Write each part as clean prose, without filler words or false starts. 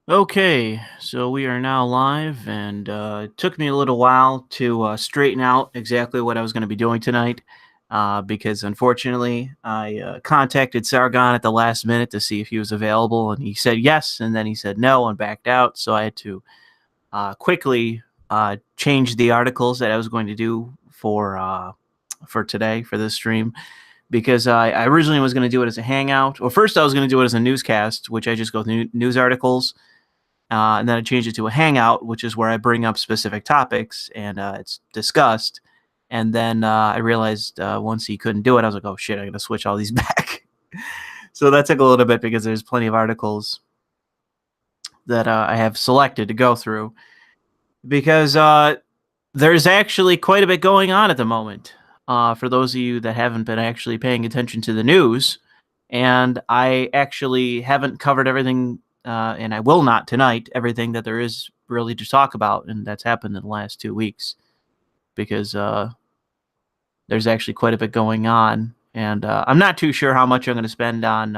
Okay, so we are now live, and it took me a little while to straighten out exactly what I was going to be doing tonight, because unfortunately I contacted Sargon at the last minute to see if he was available, and he said yes, and then he said no and backed out, so I had to quickly change the articles that I was going to do for today, for this stream, because I originally was going to do it as a hangout. Well, first I was going to do it as a newscast, which I just go through news articles. And then I changed it to a hangout, which is where I bring up specific topics and it's discussed. And then I realized once he couldn't do it, I was like, oh shit, I got to switch all these back. So that took a little bit because there's plenty of articles that I have selected to go through. Because there's actually quite a bit going on at the moment. For those of you that haven't been actually paying attention to the news, and I actually haven't covered everything, and I will not tonight, everything that there is really to talk about, and that's happened in the last 2 weeks, because there's actually quite a bit going on, and I'm not too sure how much I'm going to spend on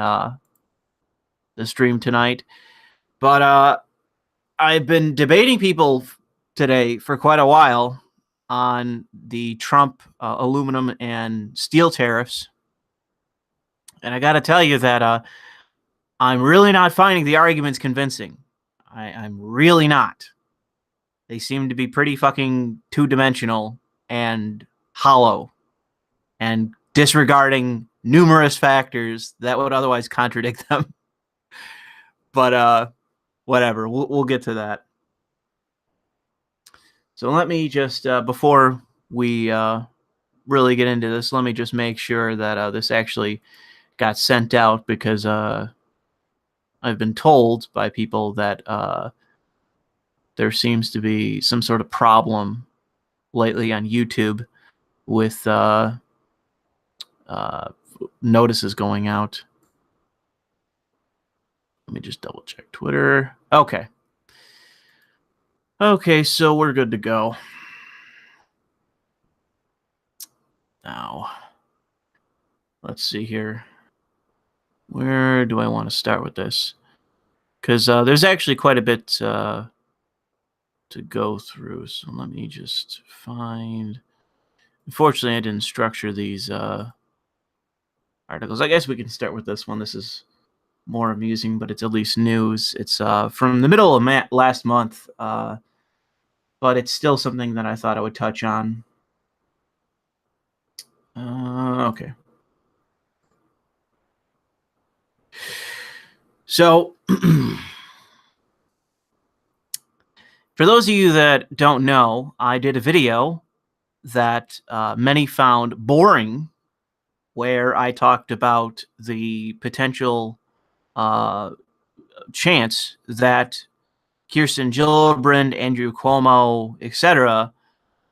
the stream tonight, but I've been debating people today for quite a while on the Trump aluminum and steel tariffs. And I got to tell you that I'm really not finding the arguments convincing. I'm really not. They seem to be pretty fucking two-dimensional and hollow and disregarding numerous factors that would otherwise contradict them. But whatever, we'll get to that. So let me just, before we really get into this, let me just make sure that this actually got sent out, because I've been told by people that there seems to be some sort of problem lately on YouTube with notices going out. Let me just double check Twitter. Okay. Okay, so we're good to go. Now, let's see here. Where do I want to start with this? Because there's actually quite a bit to go through. So let me just find... Unfortunately, I didn't structure these articles. I guess we can start with this one. This is more amusing, but it's at least news. It's from the middle of last month, but it's still something that I thought I would touch on. Okay. So, for those of you that don't know, I did a video that many found boring, where I talked about the potential chance that Kirsten Gillibrand, Andrew Cuomo, etc.,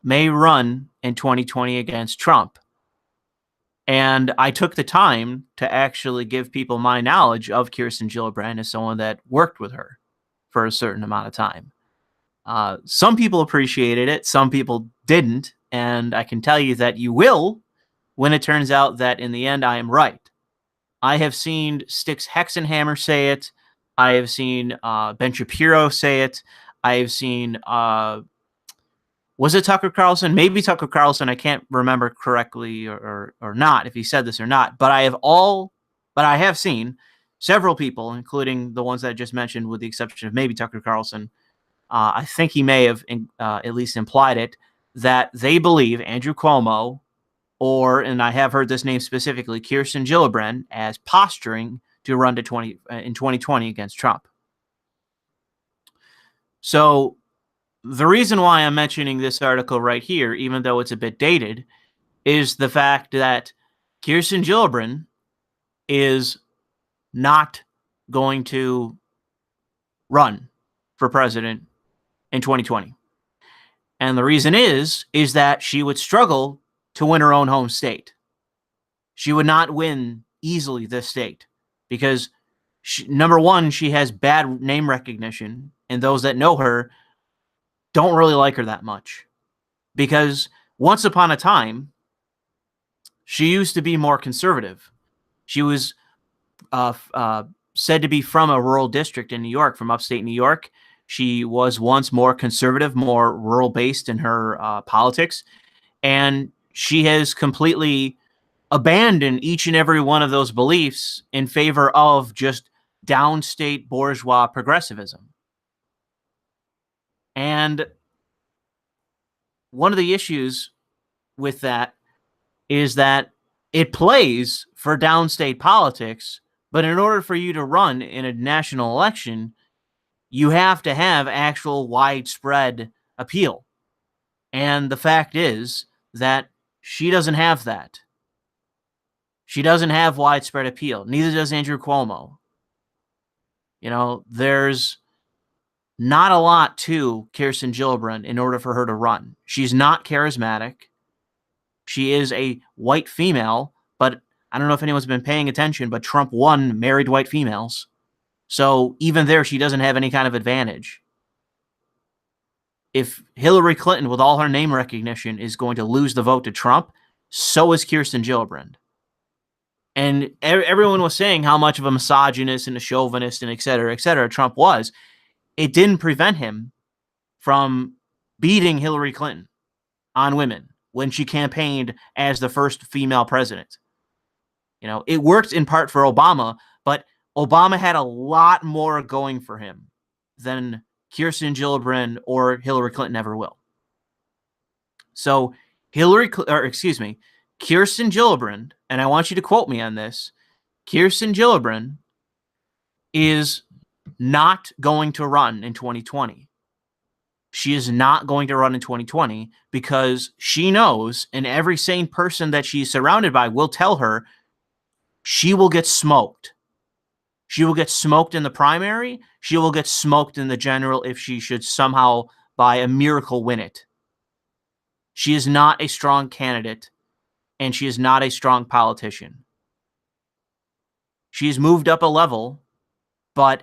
may run in 2020 against Trump. And I took the time to actually give people my knowledge of Kirsten Gillibrand as someone that worked with her for a certain amount of time. Some people appreciated it, some people didn't, and I can tell you that you will when it turns out that in the end I am right. I have seen Styx Hexenhammer say it. I have seen Ben Shapiro say it. I have seen, was it Tucker Carlson? Maybe Tucker Carlson. I can't remember correctly or not, if he said this or not. But I have seen several people, including the ones that I just mentioned, with the exception of maybe Tucker Carlson. I think he may have at least implied it, that they believe Andrew Cuomo, and I have heard this name specifically, Kirsten Gillibrand, as posturing to run in 2020 against Trump. So the reason why I'm mentioning this article right here, even though it's a bit dated, is the fact that Kirsten Gillibrand is not going to run for president in 2020. And the reason is that she would struggle to win her own home state. She would not win easily this state because, number one, she has bad name recognition, and those that know her don't really like her that much. Because once upon a time, she used to be more conservative. She was said to be from a rural district in New York, from upstate New York. She was once more conservative, more rural-based in her politics, and she has completely abandoned each and every one of those beliefs in favor of just downstate bourgeois progressivism. And one of the issues with that is that it plays for downstate politics, but in order for you to run in a national election, you have to have actual widespread appeal. And the fact is that she doesn't have that. She doesn't have widespread appeal. Neither does Andrew Cuomo. You know, there's not a lot to Kirsten Gillibrand in order for her to run. She's not charismatic. She is a white female, but I don't know if anyone's been paying attention, but Trump won married white females. So even there, she doesn't have any kind of advantage. If Hillary Clinton, with all her name recognition, is going to lose the vote to Trump, so is Kirsten Gillibrand. And everyone was saying how much of a misogynist and a chauvinist and et cetera, Trump was. It didn't prevent him from beating Hillary Clinton on women when she campaigned as the first female president. You know, it worked in part for Obama, but Obama had a lot more going for him than Kirsten Gillibrand or Hillary Clinton ever will. So Kirsten Gillibrand, and I want you to quote me on this, Kirsten Gillibrand is not going to run in 2020. She is not going to run in 2020 because she knows, and every sane person that she's surrounded by will tell her, she will get smoked. She will get smoked in the primary. She will get smoked in the general if she should somehow, by a miracle, win it. She is not a strong candidate, and she is not a strong politician. She's moved up a level, but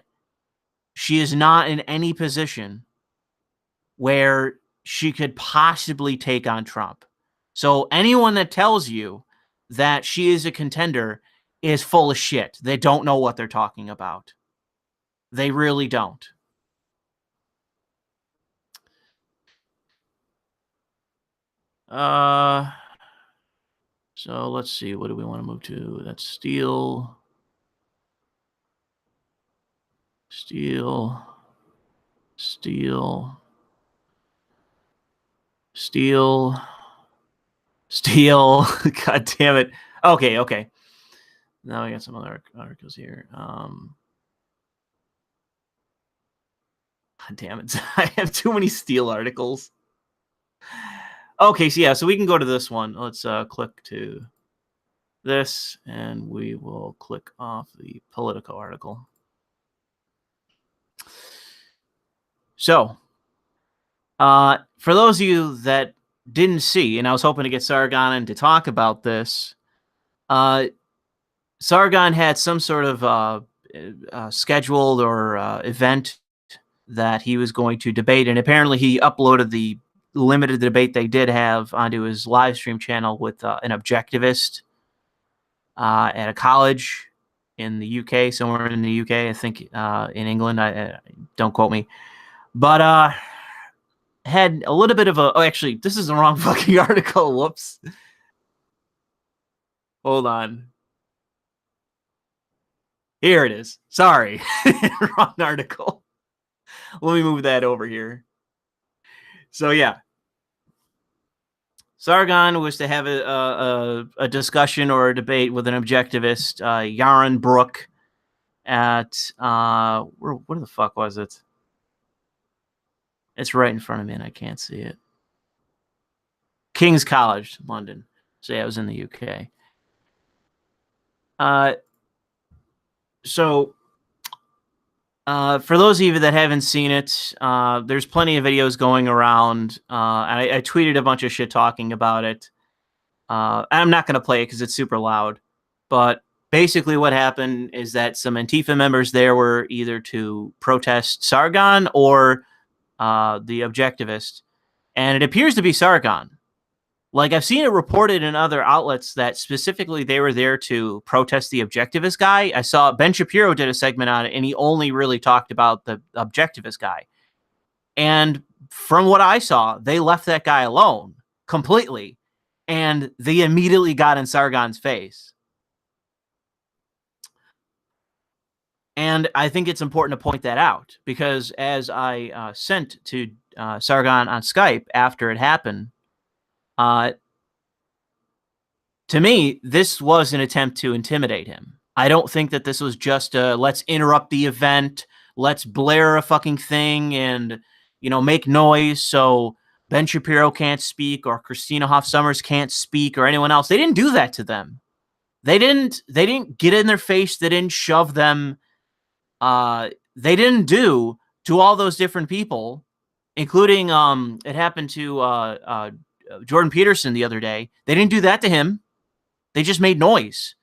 she is not in any position where she could possibly take on Trump. So anyone that tells you that she is a contender is full of shit. They don't know what they're talking about. They really don't. So let's see. What do we want to move to? That's steel. Steel. God damn it. Okay. Now I got some other articles here. God damn it. I have too many steel articles. Okay, so we can go to this one. Let's click to this, and we will click off the Politico article. So, for those of you that didn't see, and I was hoping to get Sargon in to talk about this, Sargon had some sort of scheduled or event that he was going to debate, and apparently he uploaded the limited debate they did have onto his live stream channel with an objectivist at a college in the UK, somewhere in the UK, I think in England. I don't quote me. But had a little bit of a... Oh, actually, this is the wrong fucking article. Whoops. Hold on. Here it is. Sorry. Wrong article. Let me move that over here. So, yeah. Sargon was to have a discussion or a debate with an objectivist, Yaron Brook, at... where the fuck was it? It's right in front of me and I can't see it. King's College, London. So, yeah, it was in the UK. So, for those of you that haven't seen it, there's plenty of videos going around. I tweeted a bunch of shit talking about it. I'm not going to play it because it's super loud. But basically what happened is that some Antifa members there were either to protest Sargon or the objectivist. And it appears to be Sargon. Like, I've seen it reported in other outlets that specifically they were there to protest the objectivist guy. I saw Ben Shapiro did a segment on it, and he only really talked about the objectivist guy. And from what I saw, they left that guy alone completely, and they immediately got in Sargon's face. And I think it's important to point that out, because as I sent to Sargon on Skype after it happened, to me, this was an attempt to intimidate him. I don't think that this was just a let's interrupt the event, let's blare a fucking thing and, make noise so Ben Shapiro can't speak or Christina Hoff Sommers can't speak or anyone else. They didn't do that to them. They didn't get in their face. They didn't shove them. They didn't do to all those different people, including it happened to Jordan Peterson the other day. They didn't do that to him. They just made noise.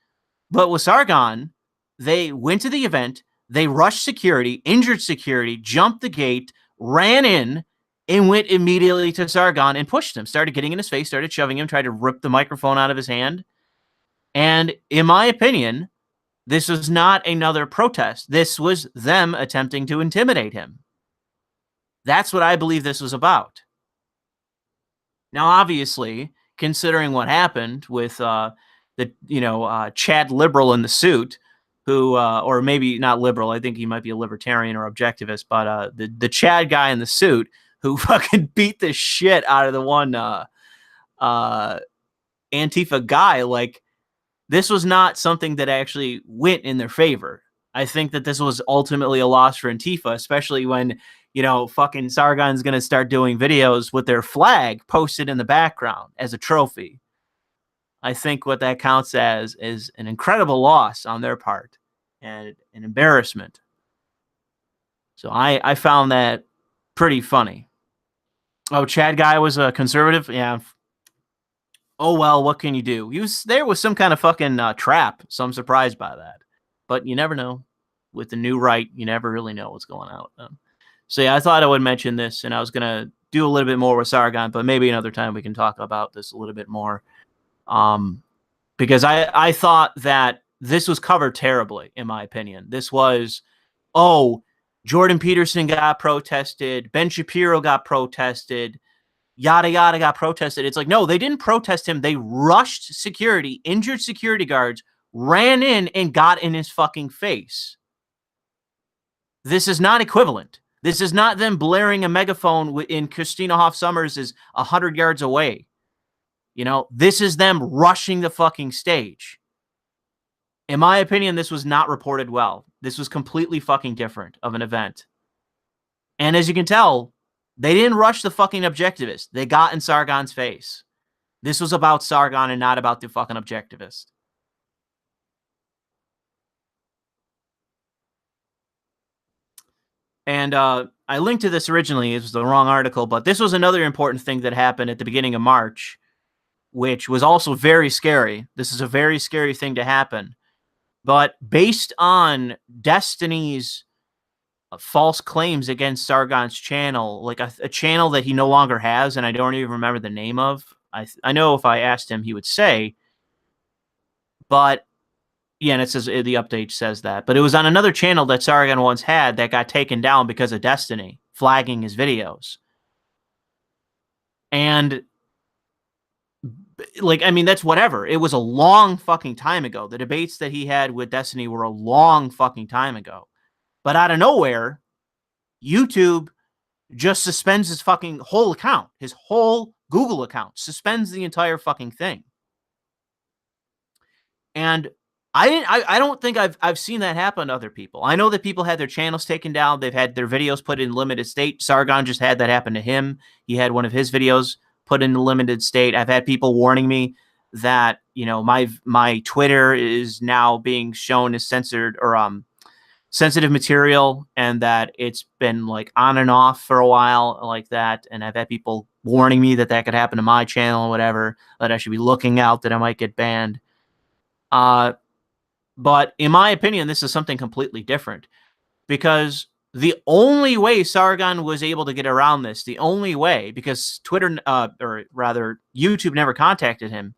But with Sargon, they went to the event, they rushed security, injured security, jumped the gate, ran in, and went immediately to Sargon and pushed him, started getting in his face, started shoving him, tried to rip the microphone out of his hand. And in my opinion, this was not another protest. This was them attempting to intimidate him. That's what I believe this was about. Now, obviously, considering what happened with Chad Liberal in the suit, who, or maybe not liberal, I think he might be a libertarian or objectivist, but the Chad guy in the suit who fucking beat the shit out of the one Antifa guy, like, this was not something that actually went in their favor. I think that this was ultimately a loss for Antifa, especially when, fucking Sargon's going to start doing videos with their flag posted in the background as a trophy. I think what that counts as is an incredible loss on their part and an embarrassment. So I found that pretty funny. Oh, Chad guy was a conservative? Yeah. Oh, well, what can you do? He was there with some kind of fucking trap, so I'm surprised by that. But you never know. With the new right, you never really know what's going on with them. So yeah, I thought I would mention this, and I was going to do a little bit more with Sargon, but maybe another time we can talk about this a little bit more. Because I thought that this was covered terribly, in my opinion. This was, Jordan Peterson got protested, Ben Shapiro got protested, yada, yada got protested. It's like, no, they didn't protest him. They rushed security, injured security guards, ran in and got in his fucking face. This is not equivalent. This is not them blaring a megaphone in Christina Hoff Sommers is 100 yards away. This is them rushing the fucking stage. In my opinion, this was not reported well. This was completely fucking different of an event. And as you can tell, they didn't rush the fucking objectivist. They got in Sargon's face. This was about Sargon and not about the fucking objectivist. And I linked to this originally. It was the wrong article, but this was another important thing that happened at the beginning of March, which was also very scary. This is a very scary thing to happen. But based on Destiny's false claims against Sargon's channel, like a channel that he no longer has, and I don't even remember the name of. I know if I asked him, he would say. But yeah, and it says the update says that. But it was on another channel that Sargon once had that got taken down because of Destiny flagging his videos. And that's whatever. It was a long fucking time ago. The debates that he had with Destiny were a long fucking time ago. But out of nowhere, YouTube just suspends his fucking whole account. His whole Google account suspends the entire fucking thing. And I don't think I've seen that happen to other people. I know that people had their channels taken down. They've had their videos put in limited state. Sargon just had that happen to him. He had one of his videos put in limited state. I've had people warning me that, my Twitter is now being shown as censored or sensitive material, and that it's been like on and off for a while like that. And I've had people warning me that could happen to my channel or whatever, that I should be looking out, that I might get banned. But in my opinion, this is something completely different, because The only way Sargon was able to get around this, the only way, because Twitter, or rather YouTube never contacted him,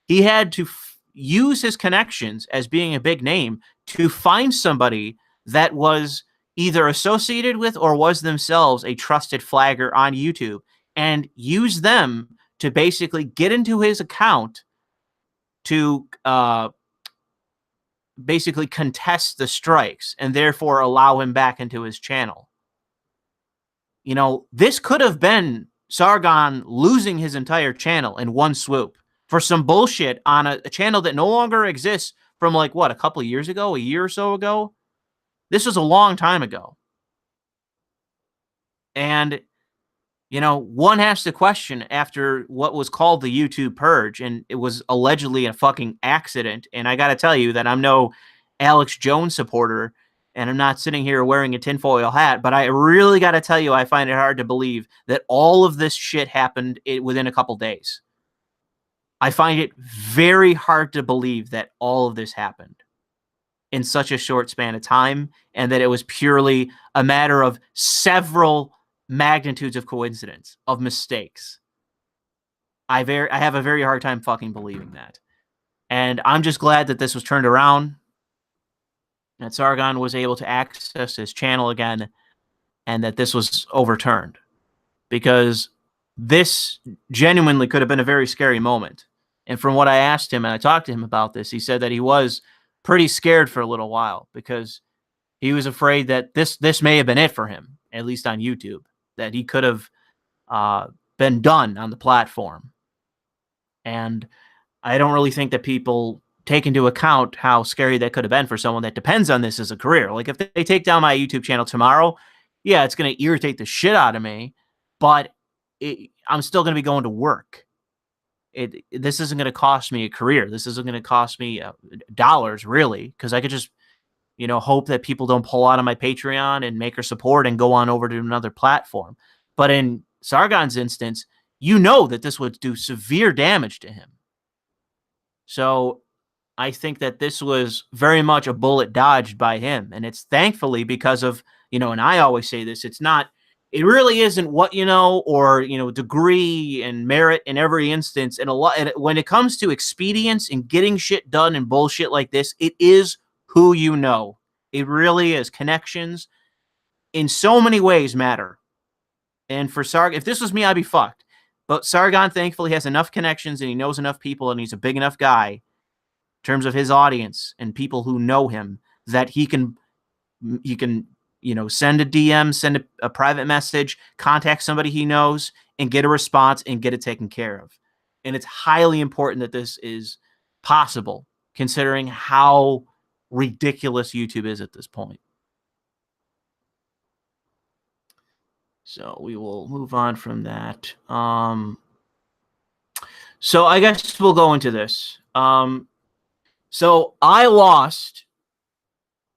he had to use his connections as being a big name to find somebody that was either associated with or was themselves a trusted flagger on YouTube and use them to basically get into his account to basically contest the strikes and therefore allow him back into his channel. You know, this could have been Sargon losing his entire channel in one swoop for some bullshit on a channel that no longer exists from like, what, a couple of years ago, a year or so ago? This was a long time ago. And, you know, one has to question after what was called the YouTube purge, and it was allegedly a fucking accident. And I got to tell you that I'm no Alex Jones supporter, and I'm not sitting here wearing a tinfoil hat, but I really got to tell you, I find it hard to believe that all of this shit happened within a couple days. I find it very hard to believe that all of this happened in such a short span of time, and that it was purely a matter of several magnitudes of coincidence, of mistakes. I have a very hard time fucking believing that. And I'm just glad that this was turned around, that Sargon was able to access his channel again, and that this was overturned. Because this genuinely could have been a very scary moment. And from what I asked him and I talked to him about this, he said that he was pretty scared for a little while because he was afraid that this may have been it for him, at least on YouTube, that he could have been done on the platform. And I don't really think that people take into account how scary that could have been for someone that depends on this as a career. Like if they take down my YouTube channel tomorrow, yeah, it's going to irritate the shit out of me, but I'm still going to be going to work. This isn't going to cost me a career. This isn't going to cost me dollars, really, because I could just, you know, hope that people don't pull out of my Patreon and Maker support and go on over to another platform. But in Sargon's instance, you know that this would do severe damage to him. So I think that this was very much a bullet dodged by him. And it's thankfully because of, you know, and I always say this, it really isn't what you know or, you know, degree and merit in every instance. And when it comes to expedience and getting shit done and bullshit like this, it is who you know. It really is. Connections in so many ways matter. And for Sargon, if this was me, I'd be fucked. But Sargon thankfully has enough connections and he knows enough people and he's a big enough guy in terms of his audience and people who know him that he can, you know, send a DM, send a private message, contact somebody he knows and get a response and get it taken care of. And it's highly important that this is possible considering how ridiculous YouTube is at this point. So we will move on from that. So I guess we'll go into this. So I lost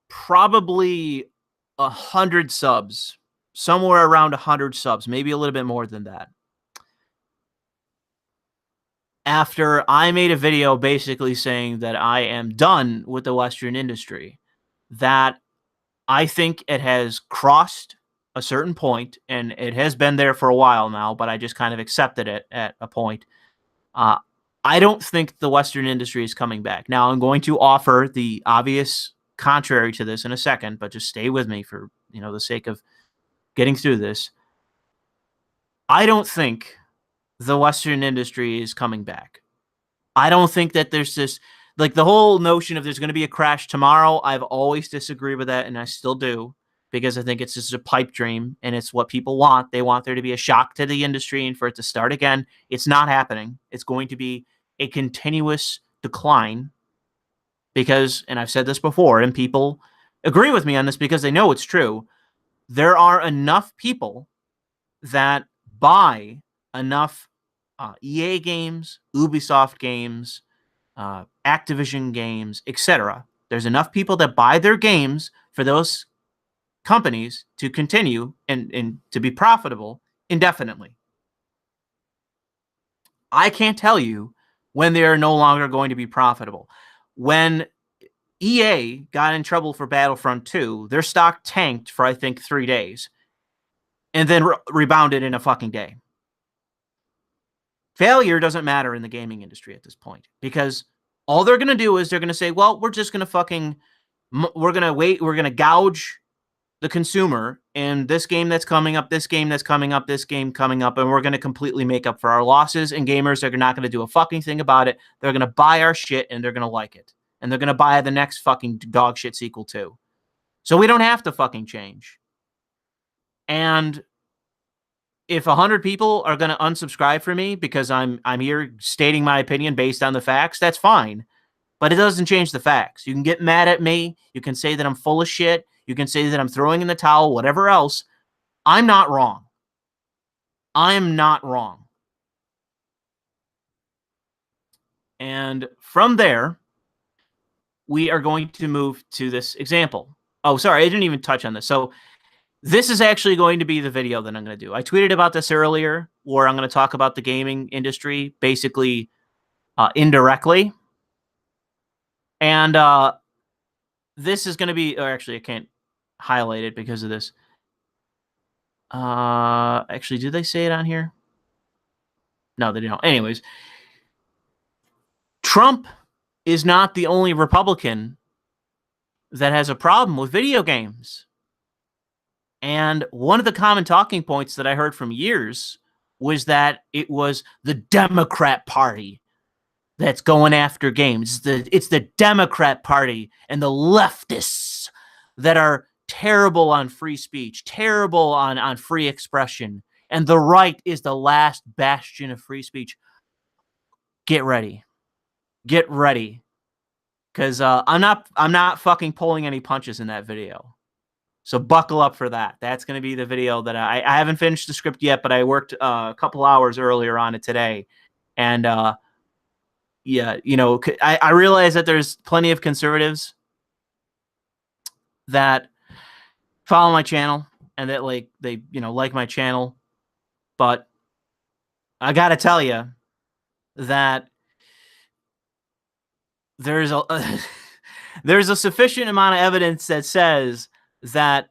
probably 100 subs, somewhere around 100 subs, maybe a little bit more than that. After I made a video basically saying that I am done with the Western industry, that I think it has crossed a certain point, and it has been there for a while now, but I just kind of accepted it at a point. I don't think the Western industry is coming back. Now, I'm going to offer the obvious contrary to this in a second, but just stay with me for, you know, the sake of getting through this. I don't think the Western industry is coming back. I don't think that there's this, like the whole notion of there's going to be a crash tomorrow. I've always disagreed with that, and I still do, because I think it's just a pipe dream, and it's what people want. They want there to be a shock to the industry and for it to start again. It's not happening. It's going to be a continuous decline because, and I've said this before, and people agree with me on this because they know it's true, there are enough people that buy enough EA games, Ubisoft games, Activision games, etc. There's enough people that buy their games for those companies to continue and to be profitable indefinitely. I can't tell you when they are no longer going to be profitable. When EA got in trouble for Battlefront 2. Their stock tanked for, I think, 3 days. And then rebounded in a fucking day. Failure doesn't matter in the gaming industry at this point. Because all they're going to do is they're going to say, well, we're just going to fucking... We're going to wait. We're going to gouge the consumer in this game that's coming up, this game that's coming up, this game coming up, and we're going to completely make up for our losses. And gamers are not going to do a fucking thing about it. They're going to buy our shit and they're going to like it. And they're going to buy the next fucking dog shit sequel too. So we don't have to fucking change. And if 100 people are going to unsubscribe for me because I'm here stating my opinion based on the facts, that's fine. But it doesn't change the facts. You can get mad at me. You can say that I'm full of shit. You can say that I'm throwing in the towel, whatever else. I'm not wrong. I'm not wrong. And from there, we are going to move to this example. Oh, sorry, I didn't even touch on this. So this is actually going to be the video that I'm going to do. I tweeted about this earlier, where I'm going to talk about the gaming industry, basically indirectly. And this is going to be, or actually I can't highlight it because of this. Actually, did they say it on here? No, they don't. Anyways, Trump is not the only Republican that has a problem with video games. And one of the common talking points that I heard from years was that it was the Democrat Party that's going after games. It's the Democrat Party and the leftists that are terrible on free speech, terrible on free expression, and the right is the last bastion of free speech. Get ready. Get ready. Because I'm not fucking pulling any punches in that video. So buckle up for that. That's going to be the video that I haven't finished the script yet, but I worked a couple hours earlier on it today. And yeah, you know, I realize that there's plenty of conservatives that follow my channel and that they like my channel, but I gotta tell you that there's a sufficient amount of evidence that says that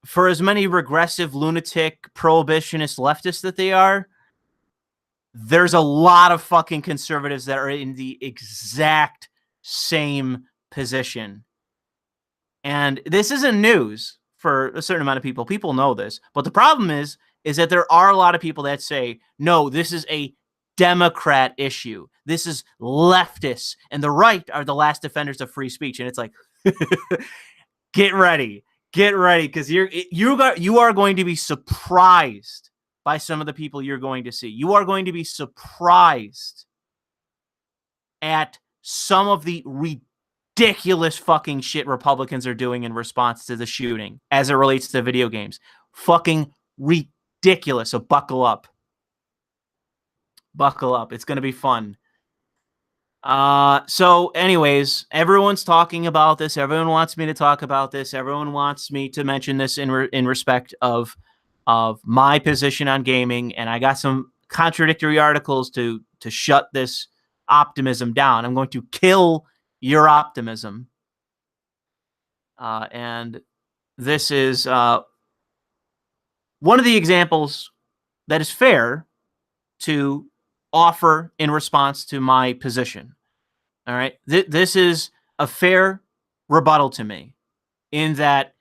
for as many regressive, lunatic, prohibitionist leftists that they are, there's a lot of fucking conservatives that are in the exact same position. And this isn't news for a certain amount of people. People know this. But the problem is that there are a lot of people that say, no, this is a Democrat issue. This is leftists. And the right are the last defenders of free speech. And it's like, get ready. Get ready. Because you are going to be surprised by some of the people you're going to see. You are going to be surprised at some of the ridiculous fucking shit Republicans are doing in response to the shooting as it relates to video games. Fucking ridiculous. So buckle up. Buckle up. It's going to be fun. So anyways, everyone's talking about this. Everyone wants me to talk about this. Everyone wants me to mention this in respect of my position on gaming. And I got some contradictory articles to shut this optimism down. I'm going to kill your optimism. And this is one of the examples that is fair to offer in response to my position. All right. This is a fair rebuttal to me in that,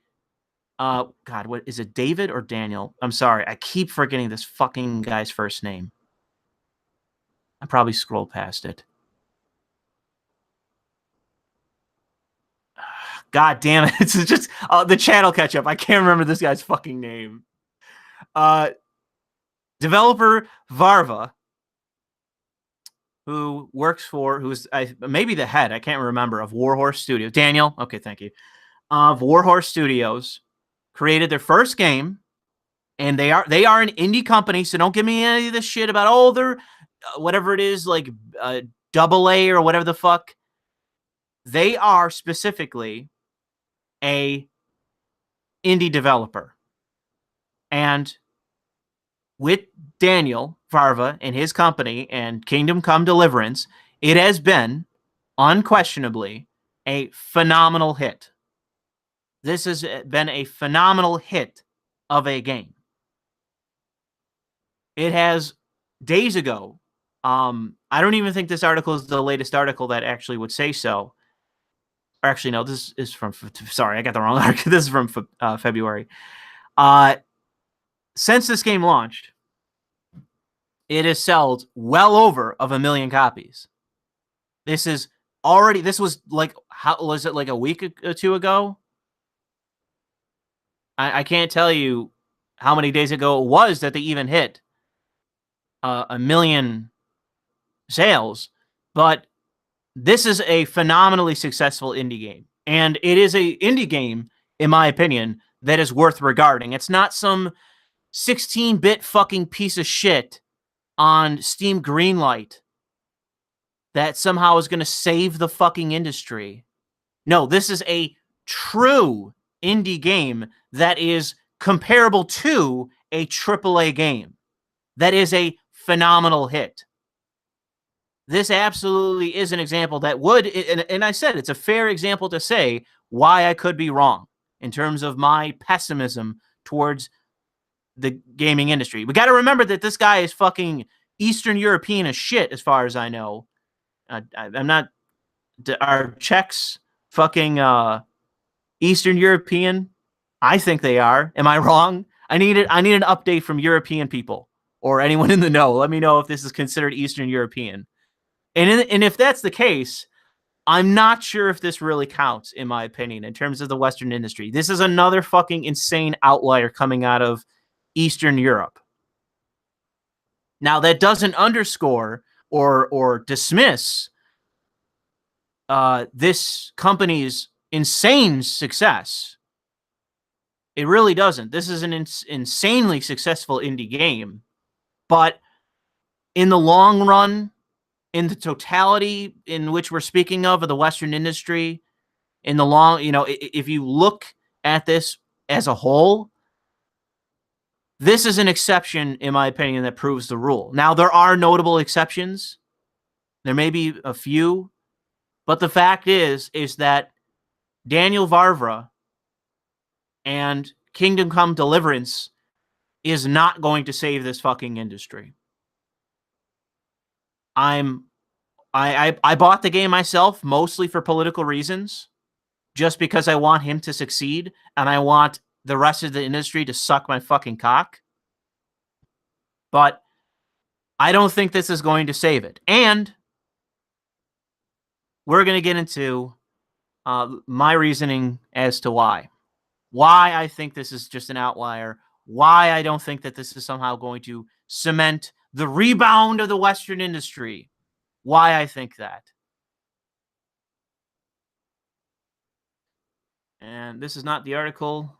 God, what is it? David or Daniel? I'm sorry. I keep forgetting this fucking guy's first name. I probably scrolled past it. God damn it. It's just the channel catch up. I can't remember this guy's fucking name. Developer Varva, who's maybe the head, I can't remember, of Warhorse Studios. Daniel, okay, thank you. Of Warhorse Studios, created their first game, and they are an indie company, so don't give me any of this shit about, they're whatever it is, like AA or whatever the fuck. They are specifically a indie developer. And with Daniel Varva and his company and Kingdom Come Deliverance, it has been unquestionably a phenomenal hit. This has been a phenomenal hit of a game. It has, days ago, I don't even think this article is the latest article that actually would say so. Or actually, no, this is from, sorry, I got the wrong article. This is from February. Since this game launched, it has sold well over 1 million copies. This was like, how was it, like a week or two ago? I can't tell you how many days ago it was that they even hit 1 million sales, but this is a phenomenally successful indie game. And it is a indie game, in my opinion, that is worth regarding. It's not some 16-bit fucking piece of shit on Steam Greenlight that somehow is going to save the fucking industry. No, this is a true indie game that is comparable to a AAA game. That is a phenomenal hit. This absolutely is an example that would, and I said it's a fair example to say why I could be wrong in terms of my pessimism towards the gaming industry. We got to remember that this guy is fucking Eastern European as shit, as far as I know. I'm not, are Czechs fucking Eastern European? I think they are. Am I wrong? I need an update from European people or anyone in the know. Let me know if this is considered Eastern European. And if that's the case, I'm not sure if this really counts, in my opinion, in terms of the Western industry. This is another fucking insane outlier coming out of Eastern Europe. Now, that doesn't underscore or dismiss this company's insane success. It really doesn't. This is an insanely successful indie game. But in the long run, in the totality in which we're speaking of the Western industry, in the long, if you look at this as a whole, this is an exception, in my opinion, that proves the rule. Now, there are notable exceptions. There may be a few, but the fact is that Daniel Varvra and Kingdom Come Deliverance is not going to save this fucking industry. I bought the game myself, mostly for political reasons, just because I want him to succeed, and I want the rest of the industry to suck my fucking cock. But I don't think this is going to save it. And we're going to get into my reasoning as to why. Why I think this is just an outlier. Why I don't think that this is somehow going to cement the rebound of the Western industry. Why I think that. And this is not the article.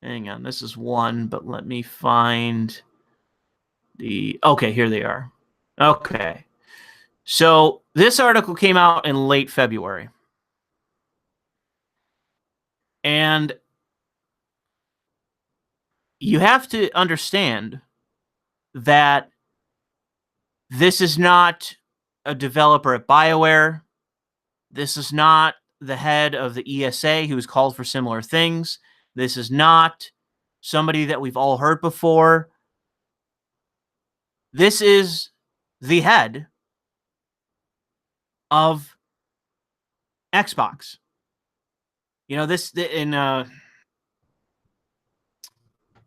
Hang on, this is one, but let me find the... Okay, here they are. Okay. So this article came out in late February. And you have to understand that this is not a developer at BioWare. This is not the head of the ESA who was called for similar things. This is not somebody that we've all heard before. This is the head of Xbox.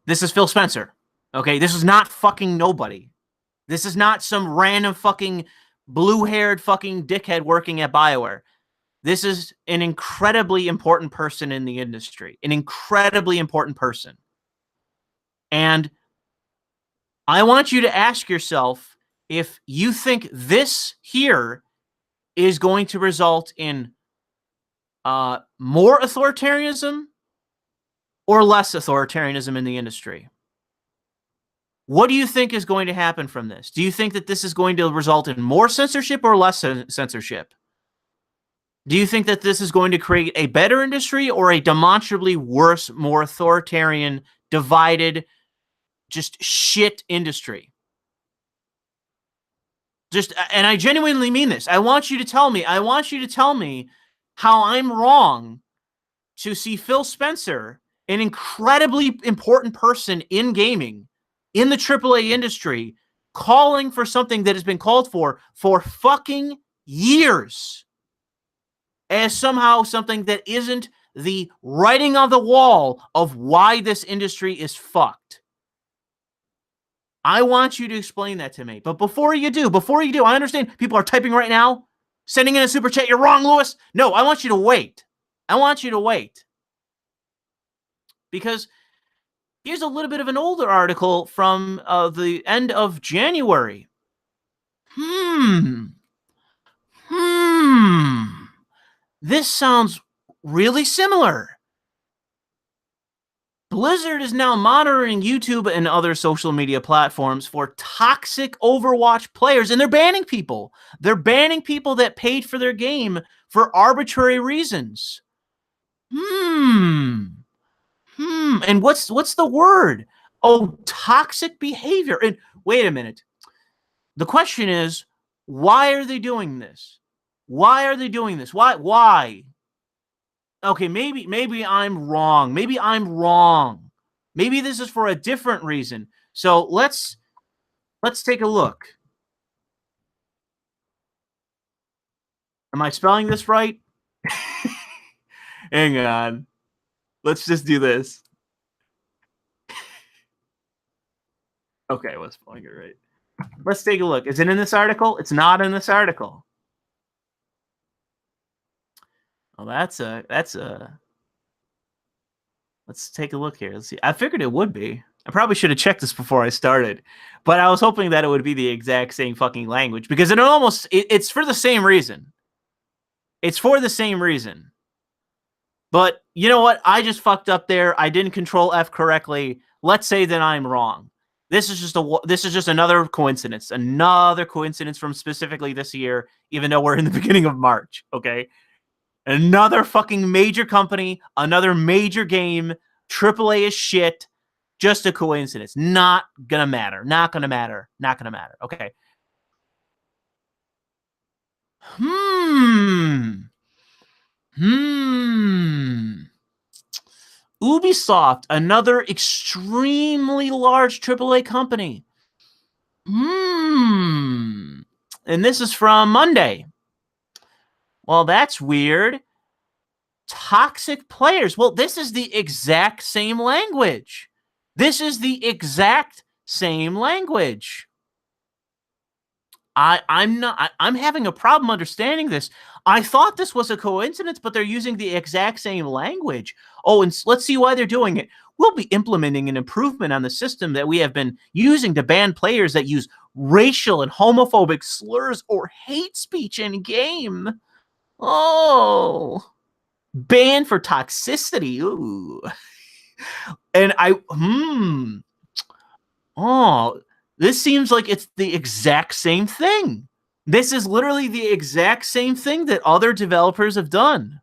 This is Phil Spencer. Okay, this is not fucking nobody. This is not some random fucking blue-haired fucking dickhead working at BioWare. This is an incredibly important person in the industry. An incredibly important person. And I want you to ask yourself if you think this here is going to result in more authoritarianism or less authoritarianism in the industry. What do you think is going to happen from this? Do you think that this is going to result in more censorship or less censorship? Do you think that this is going to create a better industry or a demonstrably worse, more authoritarian, divided, just shit industry? And I genuinely mean this. I want you to tell me how I'm wrong to see Phil Spencer, an incredibly important person in gaming, in the AAA industry, calling for something that has been called for fucking years as somehow something that isn't the writing on the wall of why this industry is fucked. I want you to explain that to me. But before you do, I understand people are typing right now, sending in a super chat. You're wrong, Lewis. No, I want you to wait. Because here's a little bit of an older article from the end of January. This sounds really similar. Blizzard is now monitoring YouTube and other social media platforms for toxic Overwatch players, and they're banning people. They're banning people that paid for their game for arbitrary reasons. And what's the word? Oh, toxic behavior. And wait a minute. The question is, why are they doing this? Why? Okay, maybe I'm wrong. Maybe this is for a different reason. So let's take a look. Am I spelling this right? Hang on. Let's just do this. Okay, I was spelling it right. Let's take a look. Is it in this article? It's not in this article. Well, that's a. Let's take a look here. Let's see. I figured it would be. I probably should have checked this before I started, but I was hoping that it would be the exact same fucking language because it's for the same reason. It's for the same reason. But you know what? I just fucked up there. I didn't control F correctly. Let's say that I'm wrong. This is just another coincidence. Another coincidence from specifically this year, even though we're in the beginning of March, okay? Another fucking major company, another major game, AAA is shit. Just a coincidence. Not gonna matter. Okay. Ubisoft, another extremely large AAA company. And this is from Monday. Well, that's weird. Toxic players. Well, this is the exact same language. I'm having a problem understanding this. I thought this was a coincidence, but they're using the exact same language. Oh, and let's see why they're doing it. We'll be implementing an improvement on the system that we have been using to ban players that use racial and homophobic slurs or hate speech in game. Oh, ban for toxicity. Ooh. And this seems like it's the exact same thing. This is literally the exact same thing that other developers have done.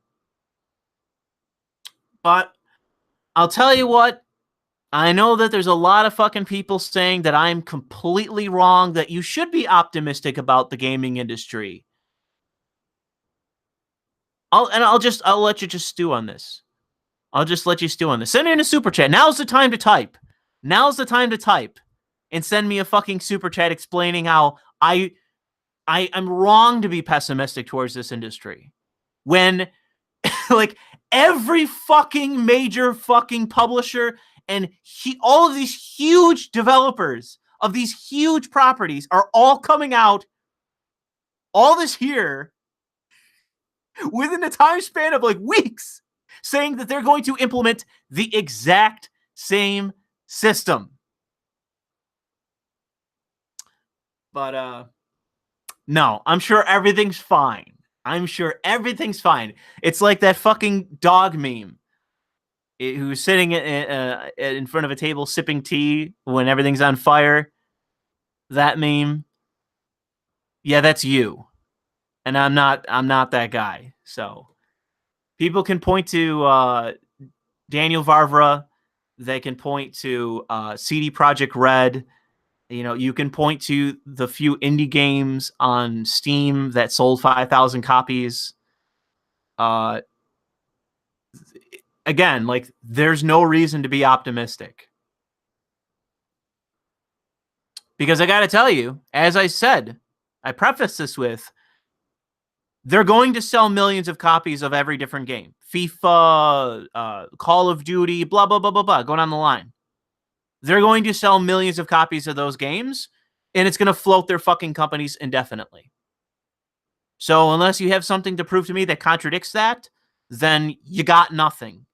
But I'll tell you what, I know that there's a lot of fucking people saying that I'm completely wrong, that you should be optimistic about the gaming industry. I'll let you just stew on this. Send in a super chat. Now's the time to type. And send me a fucking super chat explaining how I'm wrong to be pessimistic towards this industry. When like every fucking major fucking publisher and all of these huge developers of these huge properties are all coming out all this year within a time span of like weeks saying that they're going to implement the exact same system. But no, I'm sure everything's fine. It's like that fucking dog meme who's sitting in front of a table sipping tea when everything's on fire. That meme. Yeah, that's you. And I'm not that guy. So people can point to Daniel Varvara. They can point to CD Projekt Red. You know, you can point to the few indie games on Steam that sold 5,000 copies. again, like, there's no reason to be optimistic. Because I got to tell you, as I said, I prefaced this with, they're going to sell millions of copies of every different game. FIFA, Call of Duty, blah, blah, blah, blah, blah, going on the line. They're going to sell millions of copies of those games, and it's going to float their fucking companies indefinitely. So unless you have something to prove to me that contradicts that, then you got nothing.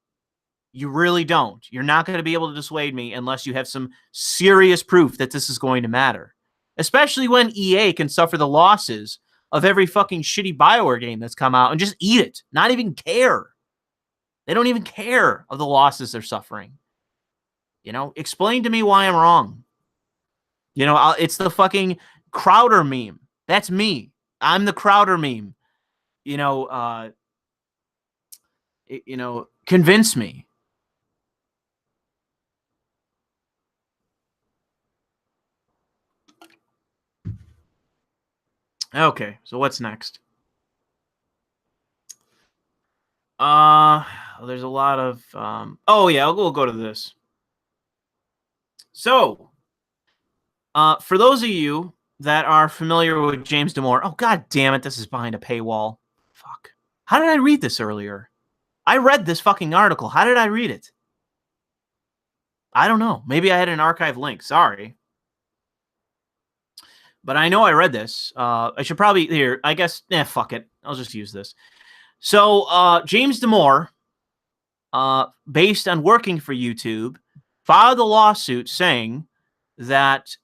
You really don't. You're not going to be able to dissuade me unless you have some serious proof that this is going to matter. Especially when EA can suffer the losses of every fucking shitty BioWare game that's come out and just eat it. Not even care. They don't even care of the losses they're suffering. You know, explain to me why I'm wrong. You know, it's the fucking Crowder meme. That's me. I'm the Crowder meme. You know, convince me. Okay, so what's next? There's a lot of oh yeah, we'll go to this. So, for those of you that are familiar with James Damore, oh god damn it, this is behind a paywall. Fuck. How did I read this earlier? I read this fucking article. How did I read it? I don't know. Maybe I had an archive link. Sorry. But I know I read this. I should probably here. I guess. Fuck it. I'll just use this. So James Damore, based on working for YouTube, filed a lawsuit saying that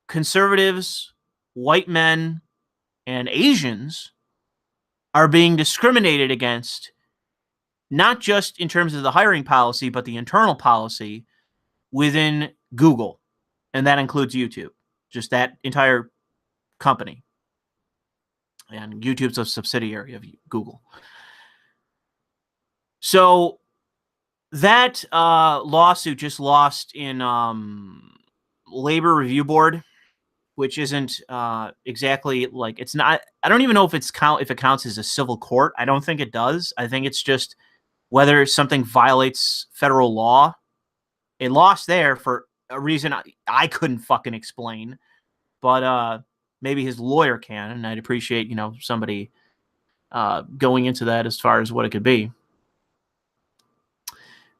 conservatives, white men, and Asians are being discriminated against, not just in terms of the hiring policy, but the internal policy within Google. And that includes YouTube. Just that entire company. And YouTube's a subsidiary of Google. So that lawsuit just lost in Labor Review Board, which isn't exactly like, it's not, I don't even know if it counts as a civil court. I don't think it does. I think it's just whether something violates federal law. It lost there for a reason I couldn't fucking explain. But maybe his lawyer can, and I'd appreciate, somebody going into that as far as what it could be.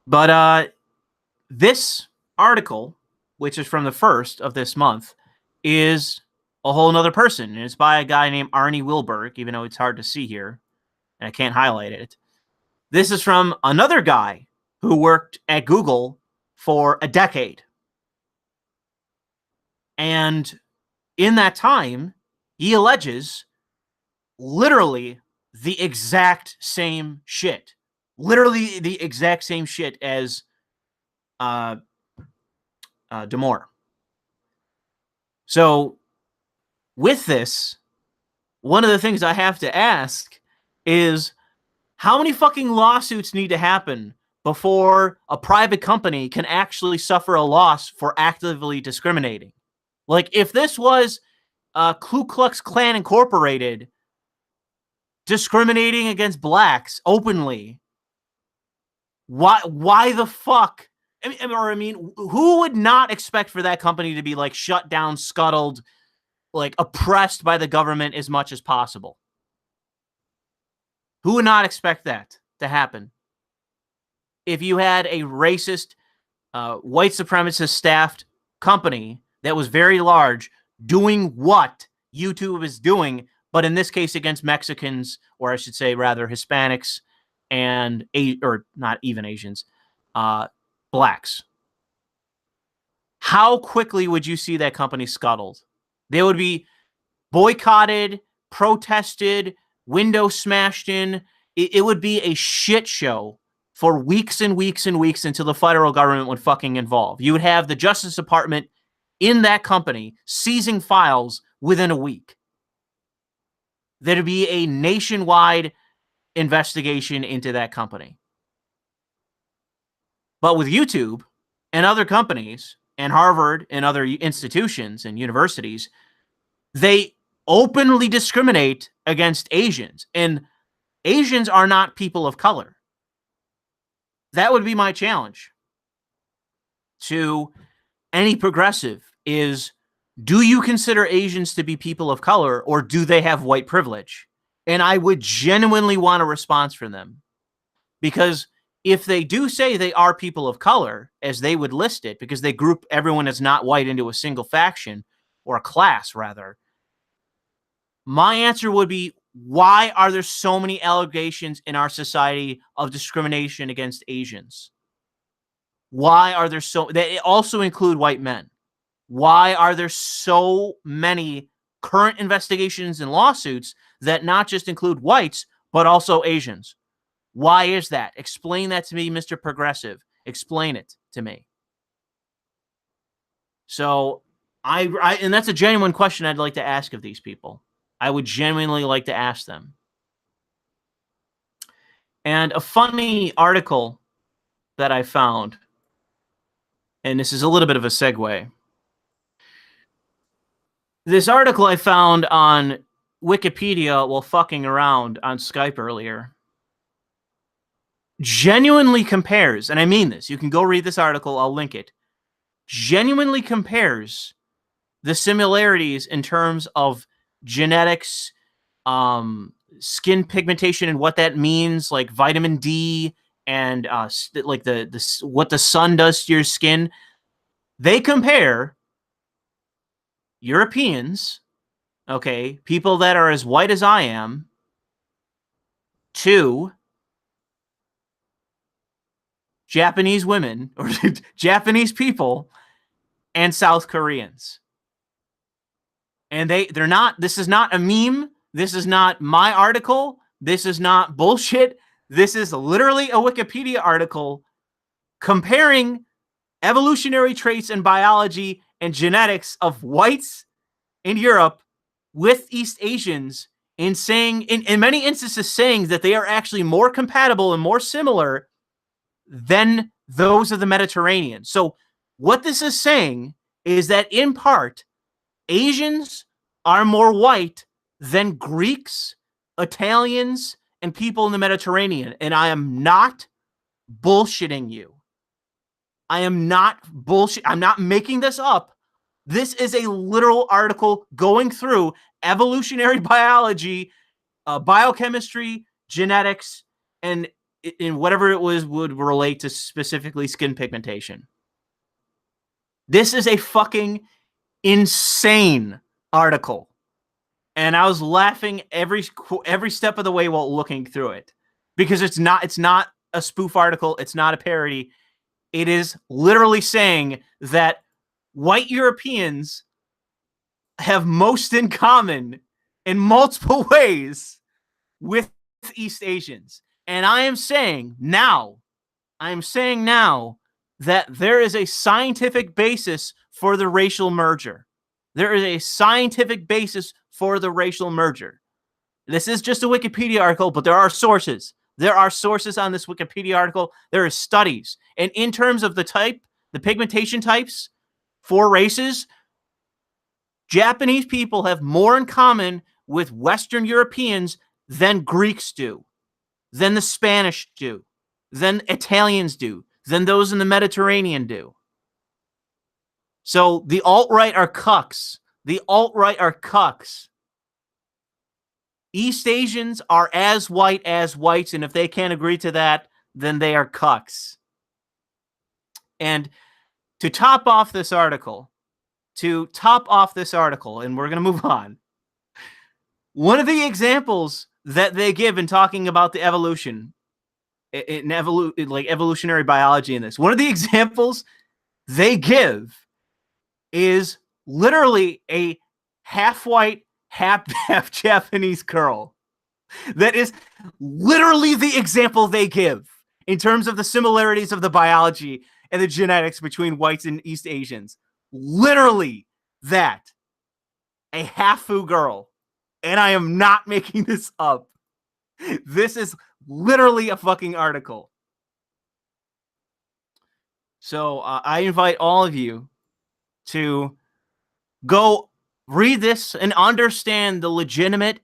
But this article, which is from the 1st of this month, is a whole nother person. And it's by a guy named Arnie Wilberg, even though it's hard to see here, and I can't highlight it. This is from another guy who worked at Google for a decade. And in that time, he alleges literally the exact same shit. Literally the exact same shit as Damore. So with this, one of the things I have to ask is, how many fucking lawsuits need to happen before a private company can actually suffer a loss for actively discriminating? Like, if this was Ku Klux Klan Incorporated discriminating against blacks openly, why the fuck? I mean, who would not expect for that company to be like shut down, scuttled, like oppressed by the government as much as possible? Who would not expect that to happen? If you had a racist, white supremacist staffed company that was very large doing what YouTube is doing, but in this case against Mexicans, or I should say rather Hispanics and, or not even Asians, blacks. How quickly would you see that company scuttled? They would be boycotted, protested, windows smashed in. It would be a shit show for weeks and weeks and weeks until the federal government would fucking involve. You would have the Justice Department in that company seizing files within a week. There'd be a nationwide investigation into that company. But with YouTube and other companies and Harvard and other institutions and universities, they openly discriminate against Asians. And Asians are not people of color. That would be my challenge to any progressive is, do you consider Asians to be people of color, or do they have white privilege? And I would genuinely want a response from them. Because if they do say they are people of color, as they would list it, because they group everyone as not white into a single faction, or a class, rather, my answer would be, why are there so many allegations in our society of discrimination against Asians? Why are there so... They also include white men. Why are there so many current investigations and lawsuits that not just include whites, but also Asians? Why is that? Explain that to me, Mr. Progressive. Explain it to me. So and that's a genuine question I'd like to ask of these people. I would genuinely like to ask them. And a funny article that I found, and this is a little bit of a segue. This article I found on Wikipedia while fucking around on Skype earlier genuinely compares, and I mean this, you can go read this article, I'll link it, genuinely compares the similarities in terms of genetics, skin pigmentation and what that means, like vitamin D and like the what the sun does to your skin. They compare Europeans, okay, people that are as white as I am, to Japanese women or Japanese people and South Koreans. And they're not, this is not a meme. This is not my article. This is not bullshit. This is literally a Wikipedia article comparing evolutionary traits and biology and genetics of whites in Europe with East Asians, and saying, in many instances, saying that they are actually more compatible and more similar than those of the Mediterranean. So what this is saying is that, in part, Asians are more white than Greeks, Italians, and people in the Mediterranean. And I am not bullshitting you. I am not bullshit. I'm not making this up. This is a literal article going through evolutionary biology, biochemistry, genetics, and in whatever it was would relate to specifically skin pigmentation. This is a fucking insane article. And I was laughing every step of the way while looking through it, because it's not a spoof article. It's not a parody. It is literally saying that white Europeans have most in common in multiple ways with East Asians. And I am saying now that there is a scientific basis for the racial merger. There is a scientific basis for the racial merger. This is just a Wikipedia article, but there are sources. There are sources on this Wikipedia article. There are studies. And in terms of the pigmentation types for races, Japanese people have more in common with Western Europeans than Greeks do, than the Spanish do, than Italians do, than those in the Mediterranean do. So the alt-right are cucks. The alt-right are cucks. East Asians are as white as whites, and if they can't agree to that, then they are cucks. And to top off this article, and we're going to move on, one of the examples that they give in talking about the evolution, like evolutionary biology in this, one of the examples they give is literally a half-white, half Japanese girl. That is literally the example they give in terms of the similarities of the biology and the genetics between whites and East Asians. Literally that. A half-fu girl. And I am not making this up. This is literally a fucking article. So I invite all of you to go read this and understand the legitimate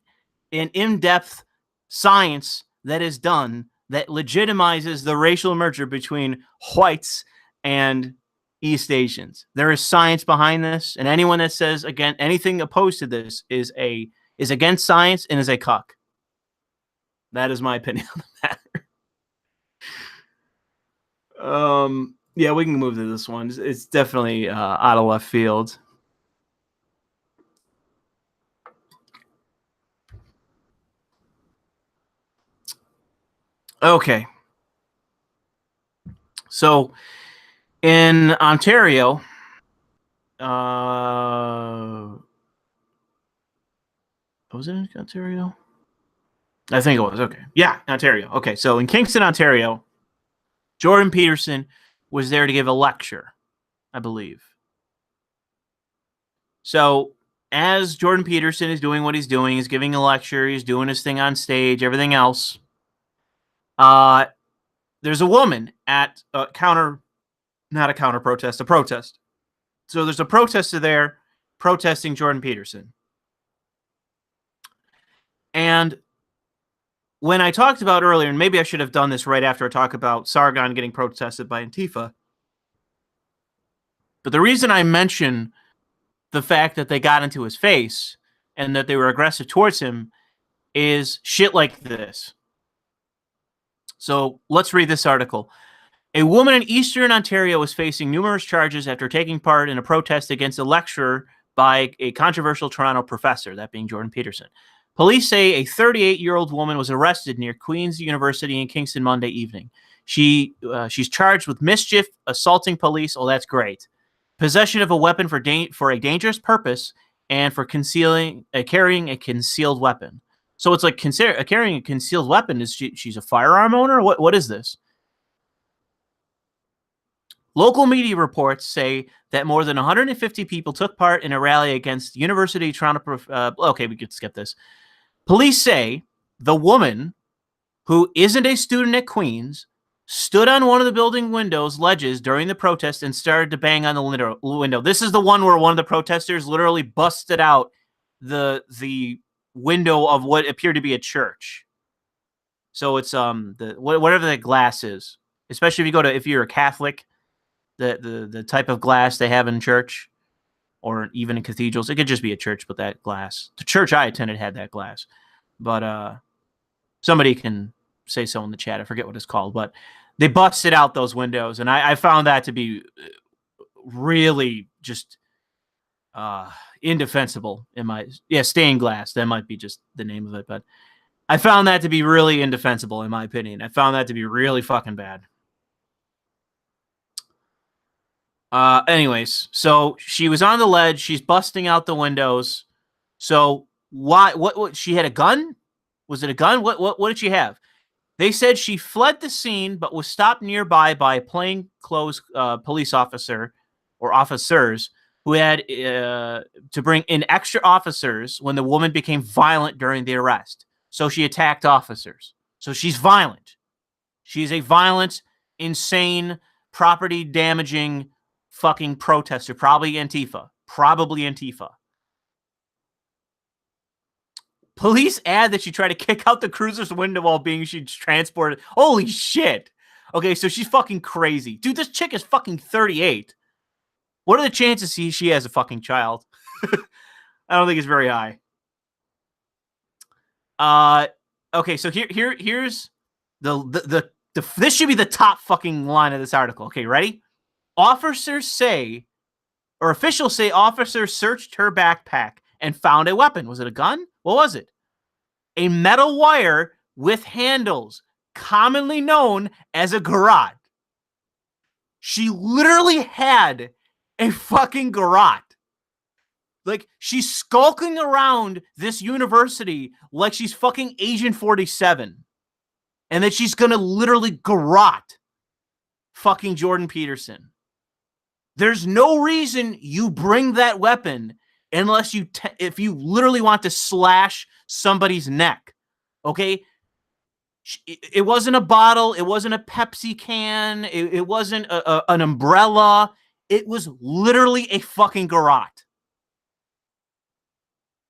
and in-depth science that is done that legitimizes the racial merger between whites and East Asians. There is science behind this, and anyone that says again anything opposed to this is against science and is a cuck. That is my opinion on the matter. Yeah, we can move to this one. It's definitely out of left field. Okay. So in Ontario, was it in Ontario? I think it was. Okay. Yeah, Ontario. Okay. So in Kingston, Ontario, Jordan Peterson was there to give a lecture, I believe. So as Jordan Peterson is doing what he's doing, he's giving a lecture, he's doing his thing on stage, everything else. There's a woman at a protest. So there's a protester there protesting Jordan Peterson. And when I talked about earlier, and maybe I should have done this right after I talk about Sargon getting protested by Antifa, but the reason I mention the fact that they got into his face and that they were aggressive towards him is shit like this. So let's read this article. A woman in Eastern Ontario was facing numerous charges after taking part in a protest against a lecture by a controversial Toronto professor, that being Jordan Peterson. Police say a 38-year-old woman was arrested near Queen's University in Kingston Monday evening. She's charged with mischief, assaulting police. Oh, that's great. Possession of a weapon for a dangerous purpose, and for carrying a concealed weapon. So it's like carrying a concealed weapon. Is she's a firearm owner? What is this? Local media reports say that more than 150 people took part in a rally against University of Toronto. Okay, we could skip this. Police say the woman, who isn't a student at Queen's, stood on one of the building windows ledges during the protest and started to bang on the window. This is the one where one of the protesters literally busted out the window of what appeared to be a church. So it's whatever the glass is, especially if you're a Catholic, the type of glass they have in church or even in cathedrals. It could just be a church, but that glass. The church I attended had that glass, but somebody can say so in the chat. I forget what it's called, but they busted out those windows, and I found that to be really just indefensible. Stained glass. That might be just the name of it, but I found that to be really indefensible, in my opinion. I found that to be really fucking bad. Anyways, so she was on the ledge. She's busting out the windows. So why? What? She had a gun? Was it a gun? What did she have? They said she fled the scene, but was stopped nearby by a plainclothes police officer or officers who had to bring in extra officers when the woman became violent during the arrest. So she attacked officers. So she's violent. She's a violent, insane, property-damaging fucking protester. Probably Antifa. Police add that she tried to kick out the cruiser's window while she's transported. Holy shit. Okay, so she's fucking crazy. Dude, this chick is fucking 38. What are the chances she has a fucking child? I don't think it's very high. Okay, so here's this should be the top fucking line of this article. Okay, ready? Officials say officers searched her backpack and found a weapon. Was it a gun? What was it? A metal wire with handles, commonly known as a garrote. She literally had a fucking garrote. Like, she's skulking around this university like she's fucking Agent 47. And that she's gonna literally garrote fucking Jordan Peterson. There's no reason you bring that weapon unless if you literally want to slash somebody's neck. Okay? It wasn't a bottle. It wasn't a Pepsi can. It wasn't an umbrella. It was literally a fucking garrote.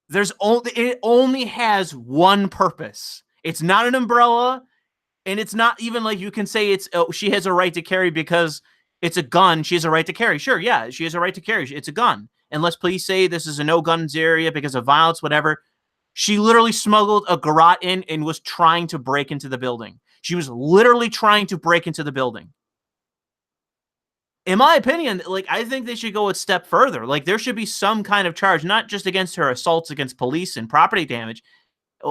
It only has one purpose, It's not an umbrella, and it's not even like you can say she has a right to carry because it's a gun. She has a right to carry. Sure, yeah, she has a right to carry. It's a gun. Unless police say this is a no guns area because of violence, whatever. She literally smuggled a garrote in and was trying to break into the building. She was literally trying to break into the building. In my opinion, like, I think they should go a step further. Like, there should be some kind of charge, not just against her assaults against police and property damage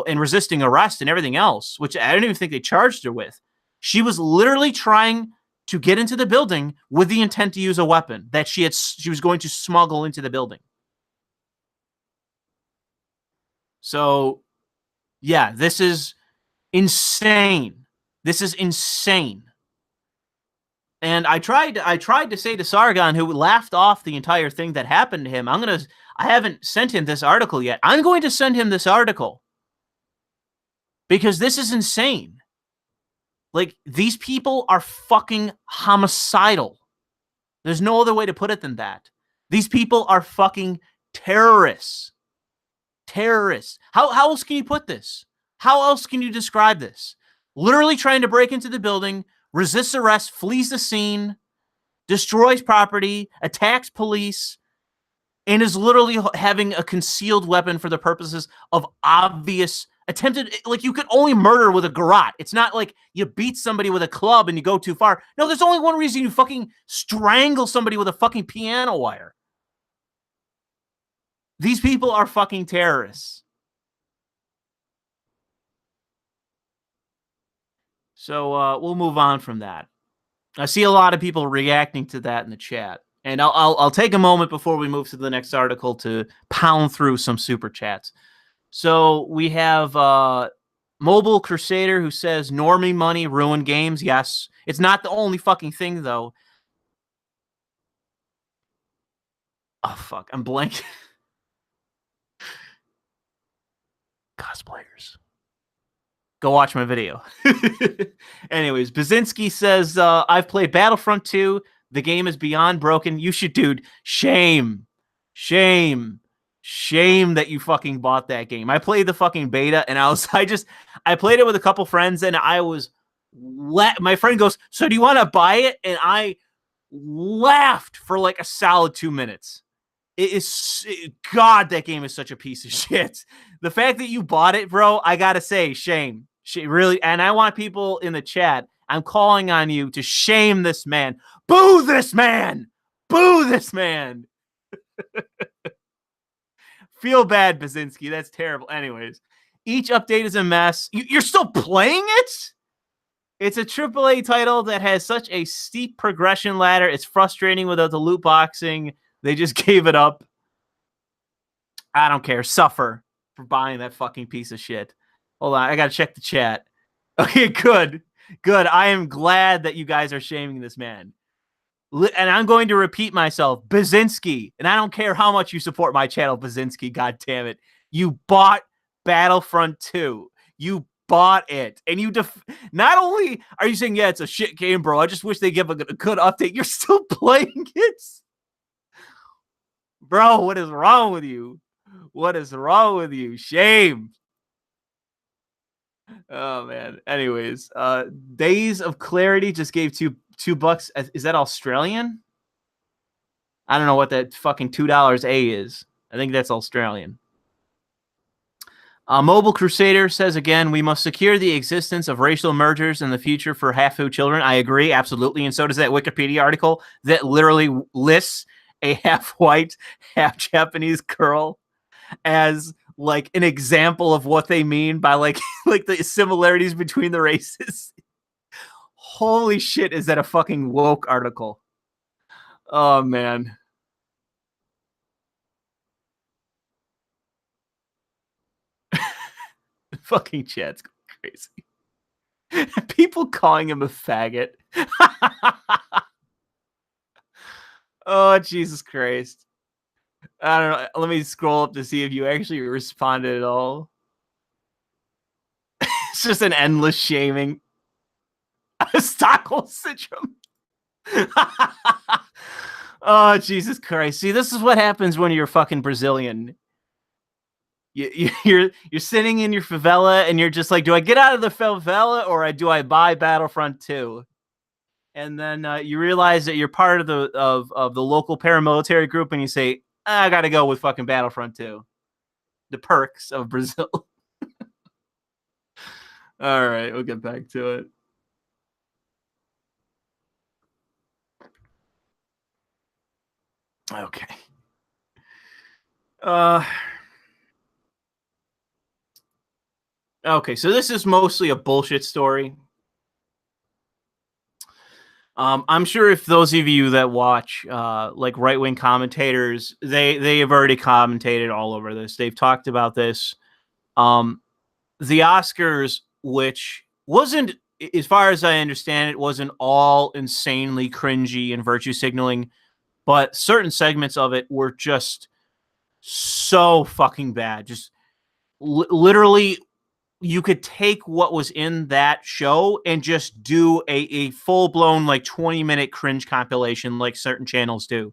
and resisting arrest and everything else, which I don't even think they charged her with. She was literally trying to get into the building with the intent to use a weapon that she was going to smuggle into the building. So, yeah, this is insane. This is insane. And I tried to say to Sargon, who laughed off the entire thing that happened to him, I haven't sent him this article yet. I'm going to send him this article because this is insane. Like, these people are fucking homicidal. There's no other way to put it than that. These people are fucking terrorists. Terrorists. How else can you put this? How else can you describe this? Literally trying to break into the building, resists arrest, flees the scene, destroys property, attacks police, and is literally having a concealed weapon for the purposes of obvious attempted. Like, you could only murder with a garrote. It's not like you beat somebody with a club and you go too far. No, there's only one reason: you fucking strangle somebody with a fucking piano wire. These people are fucking terrorists. So we'll move on from that. I see a lot of people reacting to that in the chat, and I'll take a moment before we move to the next article to pound through some super chats. So we have Mobile Crusader, who says normie money ruin games. Yes, it's not the only fucking thing though. Oh fuck, I'm blank. Cosplayers. Go watch my video. Anyways, Bazinski says, I've played Battlefront 2. The game is beyond broken. You should, dude. Shame. Shame. Shame that you fucking bought that game. I played the fucking beta, and I played it with a couple friends, and I was my friend goes, so do you want to buy it? And I laughed for like a solid 2 minutes. God, that game is such a piece of shit. The fact that you bought it, bro, I gotta say, shame. Really, and I want people in the chat, I'm calling on you to shame this man. Boo this man! Boo this man! Feel bad, Bazinski. That's terrible. Anyways, each update is a mess. You're still playing it? It's a AAA title that has such a steep progression ladder. It's frustrating without the loot boxing. They just gave it up. I don't care. Suffer for buying that fucking piece of shit. Hold on. I got to check the chat. Okay, good. Good. I am glad that you guys are shaming this man. And I'm going to repeat myself. Bazinski. And I don't care how much you support my channel, Bazinski. God damn it. You bought Battlefront 2. You bought it. And you not only are you saying, yeah, it's a shit game, bro. I just wish they give a good update. You're still playing it. Bro, what is wrong with you? What is wrong with you? Shame. Oh man. Anyways, Days of Clarity just gave $2. Is that Australian? I don't know what that fucking $2 A is. I think that's Australian. Mobile Crusader says again, we must secure the existence of racial mergers in the future for half-food children. I agree, absolutely. And so does that Wikipedia article that literally lists a half-white, half-Japanese girl as like an example of what they mean by like the similarities between the races. Holy shit, is that a fucking woke article? Oh man. Fucking chat's crazy. People calling him a faggot. Oh, Jesus Christ. I don't know. Let me scroll up to see if you actually responded at all. It's just an endless shaming. Stockholm syndrome. Oh, Jesus Christ. See, this is what happens when you're fucking Brazilian. You're sitting in your favela and you're just like, do I get out of the favela or do I buy Battlefront 2? And then you realize that you're part of the local paramilitary group, and you say, I got to go with fucking Battlefront 2. The perks of Brazil. All right, we'll get back to it. Okay. Okay, so this is mostly a bullshit story. I'm sure if those of you that watch like right-wing commentators, they have already commentated all over this. They've talked about this. The Oscars, which wasn't, as far as I understand it, wasn't all insanely cringy and virtue signaling, but certain segments of it were just so fucking bad. Just literally, you could take what was in that show and just do a full-blown like 20-minute cringe compilation like certain channels do.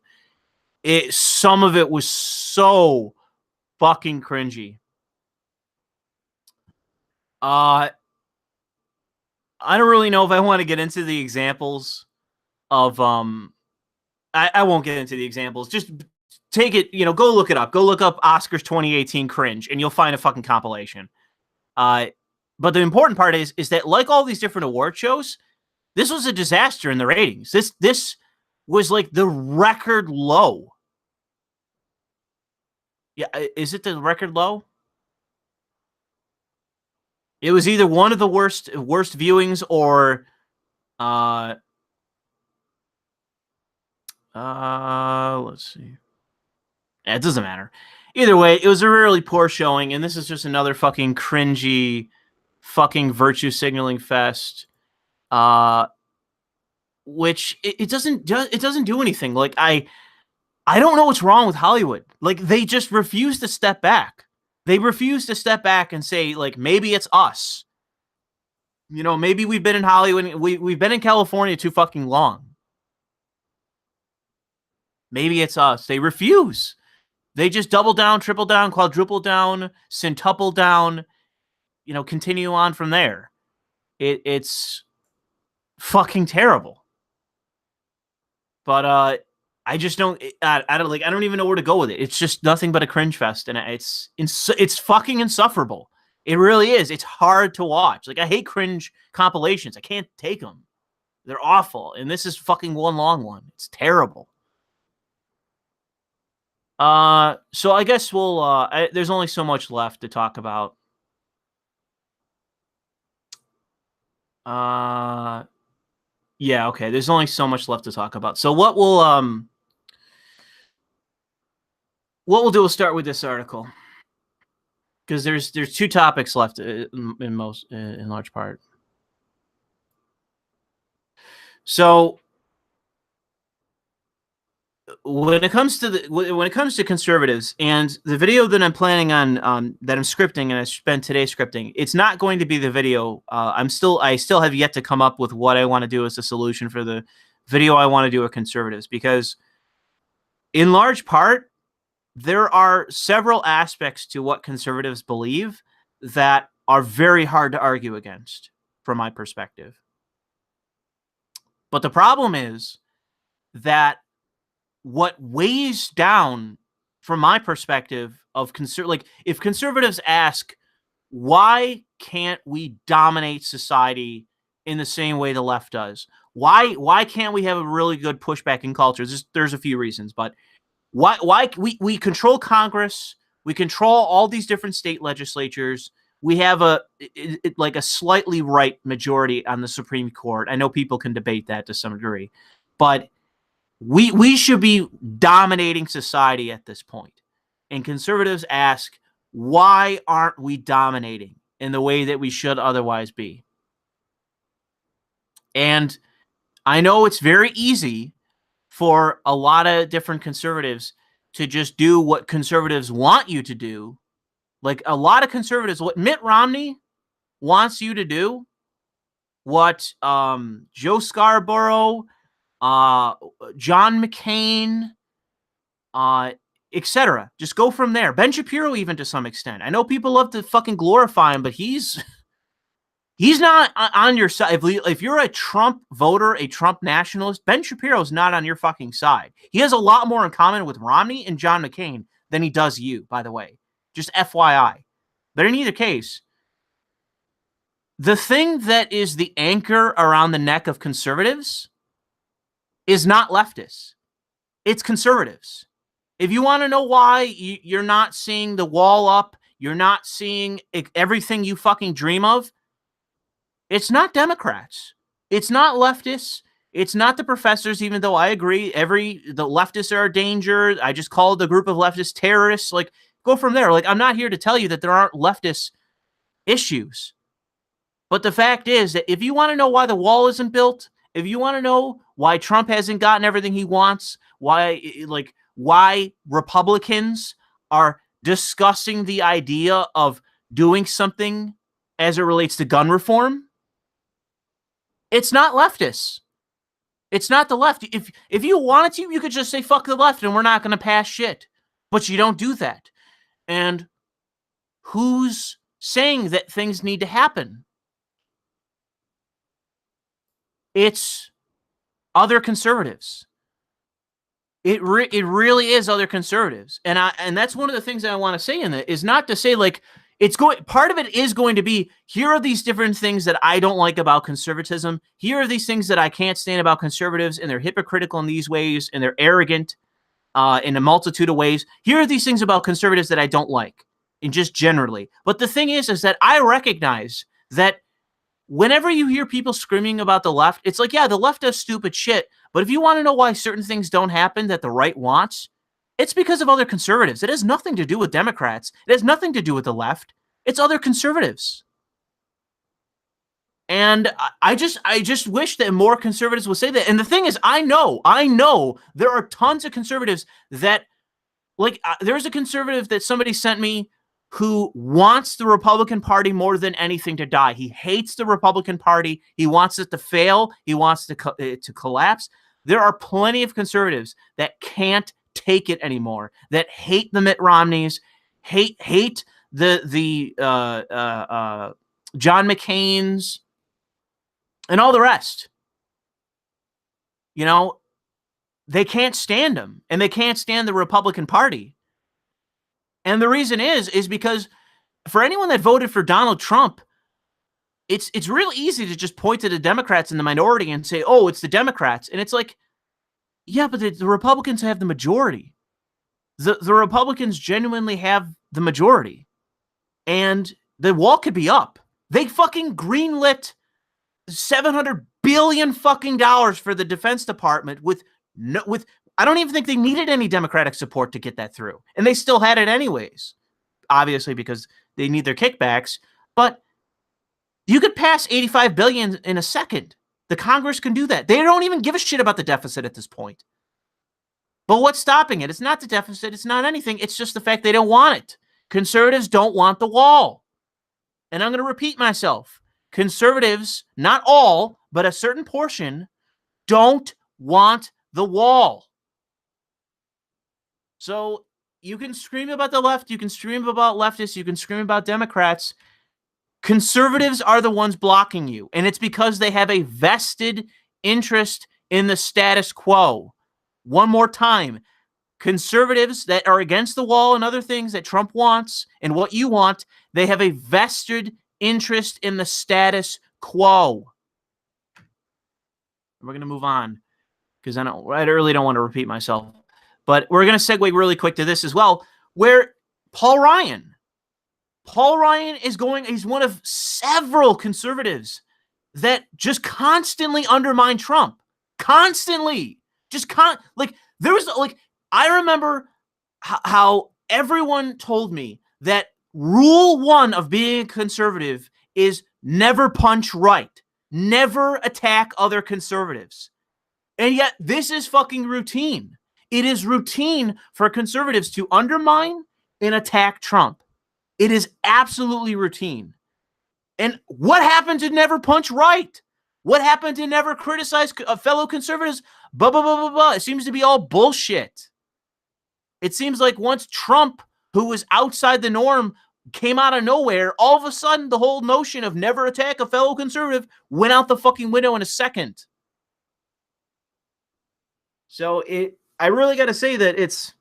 Some of it was so fucking cringy. I don't really know if I want to get into the examples of I won't get into the examples. Just take it, go look it up. Go look up Oscars 2018 cringe and you'll find a fucking compilation. But the important part is that, like all these different award shows, this was a disaster in the ratings. This was like the record low. Yeah, is it the record low? It was either one of the worst viewings or let's see. Yeah, it doesn't matter. Either way, it was a really poor showing, and this is just another fucking cringy fucking virtue signaling fest. Which it doesn't do anything. Like I don't know what's wrong with Hollywood. Like they just refuse to step back. They refuse to step back and say, like, maybe it's us. Maybe we've been in Hollywood. We've been in California too fucking long. Maybe it's us. They refuse. They just double down, triple down, quadruple down, centuple down, continue on from there. It's fucking terrible. But I just don't. I don't even know where to go with it. It's just nothing but a cringe fest, and it's fucking insufferable. It really is. It's hard to watch. Like I hate cringe compilations. I can't take them. They're awful, and this is fucking one long one. It's terrible. So I guess we'll. There's only so much left to talk about. Yeah, okay. There's only so much left to talk about. So what we'll do is start with this article because there's two topics left in large part. So when it comes to conservatives and the video that I'm planning on that I'm scripting and I spent today scripting, it's not going to be the video. I still have yet to come up with what I want to do as a solution for the video I want to do with conservatives, because in large part there are several aspects to what conservatives believe that are very hard to argue against from my perspective. But the problem is that what weighs down, from my perspective, of if conservatives ask, why can't we dominate society in the same way the left does? Why can't we have a really good pushback in culture? There's a few reasons, but why we control Congress, we control all these different state legislatures, we have a slightly right majority on the Supreme Court. I know people can debate that to some degree, but we should be dominating society at this point. And conservatives ask, why aren't we dominating in the way that we should otherwise be? And I know it's very easy for a lot of different conservatives to just do what conservatives want you to do. Like a lot of conservatives, what Mitt Romney wants you to do, what Joe Scarborough, John McCain, etc. Just go from there. Ben Shapiro, even to some extent. I know people love to fucking glorify him, but he's not on your side. If you're a Trump voter, a Trump nationalist, Ben Shapiro's not on your fucking side. He has a lot more in common with Romney and John McCain than he does you, by the way. Just FYI. But in either case, the thing that is the anchor around the neck of conservatives is not leftists. It's conservatives. If you want to know why you're not seeing the wall up, you're not seeing everything you fucking dream of, it's not Democrats. It's not leftists. It's not the professors, even though I agree the leftists are a danger. I just called the group of leftists terrorists. Like, go from there. Like, I'm not here to tell you that there aren't leftist issues. But the fact is that if you want to know why the wall isn't built, if you want to know why Trump hasn't gotten everything he wants, why Republicans are discussing the idea of doing something as it relates to gun reform, it's not leftists. It's not the left. If you wanted to, you could just say fuck the left and we're not going to pass shit. But you don't do that. And who's saying that things need to happen? It's other conservatives. It really is other conservatives. And that's one of the things that I want to say in that is not to say like part of it is going to be, here are these different things that I don't like about conservatism. Here are these things that I can't stand about conservatives, and they're hypocritical in these ways, and they're arrogant in a multitude of ways. Here are these things about conservatives that I don't like, and just generally. But the thing is that I recognize that whenever you hear people screaming about the left, it's like, yeah, the left does stupid shit. But if you want to know why certain things don't happen that the right wants, it's because of other conservatives. It has nothing to do with Democrats. It has nothing to do with the left. It's other conservatives. And I just wish that more conservatives would say that. And the thing is, I know there are tons of conservatives that, like, there's a conservative that somebody sent me who wants the Republican Party more than anything to die. He hates the Republican Party. He wants it to fail. He wants to collapse. There are plenty of conservatives that can't take it anymore, that hate the Mitt Romneys, hate the John McCains, and all the rest. You know, they can't stand them, and they can't stand the Republican Party. And the reason is because for anyone that voted for Donald Trump, it's real easy to just point to the Democrats in the minority and say, oh, it's the Democrats. And it's like, yeah, but the Republicans have the majority. The Republicans genuinely have the majority. And the wall could be up. They fucking greenlit $700 billion fucking dollars for the Defense Department with I don't even think they needed any Democratic support to get that through. And they still had it anyways, obviously, because they need their kickbacks. But you could pass $85 billion in a second. The Congress can do that. They don't even give a shit about the deficit at this point. But what's stopping it? It's not the deficit. It's not anything. It's just the fact they don't want it. Conservatives don't want the wall. And I'm going to repeat myself. Conservatives, not all, but a certain portion, don't want the wall. So you can scream about the left, you can scream about leftists, you can scream about Democrats. Conservatives are the ones blocking you, and it's because they have a vested interest in the status quo. One more time, conservatives that are against the wall and other things that Trump wants and what you want, they have a vested interest in the status quo. We're going to move on because I really don't want to repeat myself. But we're going to segue really quick to this as well, where Paul Ryan is he's one of several conservatives that just constantly undermine Trump. Constantly. I remember how everyone told me that rule one of being a conservative is never punch right. Never attack other conservatives. And yet this is fucking routine. It is routine for conservatives to undermine and attack Trump. It is absolutely routine. And what happened to never punch right? What happened to never criticize fellow conservatives? Blah, blah, blah, blah, blah. It seems to be all bullshit. It seems like once Trump, who was outside the norm, came out of nowhere, all of a sudden the whole notion of never attack a fellow conservative went out the fucking window in a second. So I really got to say that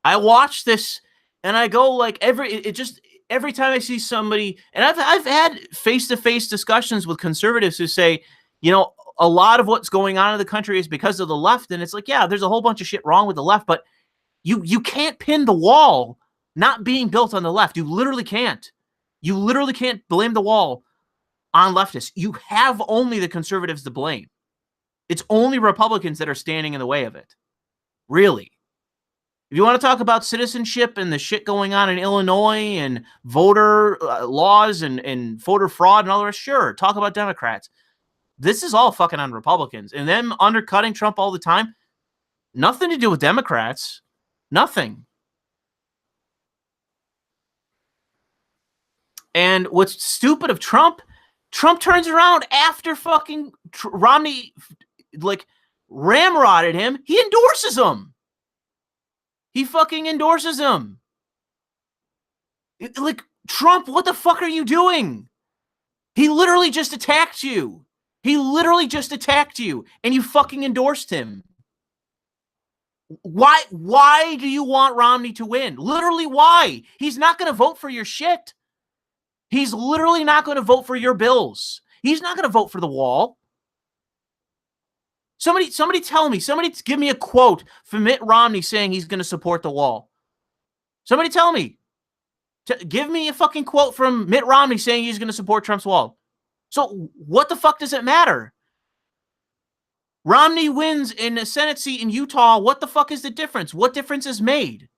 I watch this and I go like every time I see somebody, and I've had face-to-face discussions with conservatives who say, a lot of what's going on in the country is because of the left, and it's like, yeah, there's a whole bunch of shit wrong with the left, but you can't pin the wall not being built on the left. You literally can't. You literally can't blame the wall on leftists. You have only the conservatives to blame. It's only Republicans that are standing in the way of it. Really. If you want to talk about citizenship and the shit going on in Illinois and voter laws and voter fraud and all the rest, sure, talk about Democrats. This is all fucking on Republicans. And them undercutting Trump all the time, nothing to do with Democrats. Nothing. And what's stupid of Trump turns around after fucking Romney, like, ramrodded him. He endorses him. He fucking endorses him. Like, Trump, what the fuck are you doing? He literally just attacked you. He literally just attacked you, and you fucking endorsed him. Why do you want Romney to win? Literally, why? He's not going to vote for your shit. He's literally not going to vote for your bills. He's not going to vote for the wall. Somebody tell me. Somebody give me a quote from Mitt Romney saying he's going to support the wall. Somebody tell me. Give me a fucking quote from Mitt Romney saying he's going to support Trump's wall. So what the fuck does it matter? Romney wins in a Senate seat in Utah. What the fuck is the difference? What difference is made?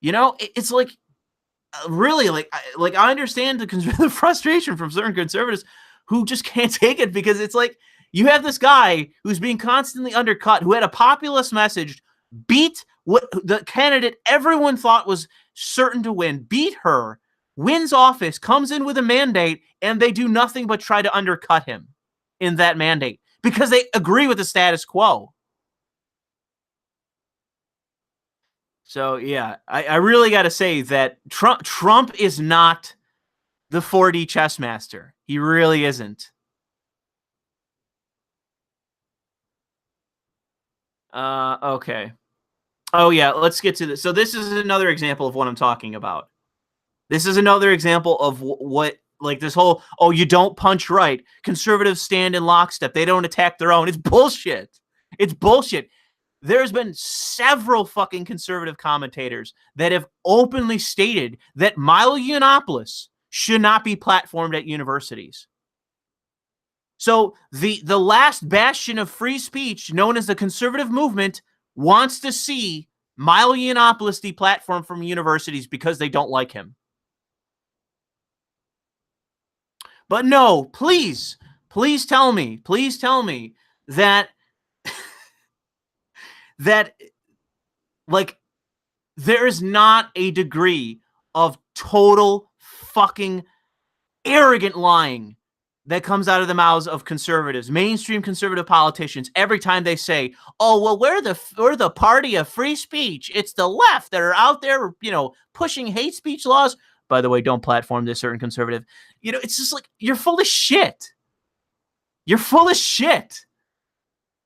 It's like, really, like I understand the frustration from certain conservatives who just can't take it, because it's like, you have this guy who's being constantly undercut, who had a populist message, beat what the candidate everyone thought was certain to win, beat her, wins office, comes in with a mandate, and they do nothing but try to undercut him in that mandate because they agree with the status quo. So, yeah, I really got to say that Trump is not the 4D chess master. He really isn't. Okay. Oh, yeah, let's get to this. So this is another example of what I'm talking about. This is another example of what, like, this whole, you don't punch right. Conservatives stand in lockstep. They don't attack their own. It's bullshit. It's bullshit. There's been several fucking conservative commentators that have openly stated that Milo Yiannopoulos should not be platformed at universities. So the last bastion of free speech, known as the conservative movement, wants to see Milo Yiannopoulos deplatformed from universities because they don't like him. But no, please tell me that that, like, there is not a degree of total fucking arrogant lying that comes out of the mouths of conservatives, mainstream conservative politicians, every time they say, we're the party of free speech. It's the left that are out there, pushing hate speech laws. By the way, don't platform this certain conservative. It's just like, you're full of shit. You're full of shit.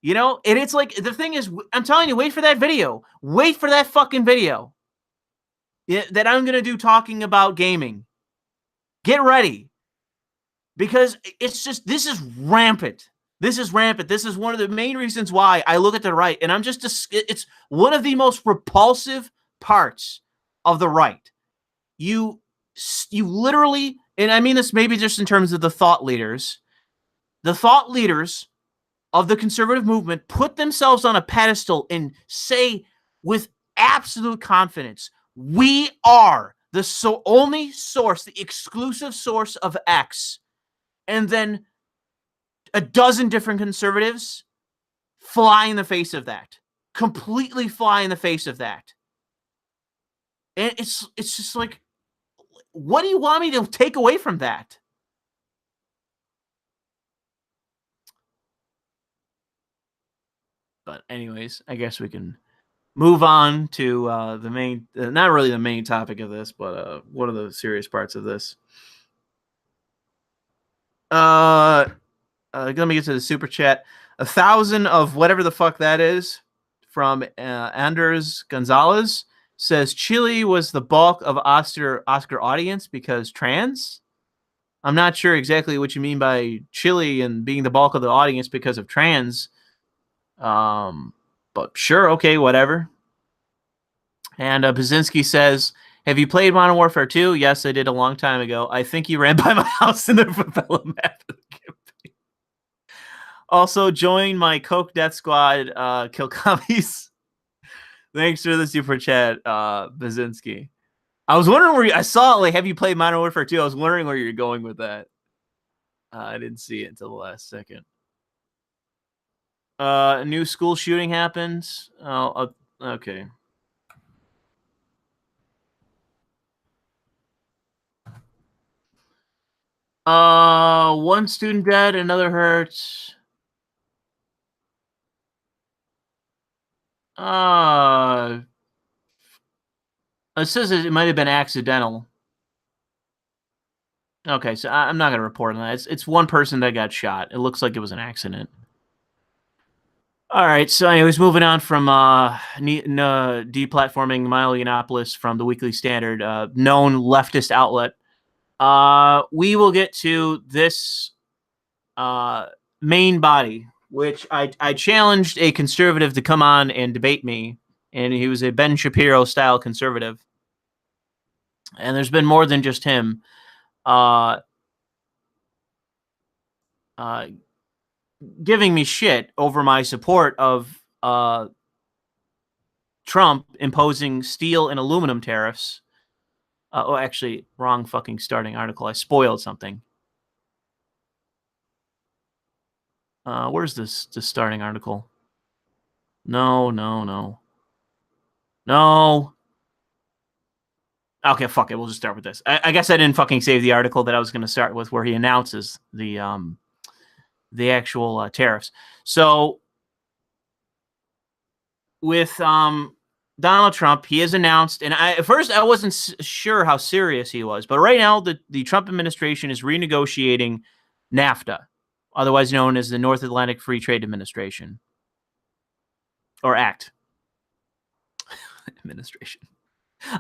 And it's like, the thing is, I'm telling you, wait for that video. Wait for that fucking video that I'm going to do talking about gaming. Get ready. Because it's just, this is rampant. This is rampant. This is one of the main reasons why I look at the right, and I'm just, it's one of the most repulsive parts of the right. You literally, and I mean this maybe just in terms of the thought leaders of the conservative movement put themselves on a pedestal and say with absolute confidence, we are the only source, the exclusive source of X. And then a dozen different conservatives fly in the face of that. Completely fly in the face of that. And it's just like, what do you want me to take away from that? But anyways, I guess we can move on to the main, not really the main topic of this, but one of the serious parts of this. Let me get to the super chat. 1,000 of whatever the fuck that is from Anders Gonzalez says Chile was the bulk of Oscar audience because trans. I'm not sure exactly what you mean by Chile and being the bulk of the audience because of trans. But sure, okay, whatever. And Bazinski says, have you played Modern Warfare 2? Yes, I did a long time ago. I think you ran by my house in the favela map. Also, join my Coke Death Squad, Kill Commies. Thanks for the super chat, Bazinski. I was wondering where I saw, like, have you played Modern Warfare 2? I was wondering where you're going with that. I didn't see it until the last second. A new school shooting happens. Oh, okay. One student dead, another hurt. It says it might have been accidental. Okay, so I'm not gonna report on that. It's one person that got shot. It looks like it was an accident. All right, so anyways, moving on from deplatforming Milo Yiannopoulos from the Weekly Standard, known leftist outlet. We will get to this main body, which I challenged a conservative to come on and debate me, and he was a Ben Shapiro style conservative. And there's been more than just him. Giving me shit over my support of Trump imposing steel and aluminum tariffs. Actually, wrong fucking starting article. I spoiled something. Where's this starting article? No. Okay, fuck it. We'll just start with this. I guess I didn't fucking save the article that I was going to start with, where he announces the actual tariffs. So with Donald Trump, he has announced, and at first I wasn't sure how serious he was, but right now the Trump administration is renegotiating NAFTA, otherwise known as the North Atlantic Free Trade Administration, or Act. Administration.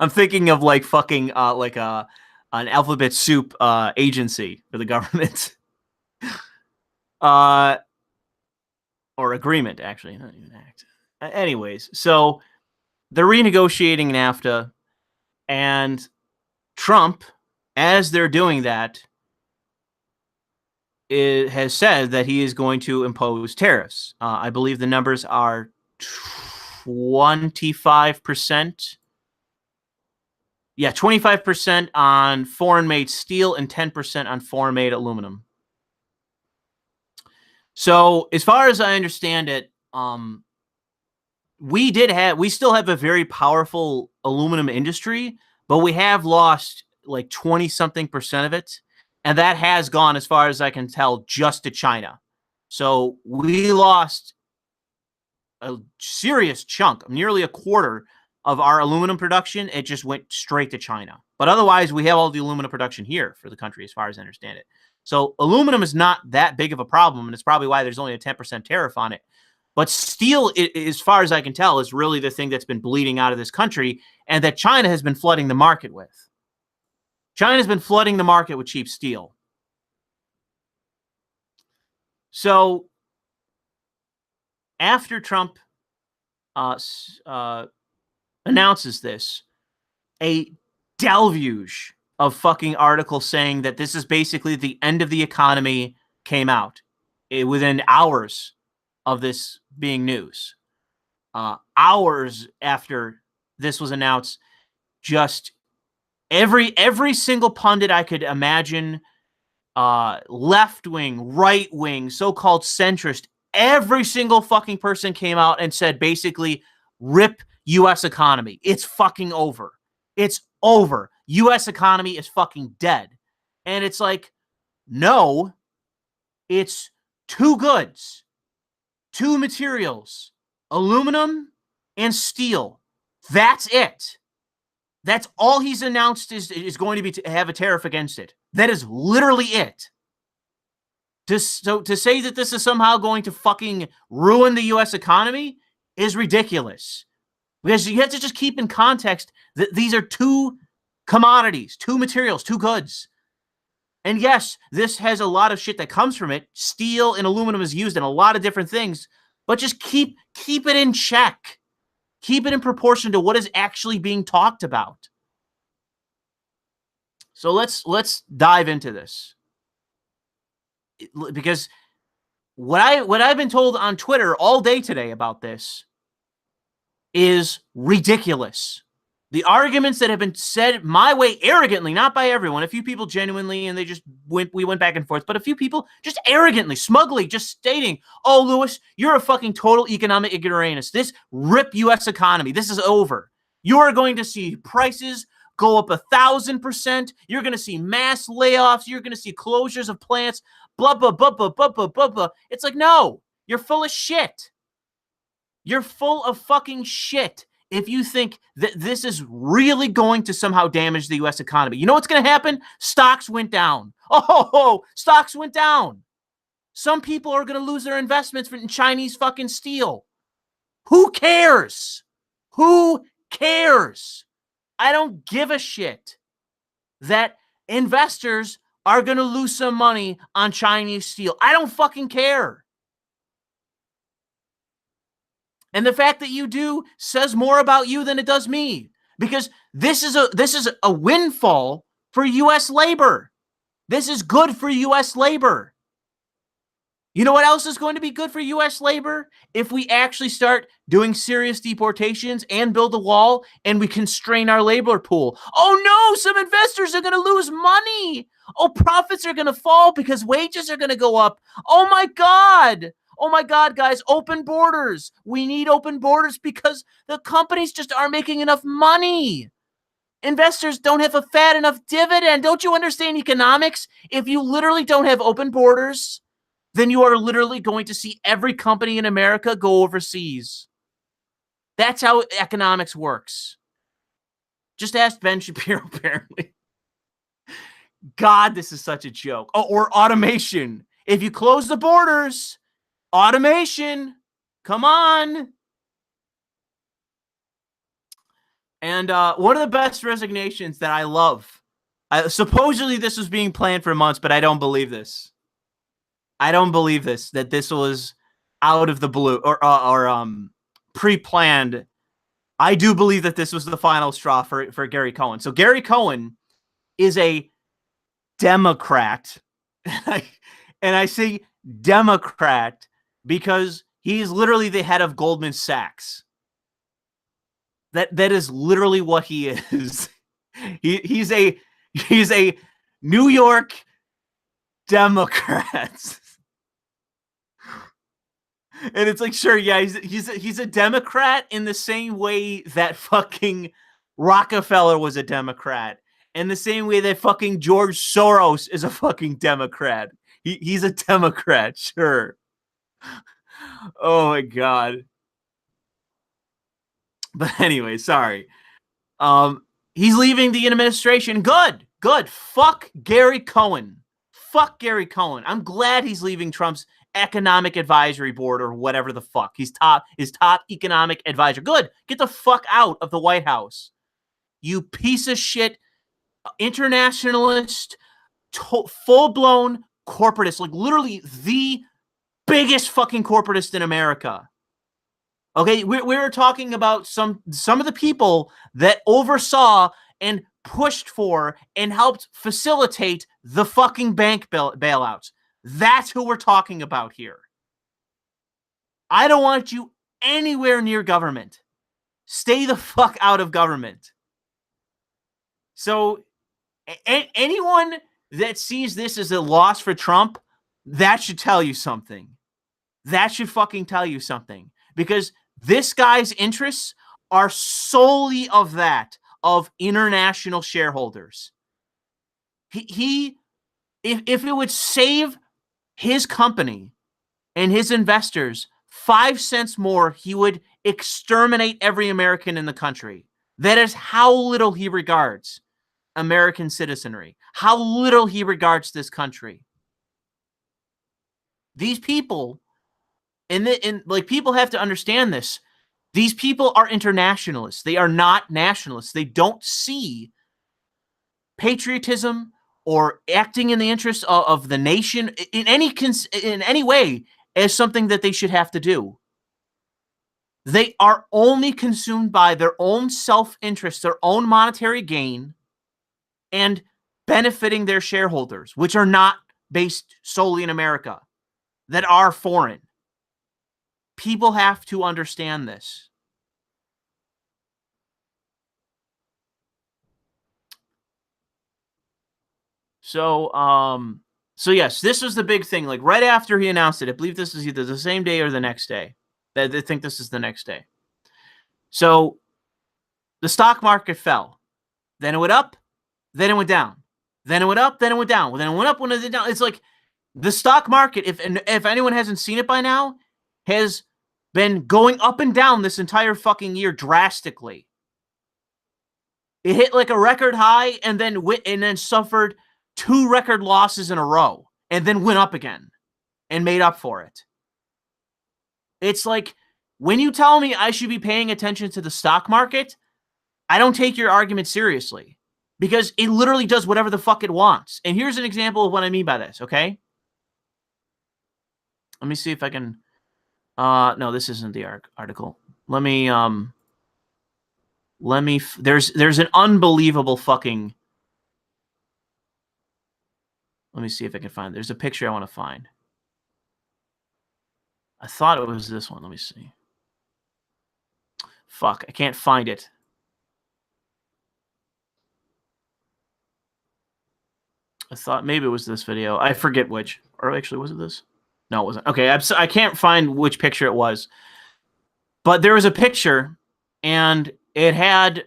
I'm thinking of like fucking like an alphabet soup agency for the government. Or agreement, actually, not even act. Anyways, so they're renegotiating NAFTA, and Trump, as they're doing that, has said that he is going to impose tariffs. I believe the numbers are 25%. Yeah, 25% on foreign-made steel and 10% on foreign-made aluminum. So, as far as I understand it, we still have a very powerful aluminum industry, but we have lost like 20-something% of it, and that has gone, as far as I can tell, just to China. So we lost a serious chunk, nearly a quarter of our aluminum production. It just went straight to China. But otherwise, we have all the aluminum production here for the country, as far as I understand it. So aluminum is not that big of a problem, and it's probably why there's only a 10% tariff on it. But steel, as far as I can tell, is really the thing that's been bleeding out of this country, and that China has been flooding the market with. China's been flooding the market with cheap steel. So after Trump announces this, a deluge of fucking articles saying that this is basically the end of the economy came out within hours of this being news. Hours after this was announced, just every single pundit I could imagine, left-wing, right-wing, so-called centrist, every single fucking person came out and said basically, rip U.S. economy. It's fucking over. It's over. U.S. economy is fucking dead. And it's like, no, it's two goods, two materials, aluminum, and steel. That's it. That's all he's announced is going to be to have a tariff against it. That is literally it. To say that this is somehow going to fucking ruin the U.S. economy is ridiculous. Because you have to just keep in context that these are two commodities, two materials, two goods. And yes, this has a lot of shit that comes from it. Steel and aluminum is used in a lot of different things, but just keep it in check. Keep it in proportion to what is actually being talked about. So let's dive into this. Because what I've been told on Twitter all day today about this is ridiculous. The arguments that have been said my way arrogantly, not by everyone, a few people genuinely, and we went back and forth, but a few people just arrogantly, smugly, just stating, oh, Louis, you're a fucking total economic ignoramus. This rip U.S. economy. This is over. You are going to see prices go up 1,000%. You're going to see mass layoffs. You're going to see closures of plants, blah, blah, blah, blah, blah, blah, blah, blah. It's like, no, you're full of shit. You're full of fucking shit if you think that this is really going to somehow damage the U.S. economy. You know what's going to happen? Stocks went down. Oh, stocks went down. Some people are going to lose their investments in Chinese fucking steel. Who cares? Who cares? I don't give a shit that investors are going to lose some money on Chinese steel. I don't fucking care. And the fact that you do says more about you than it does me, because this is a windfall for U.S. labor. This is good for U.S. labor. You know what else is going to be good for U.S. labor? If we actually start doing serious deportations and build a wall and we constrain our labor pool. Oh no, some investors are going to lose money. Oh, profits are going to fall because wages are going to go up. Oh my God. Oh my God, guys, open borders. We need open borders because the companies just aren't making enough money. Investors don't have a fat enough dividend. Don't you understand economics? If you literally don't have open borders, then you are literally going to see every company in America go overseas. That's how economics works. Just ask Ben Shapiro, apparently. God, this is such a joke. Oh, or automation. If you close the borders, automation, come on. And one of the best resignations that I love, supposedly this was being planned for months, but I don't believe this. I don't believe this, that this was out of the blue or pre-planned. I do believe that this was the final straw for Gary Cohn. So Gary Cohn is a Democrat. And I say Democrat because he's literally the head of Goldman Sachs. That is literally what he is. He's a New York Democrat. And it's like, sure, yeah, he's a Democrat in the same way that fucking Rockefeller was a Democrat, in the same way that fucking George Soros is a fucking Democrat. He's a Democrat, sure. Oh my God. But anyway, sorry. He's leaving the administration. Good. Fuck Gary Cohn. Fuck Gary Cohn. I'm glad he's leaving Trump's economic advisory board or whatever the fuck. His top economic advisor. Good. Get the fuck out of the White House. You piece of shit, internationalist, full-blown corporatist, like literally the biggest fucking corporatist in America. Okay, we're talking about some of the people that oversaw and pushed for and helped facilitate the fucking bank bailouts. That's who we're talking about here. I don't want you anywhere near government. Stay the fuck out of government. So anyone that sees this as a loss for Trump, that should tell you something. That should fucking tell you something. Because this guy's interests are solely of international shareholders. If it would save his company and his investors 5 cents more, he would exterminate every American in the country. That is how little he regards American citizenry, how little he regards this country. These people, like, people have to understand this. These people are internationalists. They are not nationalists. They don't see patriotism or acting in the interest of the nation in any way as something that they should have to do. They are only consumed by their own self-interest, their own monetary gain, and benefiting their shareholders, which are not based solely in America, that are foreign. People have to understand this. So yes, this was the big thing. Like, right after he announced it, I believe this is either the same day or the next day. I think this is the next day. So the stock market fell. Then it went up. Then it went down. Then it went up. Then it went down. Then it went up. Then it went down. It's like the stock market, if anyone hasn't seen it by now, has been going up and down this entire fucking year drastically. It hit like a record high and then suffered 2 record losses in a row and then went up again and made up for it. It's like, when you tell me I should be paying attention to the stock market, I don't take your argument seriously, because it literally does whatever the fuck it wants. And here's an example of what I mean by this, okay? Let me see if I can... no, this isn't the article. There's an unbelievable fucking... Let me see if I can find... There's a picture I want to find. I thought it was this one. Let me see. Fuck, I can't find it. I thought maybe it was this video. I forget which. Or actually, was it this? No, it wasn't. Okay, I can't find which picture it was. But there was a picture, and it had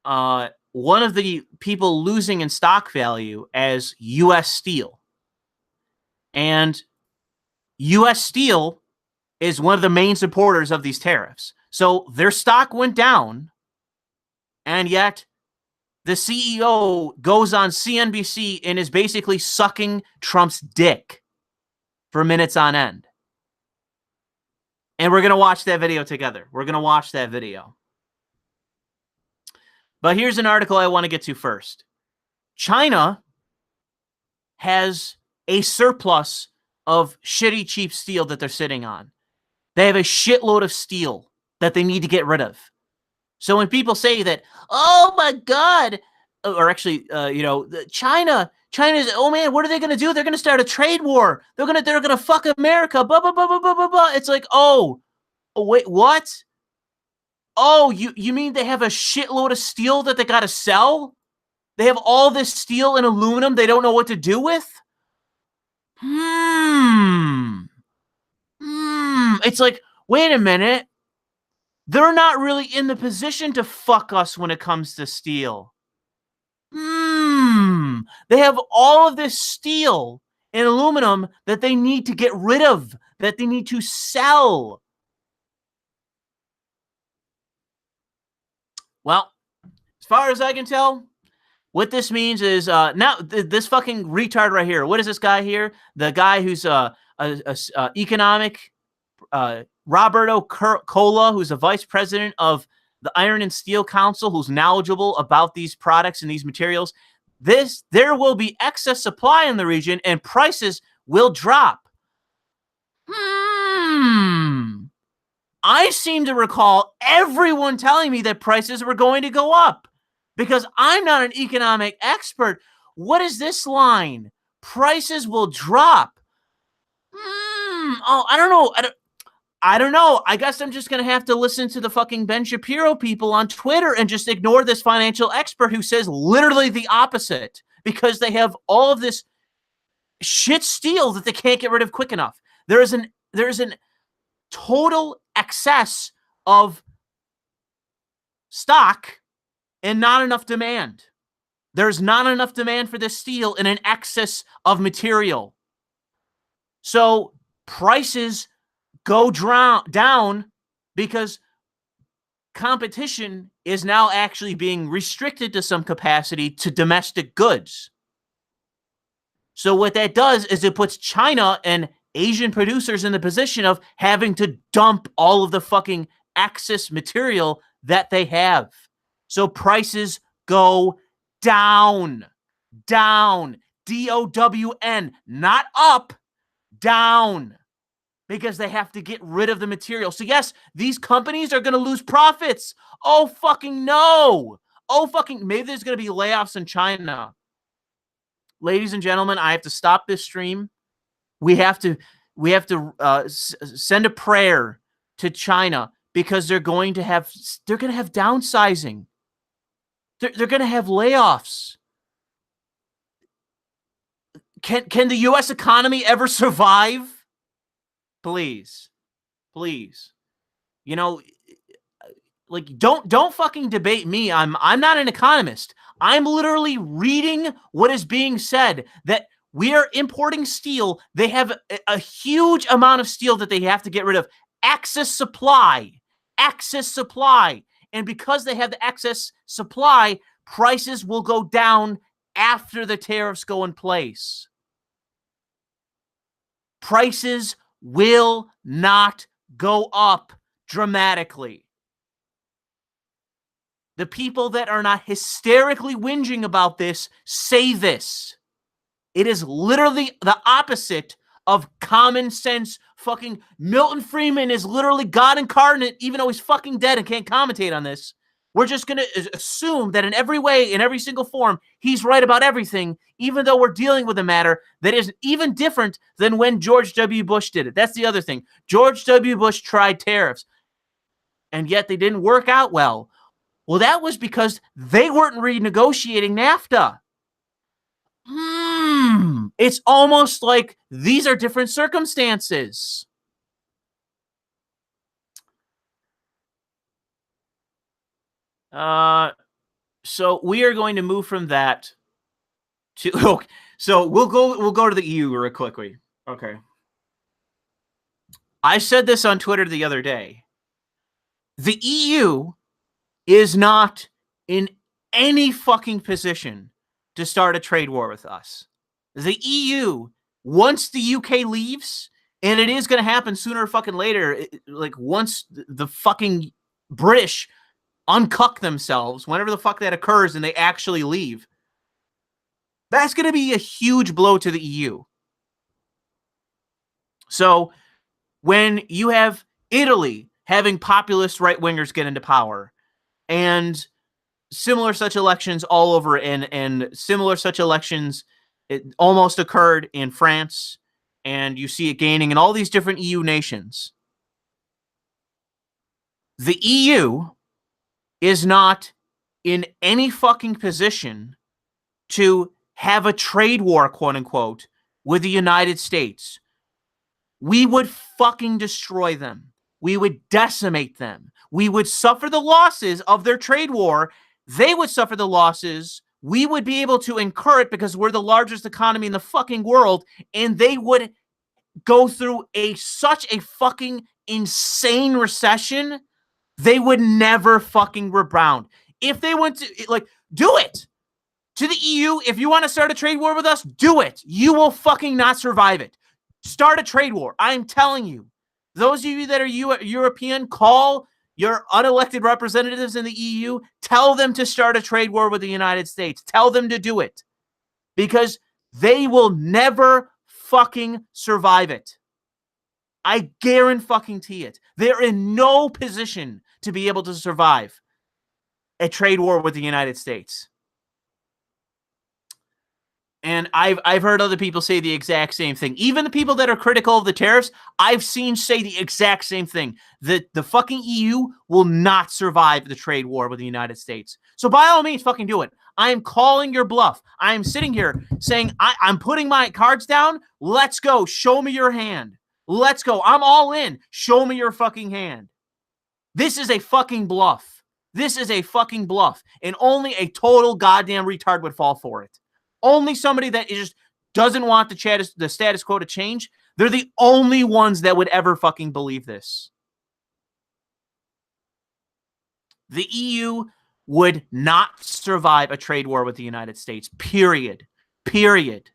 one of the people losing in stock value as U.S. Steel. And U.S. Steel is one of the main supporters of these tariffs. So their stock went down, and yet the CEO goes on CNBC and is basically sucking Trump's dick for minutes on end. And we're going to watch that video together. We're going to watch that video. But here's an article I want to get to first. China has a surplus of shitty, cheap steel that they're sitting on. They have a shitload of steel that they need to get rid of. So when people say that, oh my God, or actually, China's, oh man, what are they going to do? They're going to start a trade war. They're going to fuck America. Blah, blah, blah, blah, blah, blah, blah. It's like, oh, wait, what? Oh, you mean they have a shitload of steel that they got to sell? They have all this steel and aluminum they don't know what to do with? It's like, wait a minute. They're not really in the position to fuck us when it comes to steel. They have all of this steel and aluminum that they need to get rid of, that they need to sell. Well, as far as I can tell, what this means is now this fucking retard right here. What is this guy here? The guy who's economic, Roberto Cola, who's the vice president of the Iron and Steel Council, who's knowledgeable about these products and these materials. There will be excess supply in the region and prices will drop. I seem to recall everyone telling me that prices were going to go up, because I'm not an economic expert. What is this line? Prices will drop. Oh, I don't know. I don't know. I guess I'm just going to have to listen to the fucking Ben Shapiro people on Twitter and just ignore this financial expert who says literally the opposite, because they have all of this shit steel that they can't get rid of quick enough. There is an total excess of stock and not enough demand. There's not enough demand for this steel and an excess of material. So prices go down because competition is now actually being restricted to some capacity to domestic goods. So what that does is it puts China and Asian producers in the position of having to dump all of the fucking excess material that they have. So prices go down, D-O-W-N, not up, down, because they have to get rid of the material. So yes, these companies are going to lose profits. Oh, fucking no. Oh, fucking, maybe there's going to be layoffs in China. Ladies and gentlemen, I have to stop this stream. We have to send a prayer to China because they're going to have downsizing. They're going to have layoffs. Can the U.S. economy ever survive? Please. You know, like don't fucking debate me. I'm not an economist. I'm literally reading what is being said, that we are importing steel. They have a huge amount of steel that they have to get rid of. Excess supply. And because they have the excess supply, prices will go down after the tariffs go in place. Prices will not go up dramatically. The people that are not hysterically whinging about this say this. It is literally the opposite of common sense. Fucking Milton Friedman is literally God incarnate, even though he's fucking dead and can't commentate on this. We're just going to assume that in every way, in every single form, he's right about everything, even though we're dealing with a matter that is even different than when George W. Bush did it. That's the other thing. George W. Bush tried tariffs, and yet they didn't work out well. Well, that was because they weren't renegotiating NAFTA. It's almost like these are different circumstances. So we are going to move from that to okay. So we'll go to the EU real quickly. Okay. I said this on Twitter the other day. The EU is not in any fucking position to start a trade war with us. The EU, once the UK leaves, and it is going to happen sooner or fucking later, like once the fucking British uncuck themselves, whenever the fuck that occurs and they actually leave, that's going to be a huge blow to the EU. So when you have Italy having populist right-wingers get into power, and similar such elections all over, and similar such elections, it almost occurred in France, and you see it gaining in all these different EU nations. The EU is not in any fucking position to have a trade war, quote unquote, with the United States. We would fucking destroy them. We would decimate them. We would suffer the losses of their trade war. They would suffer the losses. We would be able to incur it because we're the largest economy in the fucking world, and they would go through such a fucking insane recession. They would never fucking rebound. If they went to, like, do it. To the EU, if you want to start a trade war with us, do it. You will fucking not survive it. Start a trade war. I'm telling you. Those of you that are European, call your unelected representatives in the EU. Tell them to start a trade war with the United States. Tell them to do it. Because they will never fucking survive it. I guarantee it. They're in no position to be able to survive a trade war with the United States. And I've heard other people say the exact same thing. Even the people that are critical of the tariffs, I've seen say the exact same thing. That the fucking EU will not survive the trade war with the United States. So by all means, fucking do it. I am calling your bluff. I am sitting here saying, I'm putting my cards down. Let's go. Show me your hand. Let's go. I'm all in. Show me your fucking hand. This is a fucking bluff. This is a fucking bluff. And only a total goddamn retard would fall for it. Only somebody that just doesn't want the status quo to change. They're the only ones that would ever fucking believe this. The EU would not survive a trade war with the United States. Period. Period.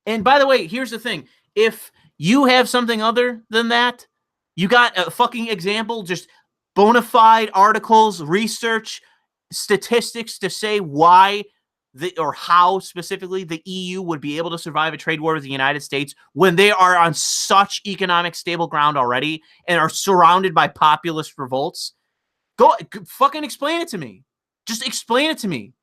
And by the way, here's the thing. If you have something other than that, you got a fucking example, just bona fide articles, research, statistics to say why or how specifically the EU would be able to survive a trade war with the United States when they are on such economic stable ground already and are surrounded by populist revolts. Go fucking explain it to me. Just explain it to me.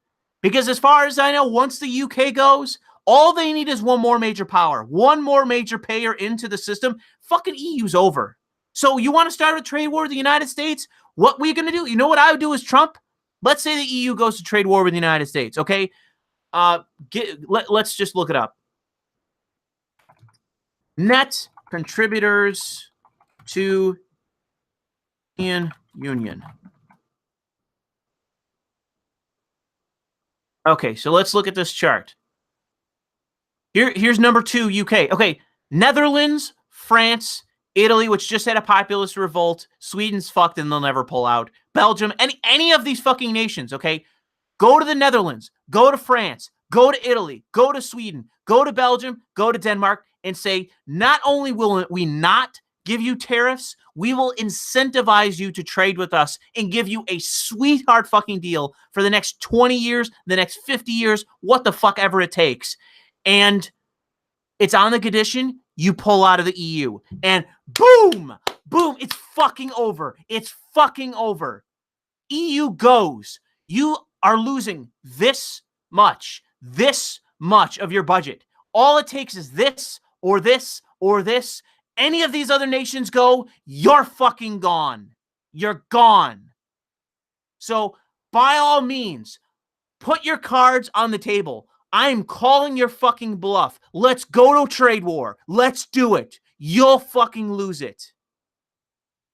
Because as far as I know, once the UK goes, all they need is one more major power, one more major payer into the system. Fucking EU's over. So you want to start a trade war with the United States? What are we going to do? You know what I would do as Trump? Let's say the EU goes to trade war with the United States, okay? Let's just look it up. Net contributors to European Union. Okay, so let's look at this chart. Here's number 2, UK. Okay, Netherlands, France, Italy, which just had a populist revolt. Sweden's fucked and they'll never pull out. Belgium, any of these fucking nations, okay? Go to the Netherlands, go to France, go to Italy, go to Sweden, go to Belgium, go to Denmark, and say, not only will we not give you tariffs, we will incentivize you to trade with us and give you a sweetheart fucking deal for the next 20 years, the next 50 years, what the fuck ever it takes. And it's on the condition you pull out of the EU. And boom, boom, it's fucking over. It's fucking over. EU goes. You are losing this much of your budget. All it takes is this or this or this. Any of these other nations go, you're fucking gone. You're gone. So by all means, put your cards on the table. I'm calling your fucking bluff. Let's go to trade war. Let's do it. You'll fucking lose it.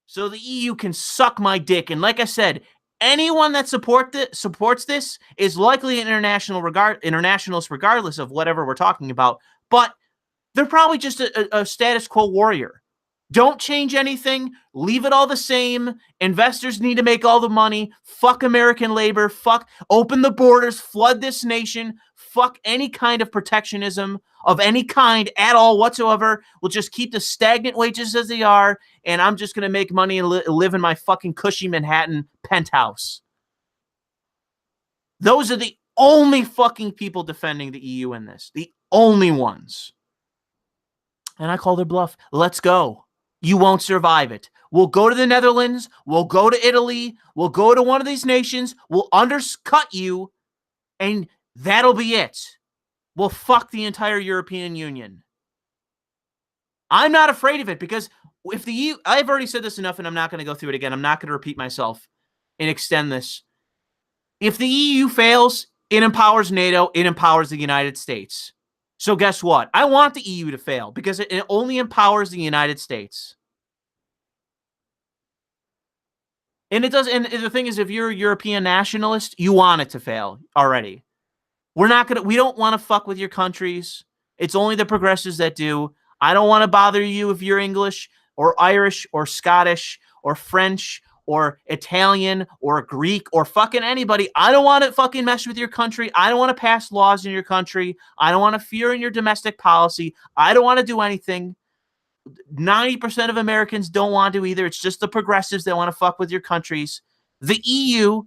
So the EU can suck my dick. And like I said, anyone that supports this is likely an internationalist regardless of whatever we're talking about. But they're probably just a status quo warrior. Don't change anything. Leave it all the same. Investors need to make all the money. Fuck American labor. Fuck. Open the borders. Flood this nation. Fuck any kind of protectionism of any kind at all whatsoever. We'll just keep the stagnant wages as they are, and I'm just going to make money and live in my fucking cushy Manhattan penthouse. Those are the only fucking people defending the EU in this. The only ones. And I call their bluff. Let's go. You won't survive it. We'll go to the Netherlands. We'll go to Italy. We'll go to one of these nations. We'll undercut you. And that'll be it. We'll fuck the entire European Union. I'm not afraid of it because if the EU, I've already said this enough and I'm not going to go through it again. I'm not going to repeat myself and extend this. If the EU fails, it empowers NATO. It empowers the United States. So guess what? I want the EU to fail because it only empowers the United States. And it does. And the thing is, if you're a European nationalist, you want it to fail already. We don't want to fuck with your countries. It's only the progressives that do. I don't want to bother you if you're English or Irish or Scottish or French or Italian or Greek or fucking anybody. I don't want to fucking mess with your country. I don't want to pass laws in your country. I don't want to fear in your domestic policy. I don't want to do anything. 90% of Americans don't want to either. It's just the progressives that want to fuck with your countries. The EU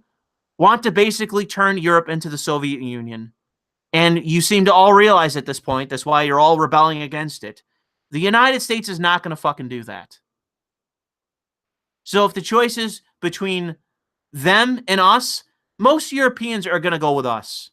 want to basically turn Europe into the Soviet Union. And you seem to all realize at this point, that's why you're all rebelling against it. The United States is not going to fucking do that. So if the choice is between them and us, most Europeans are going to go with us.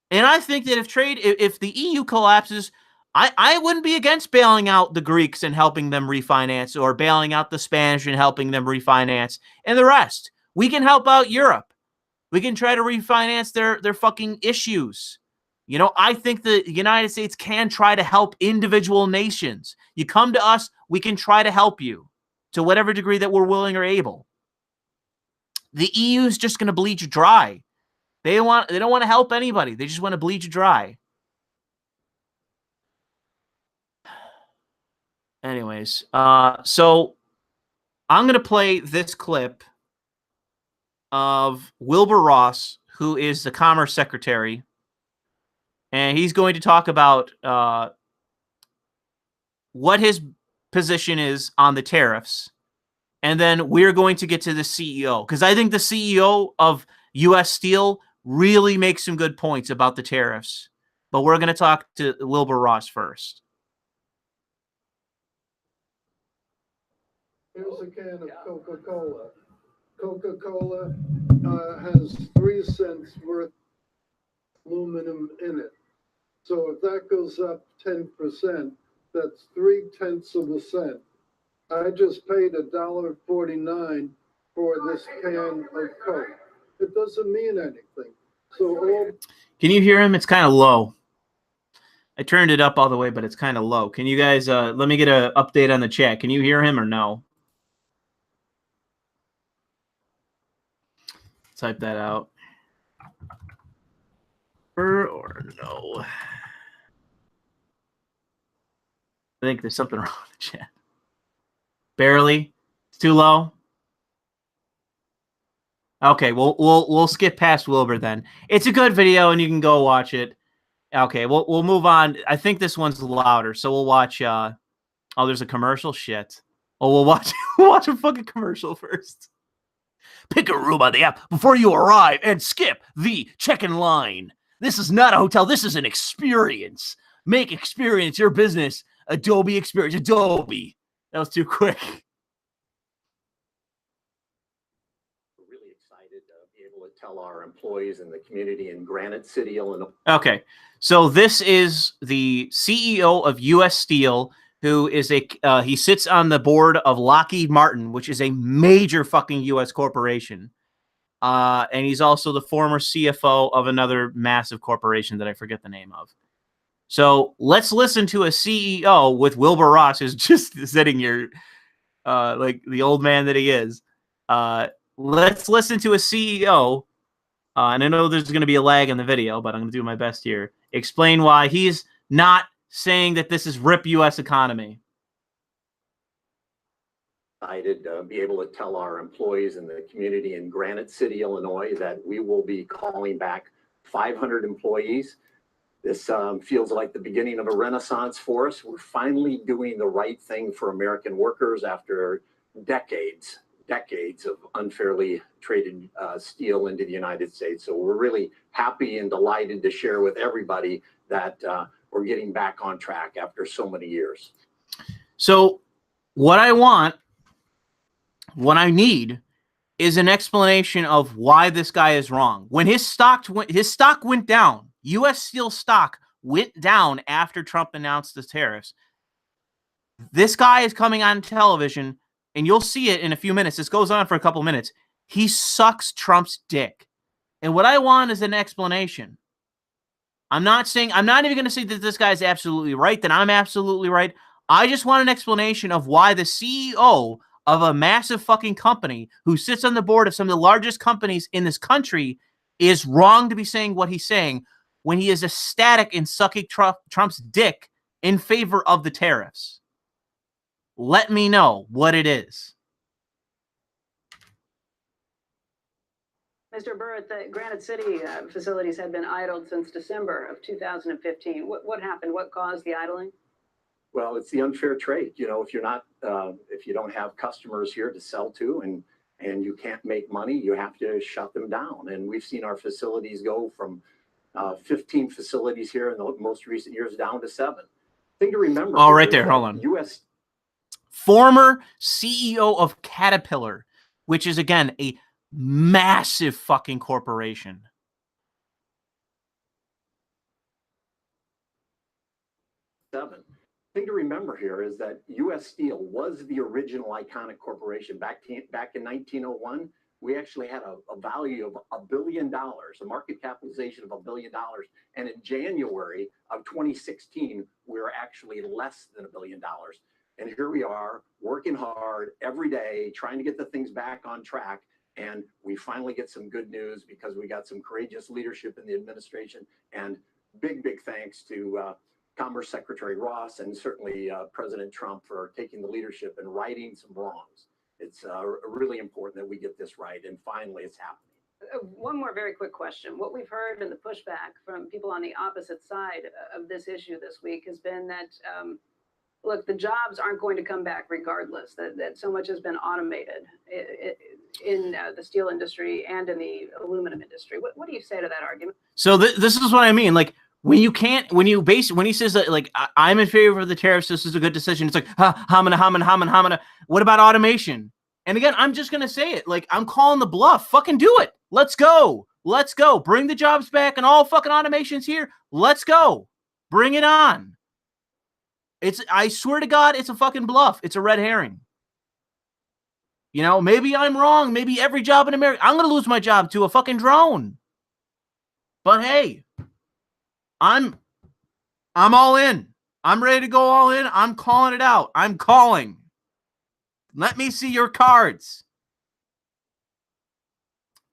And I think that if the EU collapses, I wouldn't be against bailing out the Greeks and helping them refinance, or bailing out the Spanish and helping them refinance, and the rest. We can help out Europe. We can try to refinance their fucking issues. You know, I think the United States can try to help individual nations. You come to us, we can try to help you to whatever degree that we're willing or able. The EU is just going to bleed you dry. They don't want to help anybody. They just want to bleed you dry. Anyways, so I'm going to play this clip of Wilbur Ross, who is the Commerce Secretary, and he's going to talk about what his position is on the tariffs. And then we're going to get to the CEO, because I think the CEO of U.S. Steel really makes some good points about the tariffs. But we're going to talk to Wilbur Ross first. Here's a can of Coca-Cola. Coca-Cola has 3 cents worth of aluminum in it. So if that goes up 10%, that's 0.3 of a cent. I just paid $1.49 for this can of Coke. It doesn't mean anything. So can you hear him? It's kind of low. I turned it up all the way, but it's kind of low. Can you guys let me get an update on the chat? Can you hear him or no? Type that out. Or no. I think there's something wrong with the chat. Barely. It's too low. Okay, we'll skip past Wilbur then. It's a good video, and you can go watch it. Okay, we'll move on. I think this one's louder, so we'll watch. Oh, there's a commercial. Shit. Oh, we'll watch a fucking commercial first. Pick a room on the app before you arrive and skip the check-in line. This is not a hotel. This is an experience. Make experience your business Adobe experience. Adobe. That was too quick. We're really excited to be able to tell our employees in the community in Granite City, Illinois. Okay, so this is the CEO of U.S. Steel, who is he sits on the board of Lockheed Martin, which is a major fucking U.S. corporation. And he's also the former CFO of another massive corporation that I forget the name of. So let's listen to a CEO with Wilbur Ross, who's just sitting here like the old man that he is. Let's listen to a CEO, and I know there's going to be a lag in the video, but I'm going to do my best here. Explain why he's not saying that this is RIP U.S. economy. Excited to be able to tell our employees in the community in Granite City, Illinois, that we will be calling back 500 employees. This feels like the beginning of a renaissance for us. We're finally doing the right thing for American workers after decades of unfairly traded steel into the United States. So we're really happy and delighted to share with everybody that we're getting back on track after so many years. So what I need is an explanation of why this guy is wrong. When his stock went down, U.S. Steel stock went down after Trump announced the tariffs. This guy is coming on television, and you'll see it in a few minutes. This goes on for a couple minutes. He sucks Trump's dick. And what I want is an explanation. I'm not even going to say that this guy's absolutely right, that I'm absolutely right. I just want an explanation of why the CEO of a massive fucking company who sits on the board of some of the largest companies in this country is wrong to be saying what he's saying when he is ecstatic in sucking Trump's dick in favor of the tariffs. Let me know what it is. Mr. Burr, the Granite City facilities had been idled since December of 2015. What happened? What caused the idling? Well, it's the unfair trade. You know, if you don't have customers here to sell to and you can't make money, you have to shut them down. And we've seen our facilities go from 15 facilities here in the most recent years down to 7. Thing to remember. Oh, right there. Hold on. U.S. Former CEO of Caterpillar, which is, again, a massive fucking corporation. Thing to remember here is that U.S. Steel was the original iconic corporation. Back in 1901, we actually had a value of $1 billion, a market capitalization of $1 billion. And in January of 2016, we were actually less than $1 billion. And here we are working hard every day, trying to get the things back on track. And we finally get some good news because we got some courageous leadership in the administration. And big, big thanks to Commerce Secretary Ross and certainly President Trump for taking the leadership and righting some wrongs. It's really important that we get this right. And finally, it's happening. One more very quick question. What we've heard in the pushback from people on the opposite side of this issue this week has been that, look, the jobs aren't going to come back regardless, that so much has been automated in the steel industry and in the aluminum industry. What do you say to that argument? So this is what I mean. Like, when he says that, like, I'm in favor of the tariffs, this is a good decision. It's like, hamana. What about automation? And again, I'm just going to say it. Like, I'm calling the bluff. Fucking do it. Let's go. Let's go. Bring the jobs back and all fucking automation's here. Let's go. Bring it on. I swear to God, it's a fucking bluff. It's a red herring. You know, maybe I'm wrong. Maybe every job in America, I'm going to lose my job to a fucking drone. But hey, I'm all in. I'm ready to go all in. I'm calling it out. I'm calling. Let me see your cards.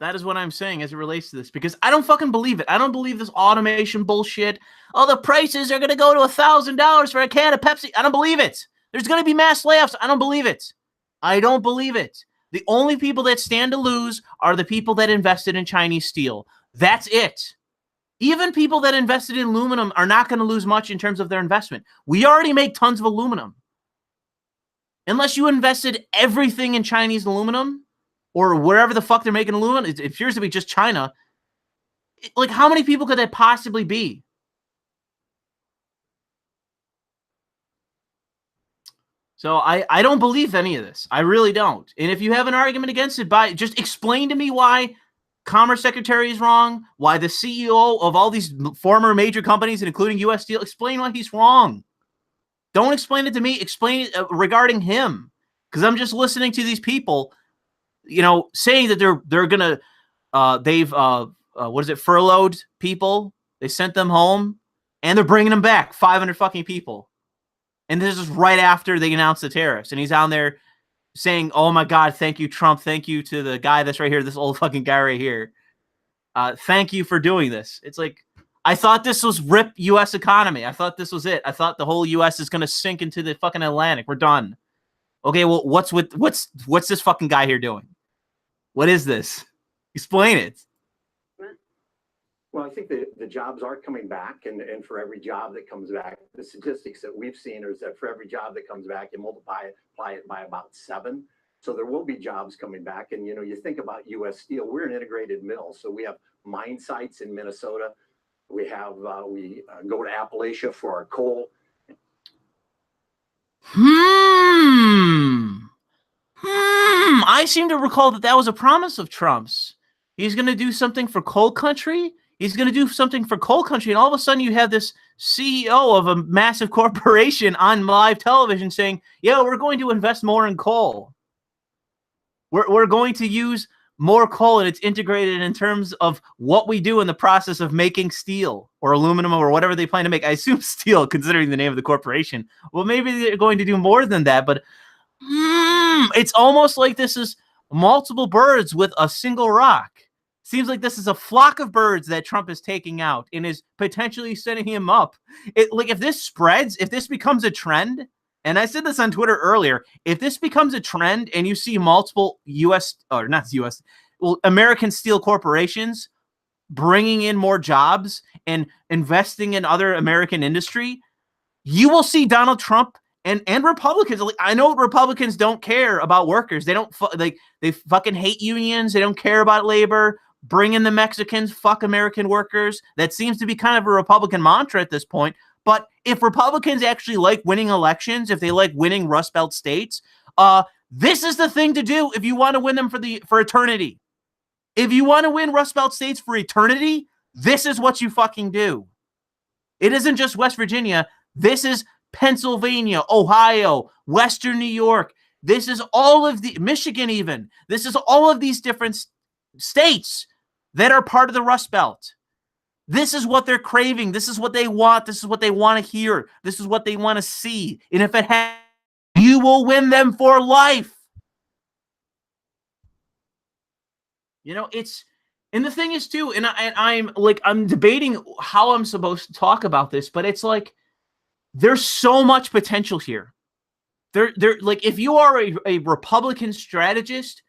That is what I'm saying as it relates to this, because I don't fucking believe it. I don't believe this automation bullshit. Oh, the prices are going to go to $1,000 for a can of Pepsi. I don't believe it. There's going to be mass layoffs. I don't believe it. I don't believe it. The only people that stand to lose are the people that invested in Chinese steel. That's it. Even people that invested in aluminum are not going to lose much in terms of their investment. We already make tons of aluminum. Unless you invested everything in Chinese aluminum or wherever the fuck they're making aluminum, it appears to be just China. Like, how many people could that possibly be? So I don't believe any of this. I really don't. And if you have an argument against it, just explain to me why Commerce Secretary is wrong, why the CEO of all these former major companies, including U.S. Steel, explain why he's wrong. Don't explain it to me. Explain it regarding him, because I'm just listening to these people, you know, saying that they're gonna they've furloughed people. They sent them home, and they're bringing them back, 500 fucking people. And this is right after they announced the tariffs, and he's on there saying, "Oh my God, thank you, Trump. Thank you to the guy that's right here, this old fucking guy right here. Thank you for doing this." It's like, I thought this was RIP U.S. economy. I thought this was it. I thought the whole U.S. is going to sink into the fucking Atlantic. We're done. Okay, well, what's this fucking guy here doing? What is this? Explain it. Well, I think the jobs are coming back, and for every job that comes back, the statistics that we've seen is that for every job that comes back, you multiply it by about 7. So there will be jobs coming back. And, you know, you think about U.S. Steel, we're an integrated mill. So we have mine sites in Minnesota. We have, we go to Appalachia for our coal. I seem to recall that was a promise of Trump's. He's going to do something for coal country. He's going to do something for coal country. And all of a sudden you have this CEO of a massive corporation on live television saying, yeah, we're going to invest more in coal. We're going to use more coal, and it's integrated in terms of what we do in the process of making steel or aluminum or whatever they plan to make. I assume steel, considering the name of the corporation. Well, maybe they're going to do more than that, but it's almost like this is multiple birds with a single rock. Seems like this is a flock of birds that Trump is taking out and is potentially setting him up. Like, if this spreads, if this becomes a trend, and I said this on Twitter earlier, if this becomes a trend and you see multiple American steel corporations bringing in more jobs and investing in other American industry, you will see Donald Trump and Republicans. Like, I know Republicans don't care about workers. They don't they fucking hate unions. They don't care about labor. Bring in the Mexicans, fuck American workers. That seems to be kind of a Republican mantra at this point. But if Republicans actually like winning elections, if they like winning Rust Belt states, this is the thing to do if you want to win them for eternity. If you want to win Rust Belt states for eternity, this is what you fucking do. It isn't just West Virginia. This is Pennsylvania, Ohio, Western New York. This is all of the Michigan even. This is all of these different states that are part of the Rust Belt. This is what they're craving. This is what they want. This is what they want to hear. This is what they want to see. And if it happens, you will win them for life. And the thing is too, and I'm debating how I'm supposed to talk about this, but it's like there's so much potential here. Like if you are a Republican strategist,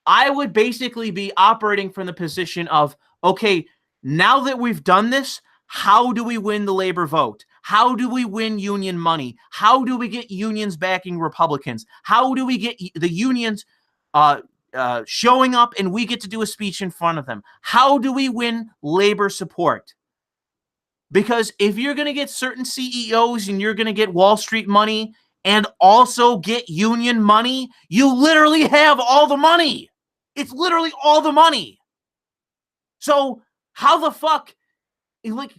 I would basically be operating from the position of, okay, now that we've done this, how do we win the labor vote? How do we win union money? How do we get unions backing Republicans? How do we get the unions showing up and we get to do a speech in front of them? How do we win labor support? Because if you're going to get certain CEOs and you're going to get Wall Street money and also get union money, you literally have all the money. It's literally all the money. So how the fuck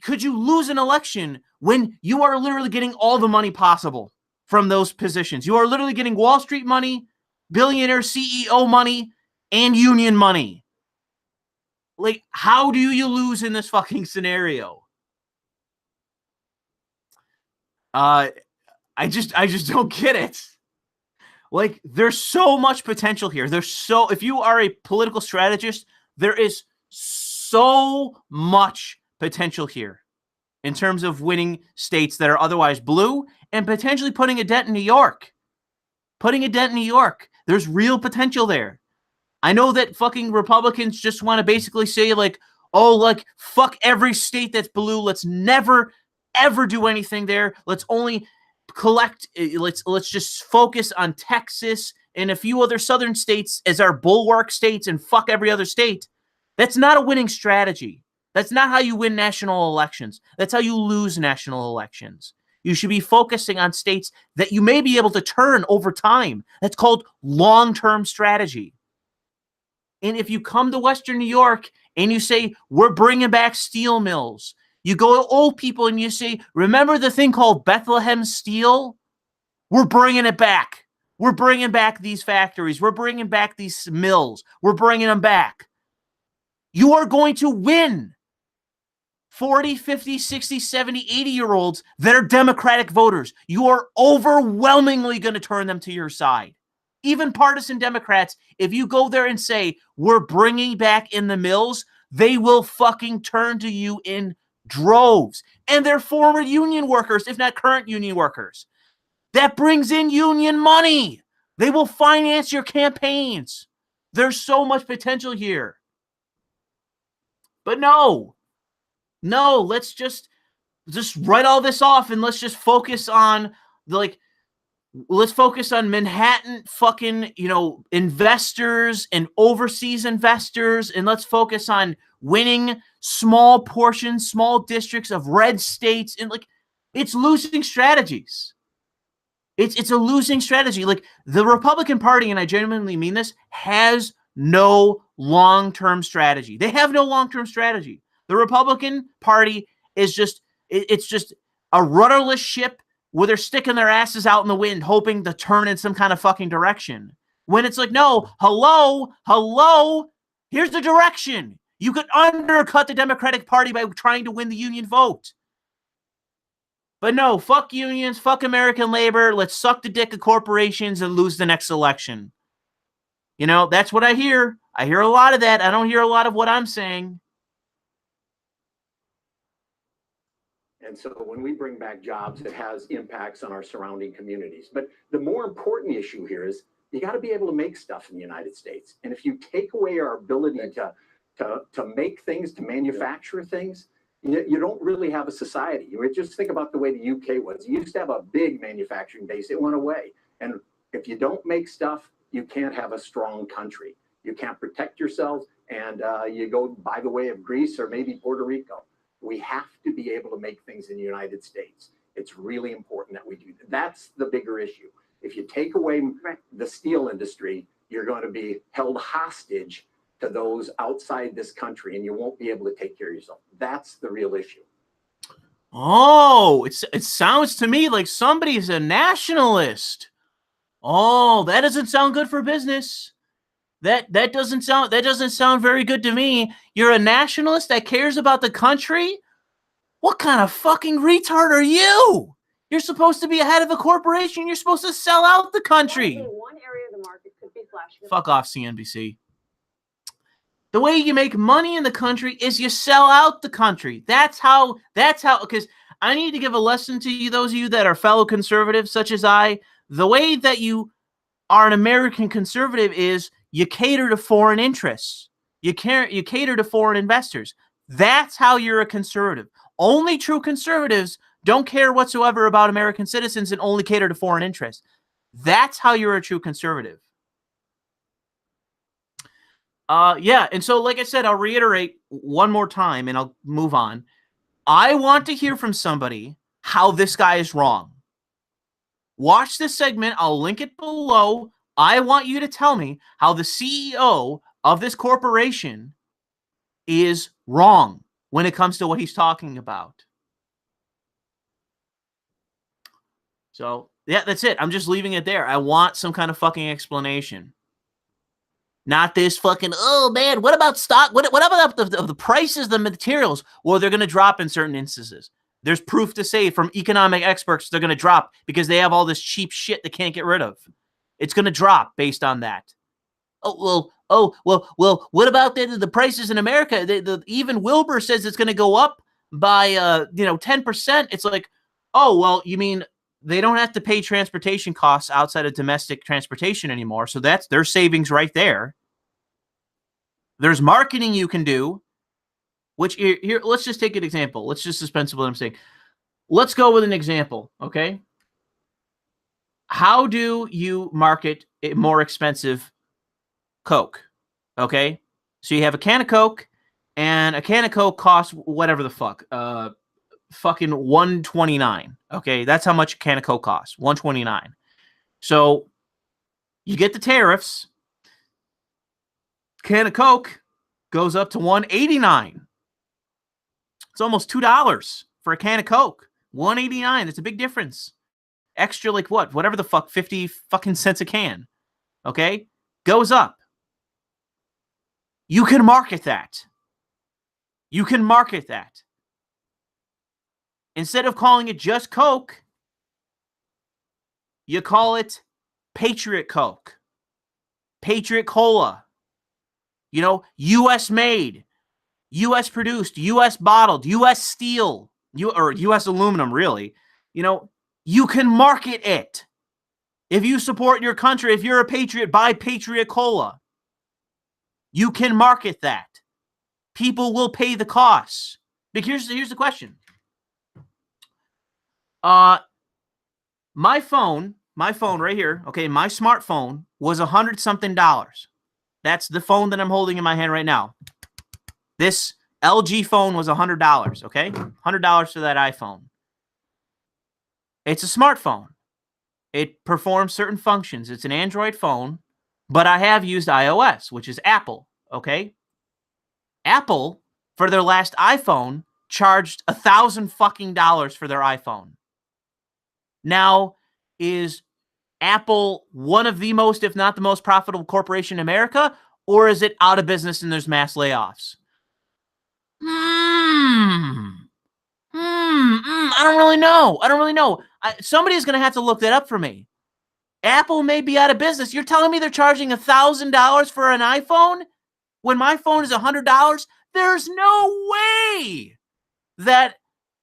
could you lose an election when you are literally getting all the money possible from those positions? You are literally getting Wall Street money, billionaire CEO money, and union money. Like, how do you lose in this fucking scenario? I just don't get it. Like, there's so much potential here. If you are a political strategist, there is so much potential here in terms of winning states that are otherwise blue and potentially putting a dent in New York. There's real potential there. I know that fucking Republicans just want to basically say, like, oh, like, fuck every state that's blue. Let's never, ever do anything there. Let's only collect, let's just focus on Texas and a few other southern states as our bulwark states and fuck every other state. That's not a winning strategy. That's not how you win national elections. That's how you lose national elections. You should be focusing on states that you may be able to turn over time. That's called long-term strategy. And if you come to Western New York and you say, we're bringing back steel mills, you go to old people and you say, remember the thing called Bethlehem Steel? We're bringing it back. We're bringing back these factories. We're bringing back these mills. We're bringing them back. You are going to win 40, 50, 60, 70, 80-year-olds that are Democratic voters. You are overwhelmingly going to turn them to your side. Even partisan Democrats, if you go there and say, we're bringing back in the mills, they will fucking turn to you in droves. And they're former union workers, if not current union workers. That brings in union money. They will finance your campaigns. There's so much potential here. But no, let's just write all this off and let's just focus on let's focus on Manhattan fucking, investors and overseas investors, and let's focus on winning small portions, small districts of red states. And it's losing strategies. It's a losing strategy. Like, the Republican Party, and I genuinely mean this, has no long-term strategy. They have no long-term strategy. The Republican Party is it's just a rudderless ship where they're sticking their asses out in the wind, hoping to turn in some kind of fucking direction. When it's like, no, hello, here's the direction. You could undercut the Democratic Party by trying to win the union vote. But no, fuck unions, fuck American labor. Let's suck the dick of corporations and lose the next election. That's what I hear. I hear a lot of that. I don't hear a lot of what I'm saying. And so when we bring back jobs, it has impacts on our surrounding communities. But the more important issue here is you got to be able to make stuff in the United States. And if you take away our ability to make things, to manufacture things, you don't really have a society. You just think about the way the UK was. You used to have a big manufacturing base. It went away. And if you don't make stuff, you can't have a strong country. You can't protect yourselves, and you go by the way of Greece or maybe Puerto Rico. We have to be able to make things in the United States. It's really important that we do that. That's the bigger issue. If you take away the steel industry, you're going to be held hostage to those outside this country, and you won't be able to take care of yourself. That's the real issue. Oh, it sounds to me like somebody's a nationalist. Oh, that doesn't sound good for business. That doesn't sound very good to me. You're a nationalist that cares about the country? What kind of fucking retard are you? You're supposed to be a head of a corporation. You're supposed to sell out the country. One area of the market could be flashing. Fuck off, CNBC. The way you make money in the country is you sell out the country. That's how, because I need to give a lesson to you, those of you that are fellow conservatives, such as I. The way that you are an American conservative is you cater to foreign interests. You cater to foreign investors. That's how you're a conservative. Only true conservatives don't care whatsoever about American citizens and only cater to foreign interests. That's how you're a true conservative. Yeah, and so like I said, I'll reiterate one more time and I'll move on. I want to hear from somebody how this guy is wrong. Watch this segment. I'll link it below. I want you to tell me how the CEO of this corporation is wrong when it comes to what he's talking about. So, yeah, that's it. I'm just leaving it there. I want some kind of fucking explanation. Not this fucking, oh, man, what about stock? What about the prices, the materials? Well, they're going to drop in certain instances. There's proof to say from economic experts they're going to drop because they have all this cheap shit they can't get rid of. It's going to drop based on that. Well, what about the prices in America? Even Wilbur says it's going to go up by 10%. It's like, oh, well, you mean they don't have to pay transportation costs outside of domestic transportation anymore. So that's their savings right there. There's marketing you can do, which here, let's just take an example. Let's just suspend what I'm saying. Let's go with an example, okay? How do you market a more expensive Coke? Okay? So you have a can of Coke, and a can of Coke costs whatever the fuck. Fucking $1.29. Okay? That's how much a can of Coke costs. $1.29. So you get the tariffs. Can of Coke goes up to $1.89. It's almost $2 for a can of Coke. $1.89. That's a big difference. Extra, like what? Whatever the fuck, 50 fucking cents a can. Okay? Goes up. You can market that. You can market that. Instead of calling it just Coke, you call it Patriot Coke. Patriot Cola. You know, U.S. made, U.S. produced, U.S. bottled, U.S. steel, or U.S. aluminum, really. You know, you can market it. If you support your country, if you're a patriot, buy Patriot Cola. You can market that. People will pay the costs. But here's the question. My phone right here, okay, my smartphone was $100-something. That's the phone that I'm holding in my hand right now. This LG phone was $100, okay? $100 for that iPhone. It's a smartphone. It performs certain functions. It's an Android phone, but I have used iOS, which is Apple, okay? Apple, for their last iPhone, charged $1,000 fucking dollars for their iPhone. Now, is Apple one of the most, if not the most profitable corporation in America, or is it out of business and there's mass layoffs? I don't really know. Somebody's going to have to look that up for me. Apple may be out of business. You're telling me they're charging $1,000 for an iPhone when my phone is $100? There's no way that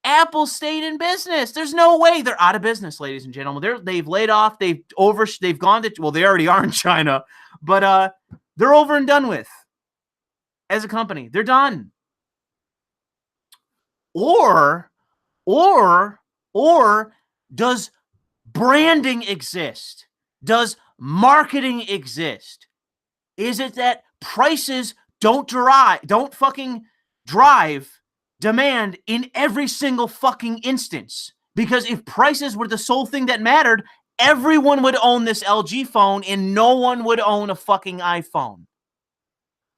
Apple stayed in business. There's no way. They're out of business, ladies and gentlemen. They've laid off. They've gone to, well, they already are in China, but they're over and done with as a company. They're done. Or does branding exist? Does marketing exist? Is it that prices don't fucking drive demand in every single fucking instance? Because if prices were the sole thing that mattered, everyone would own this LG phone and no one would own a fucking iPhone.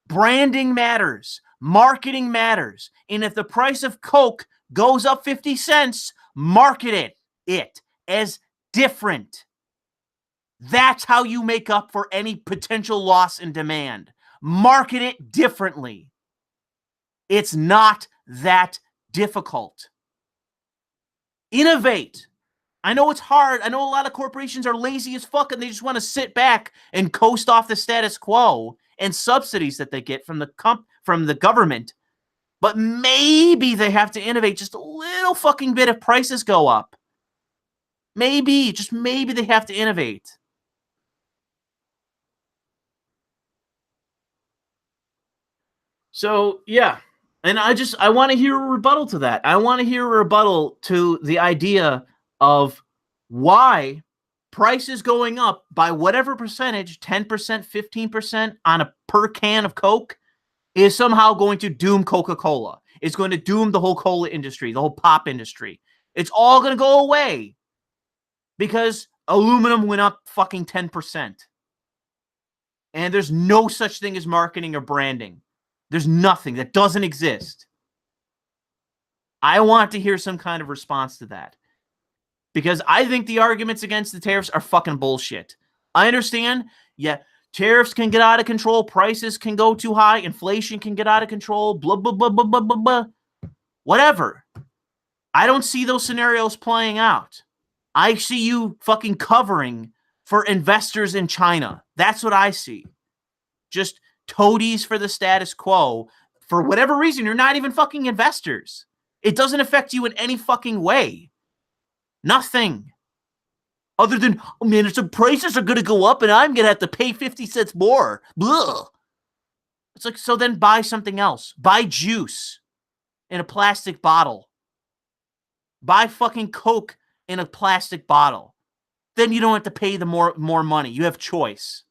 Branding matters. Marketing matters. And if the price of Coke goes up 50 cents, market it as different. That's how you make up for any potential loss in demand. Market it differently. It's not that difficult. Innovate. I know it's hard. I know a lot of corporations are lazy as fuck and they just want to sit back and coast off the status quo and subsidies that they get from the government. But maybe they have to innovate just a little fucking bit if prices go up. Maybe, just maybe they have to innovate. So, yeah. And I want to hear a rebuttal to that. I want to hear a rebuttal to the idea of why prices going up by whatever percentage, 10%, 15% on a per can of Coke, is somehow going to doom Coca-Cola. It's going to doom the whole cola industry, the whole pop industry. It's all going to go away because aluminum went up fucking 10%. And there's no such thing as marketing or branding. There's nothing. That doesn't exist. I want to hear some kind of response to that. Because I think the arguments against the tariffs are fucking bullshit. I understand, yeah, tariffs can get out of control, prices can go too high, inflation can get out of control, blah, blah, blah, blah, blah, blah, blah. Whatever. I don't see those scenarios playing out. I see you fucking covering for investors in China. That's what I see. Just toadies for the status quo. For whatever reason, you're not even fucking investors. It doesn't affect you in any fucking way. Nothing. Other than, oh man, if some prices are going to go up and I'm going to have to pay 50 cents more. Blah. It's like, so then buy something else. Buy juice in a plastic bottle. Buy fucking Coke in a plastic bottle. Then you don't have to pay the more money. You have choice.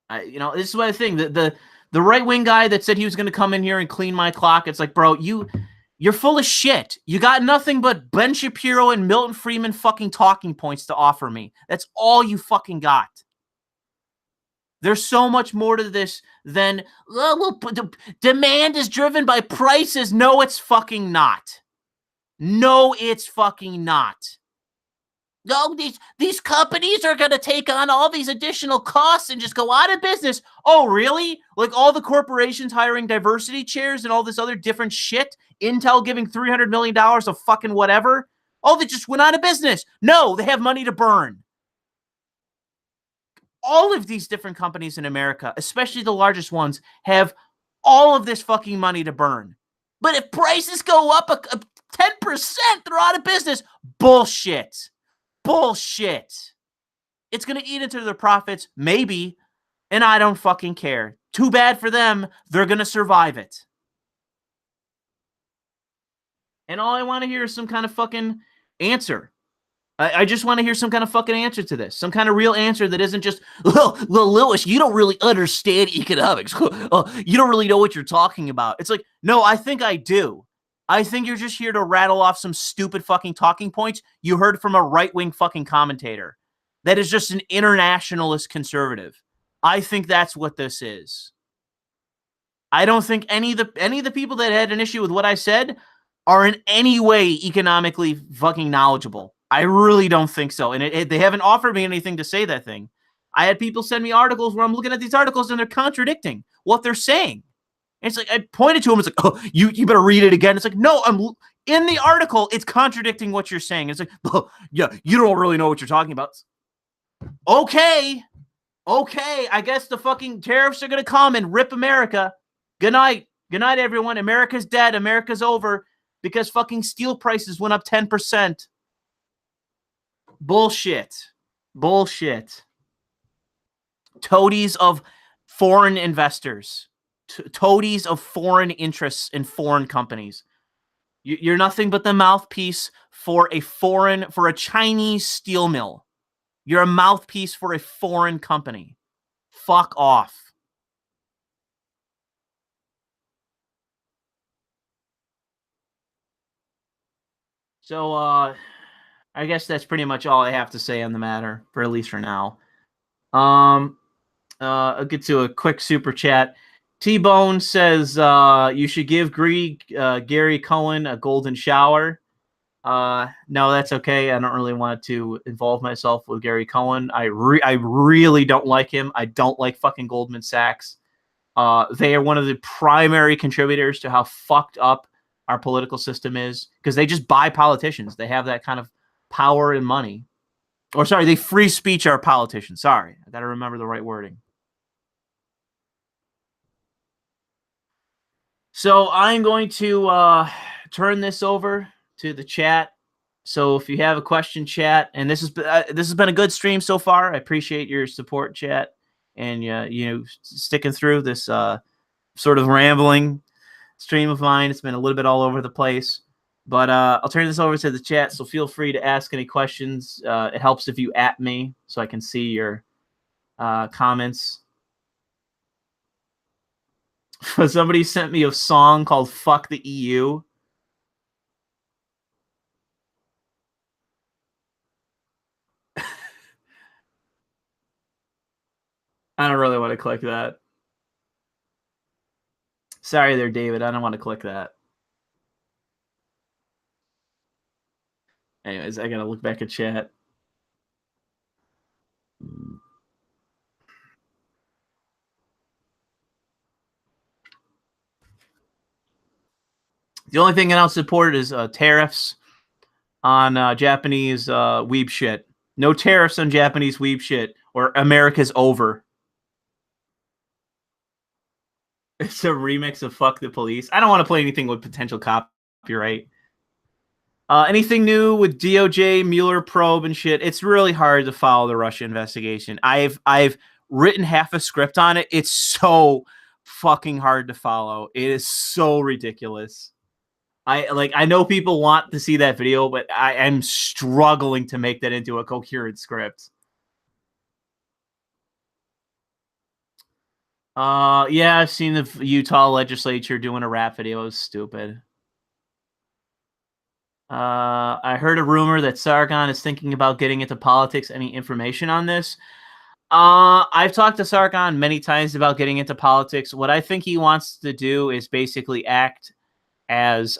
This is what I think. The right-wing guy that said he was going to come in here and clean my clock, it's like, bro, you're full of shit. You got nothing but Ben Shapiro and Milton Friedman fucking talking points to offer me. That's all you fucking got. There's so much more to this than, demand is driven by prices. No, it's fucking not. No, it's fucking not. No, these companies are going to take on all these additional costs and just go out of business. Oh, really? Like all the corporations hiring diversity chairs and all this other different shit? Intel giving $300 million of fucking whatever? Oh, they just went out of business. No, they have money to burn. All of these different companies in America, especially the largest ones, have all of this fucking money to burn. But if prices go up 10%, they're out of business. Bullshit. Bullshit. It's going to eat into their profits, maybe, and I don't fucking care. Too bad for them. They're going to survive it. And all I want to hear is some kind of fucking answer. I just want to hear some kind of fucking answer to this. Some kind of real answer that isn't just, well, Lewis, you don't really understand economics. You don't really know what you're talking about. It's like, no, I think I do. I think you're just here to rattle off some stupid fucking talking points you heard from a right-wing fucking commentator that is just an internationalist conservative. I think that's what this is. I don't think any of the people that had an issue with what I said are in any way economically fucking knowledgeable. I really don't think so. And they haven't offered me anything to say that thing. I had people send me articles where I'm looking at these articles and they're contradicting what they're saying. And it's like, I pointed to them. It's like, oh, you better read it again. It's like, no, I'm in the article. It's contradicting what you're saying. It's like, oh, yeah, you don't really know what you're talking about. Okay. I guess the fucking tariffs are going to come and rip America. Good night. Good night, everyone. America's dead. America's over because fucking steel prices went up 10%. Bullshit. Toadies of foreign investors. Toadies of foreign interests in foreign companies. You're nothing but the mouthpiece for a Chinese steel mill. You're a mouthpiece for a foreign company. Fuck off. So, I guess that's pretty much all I have to say on the matter, for at least for now. I'll get to a quick super chat. T-Bone says you should give Gary Cohen a golden shower. No, that's okay. I don't really want to involve myself with Gary Cohen. I really don't like him. I don't like fucking Goldman Sachs. They are one of the primary contributors to how fucked up our political system is because they just buy politicians. They have that kind of power and money. Or sorry, they free speech our politicians. Sorry, I got to remember the right wording. So I'm going to turn this over to the chat. So if you have a question, chat, and this has been a good stream so far. I appreciate your support, chat, and sticking through this sort of rambling stream of mine. It's been a little bit all over the place, but I'll turn this over to the chat. So feel free to ask any questions. It helps if you @ me so I can see your comments. Somebody sent me a song called "Fuck the EU." I don't really want to click that. Sorry there, David. I don't want to click that. Anyways, I gotta look back at chat. The only thing else supported is tariffs on Japanese weeb shit. No tariffs on Japanese weeb shit, or America's over. It's a remix of "Fuck the Police." I don't want to play anything with potential copyright. Anything new with DOJ, Mueller probe, and shit? It's really hard to follow the Russia investigation. I've written half a script on it. It's so fucking hard to follow. It is so ridiculous. I know people want to see that video, but I am struggling to make that into a coherent script. Yeah, I've seen the Utah legislature doing a rap video. It was stupid. I heard a rumor that Sargon is thinking about getting into politics. Any information on this? I've talked to Sargon many times about getting into politics. What I think he wants to do is basically act as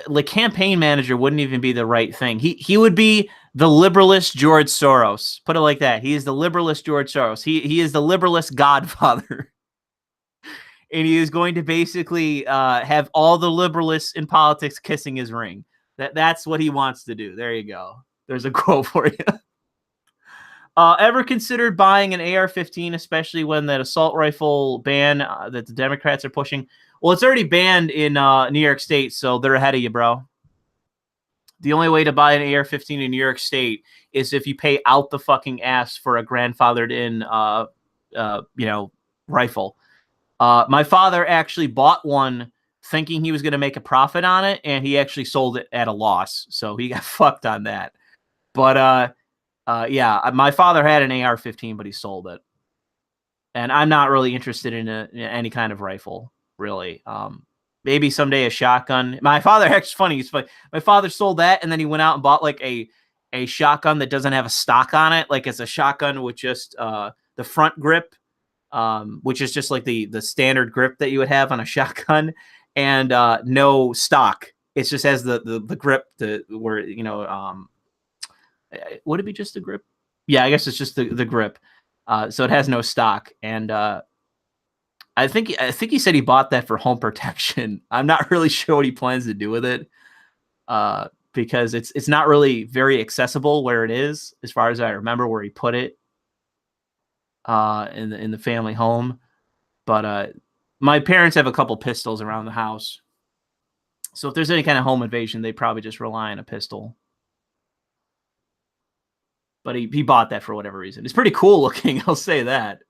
like campaign manager wouldn't even be the right thing. He would be the liberalist George Soros. Put it like that. He is the liberalist George Soros. He is the liberalist godfather. And he is going to basically have all the liberalists in politics kissing his ring. That's what he wants to do. There you go. There's a quote for you. Ever considered buying an AR-15, especially when that assault rifle ban that the Democrats are pushing? Well, it's already banned in New York State, so they're ahead of you, bro. The only way to buy an AR-15 in New York State is if you pay out the fucking ass for a grandfathered in, rifle. My father actually bought one thinking he was going to make a profit on it, and he actually sold it at a loss. So he got fucked on that. But yeah, my father had an AR-15, but he sold it. And I'm not really interested in any kind of rifle, really. Maybe someday a shotgun. My father, actually funny. It's funny. My father sold that, and then he went out and bought like a shotgun that doesn't have a stock on it. Like it's a shotgun with just the front grip, which is just like the standard grip that you would have on a shotgun, and no stock. It just has the grip where would it be just the grip? Yeah, I guess it's just the grip. So it has no stock, and I think he said he bought that for home protection. I'm not really sure what he plans to do with it, because it's not really very accessible where it is, as far as I remember where he put it in the family home. But my parents have a couple pistols around the house, so if there's any kind of home invasion, they probably just rely on a pistol. But he bought that for whatever reason. It's pretty cool looking, I'll say that.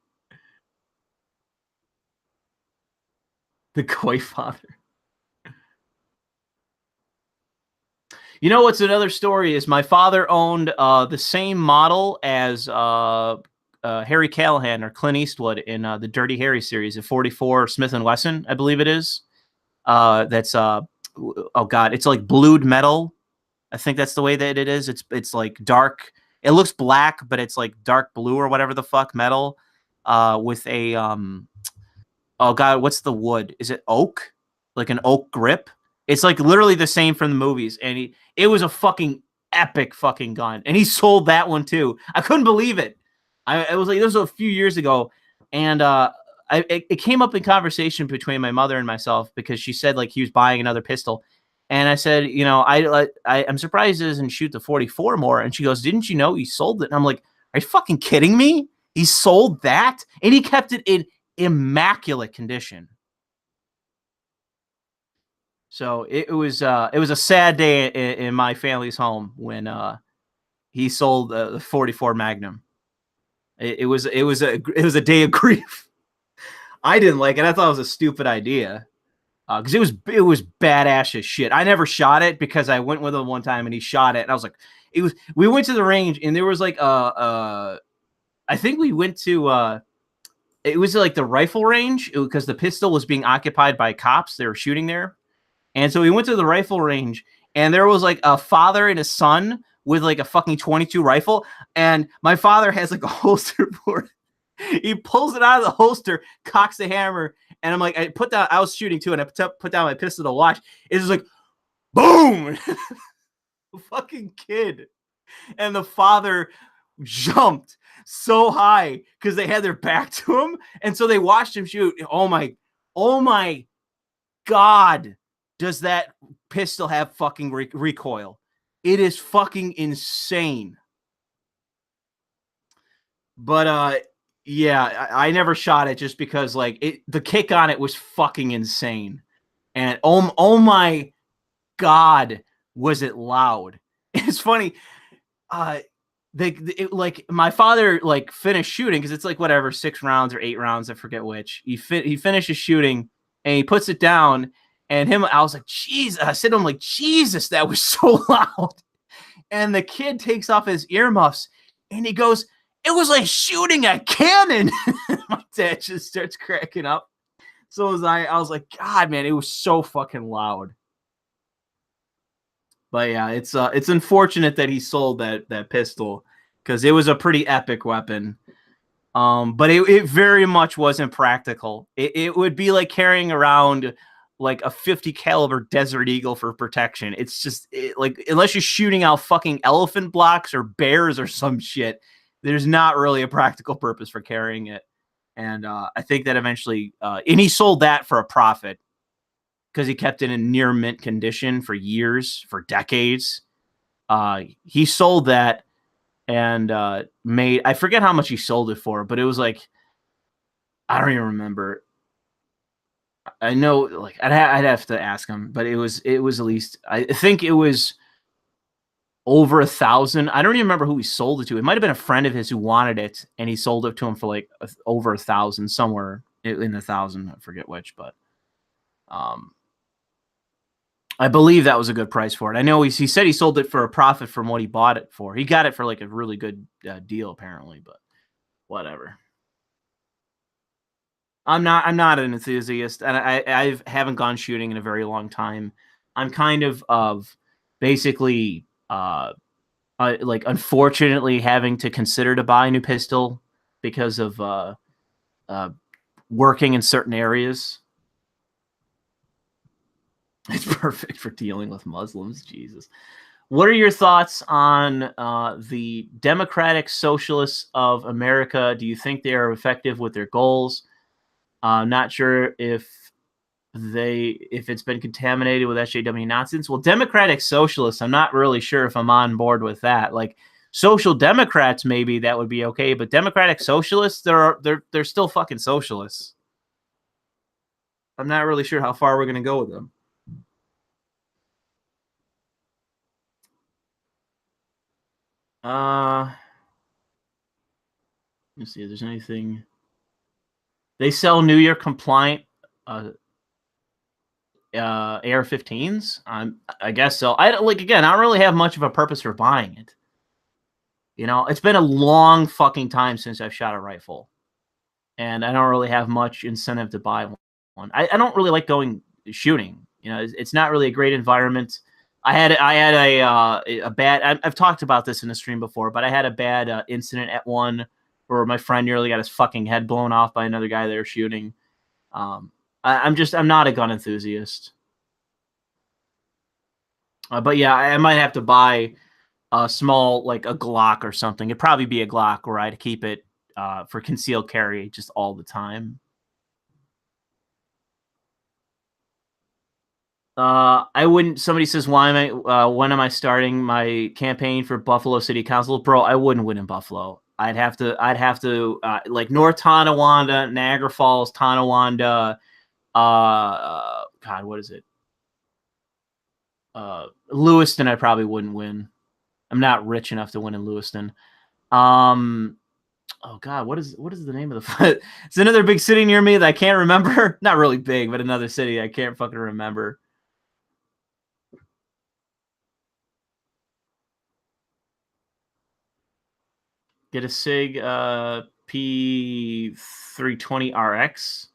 The Koi father. You know what's another story is my father owned the same model as Harry Callahan or Clint Eastwood in the Dirty Harry series, the 44 Smith & Wesson, I believe it is. That's oh god, it's like blued metal. I think that's the way that it is. It's like dark. It looks black, but it's like dark blue or whatever the fuck metal, with a oh god, what's the wood? Is it oak? Like an oak grip? It's like literally the same from the movies, and it was a fucking epic fucking gun, and he sold that one too. I couldn't believe it. It was like this was a few years ago, and it came up in conversation between my mother and myself because she said like he was buying another pistol, And I said, you know, I'm surprised it doesn't shoot the 44 more. And she goes, didn't you know he sold it? And I'm like, are you fucking kidding me? He sold that? And he kept it in immaculate condition. So it was a sad day in my family's home when he sold the 44 Magnum. It was a day of grief. I didn't like it. I thought it was a stupid idea. Because it was badass as shit. I never shot it because I went with him one time and he shot it, and I was like, we went to the range and there was like I think we went to it was like the rifle range because the pistol was being occupied by cops. They were shooting there, and so we went to the rifle range and there was like a father and a son with like a fucking 22 rifle, and my father has like a holster for it. He pulls it out of the holster, cocks the hammer, and I'm like, I was shooting too, and I put down my pistol to watch. It's just like, boom! Fucking kid. And the father jumped so high because they had their back to him, and so they watched him shoot. Oh my God, does that pistol have fucking recoil? It is fucking insane. But yeah, I never shot it just because like the kick on it was fucking insane. And oh my God, was it loud. It's funny. Like my father like finished shooting because it's like whatever 6 rounds or 8 rounds, I forget which. He finishes shooting and he puts it down, and I was like, "Jeez!" I said to him like, "Jesus, that was so loud." And the kid takes off his earmuffs and he goes, "It was like shooting a cannon." My dad just starts cracking up. So was I. I was like, God, man, it was so fucking loud. But yeah, it's unfortunate that he sold that pistol because it was a pretty epic weapon. But it very much wasn't practical. It would be like carrying around like a 50 caliber Desert Eagle for protection. It's just like, unless you're shooting out fucking elephant blocks or bears or some shit, there's not really a practical purpose for carrying it. And I think that eventually, and he sold that for a profit because he kept it in near mint condition for years, for decades. He sold that and made, I forget how much he sold it for, but it was like, I don't even remember. I know, like I'd have to ask him, but it was at least, I think it was over 1,000. I don't even remember who he sold it to. It might have been a friend of his who wanted it, and he sold it to him for like over 1,000, somewhere in 1,000. I forget which, but I believe that was a good price for it. I know he said he sold it for a profit from what he bought it for. He got it for like a really good deal apparently, but whatever. I'm not an enthusiast, and I haven't gone shooting in a very long time. I'm kind of basically like unfortunately having to consider to buy a new pistol because of working in certain areas. It's perfect for dealing with Muslims. Jesus. What are your thoughts on the Democratic Socialists of America? Do you think they are effective with their goals? I'm not sure if it's been contaminated with SJW nonsense. Well, Democratic Socialists, I'm not really sure if I'm on board with that. Like Social Democrats, maybe that would be okay, but Democratic Socialists, they're still fucking socialists. I'm not really sure how far we're gonna go with them. Let's see if there's anything. They sell New York compliant AR-15s. I guess so. I don't really have much of a purpose for buying it. You know, it's been a long fucking time since I've shot a rifle, and I don't really have much incentive to buy one. I don't really like going shooting. You know, it's not really a great environment. I had a bad. I've talked about this in the stream before, but I had a bad incident at one where my friend nearly got his fucking head blown off by another guy they were shooting. I'm not a gun enthusiast. But yeah, I might have to buy a small, like a Glock or something. It'd probably be a Glock where I'd keep it for concealed carry just all the time. I wouldn't. Somebody says, "Why am I? When am I starting my campaign for Buffalo City Council?" Bro, I wouldn't win in Buffalo. I'd have to. Like North Tonawanda, Niagara Falls, Tonawanda. God, what is it? Lewiston. I probably wouldn't win. I'm not rich enough to win in Lewiston. Oh God, what is the name of the? It's another big city near me that I can't remember. Not really big, but another city I can't fucking remember. Get a Sig P320RX.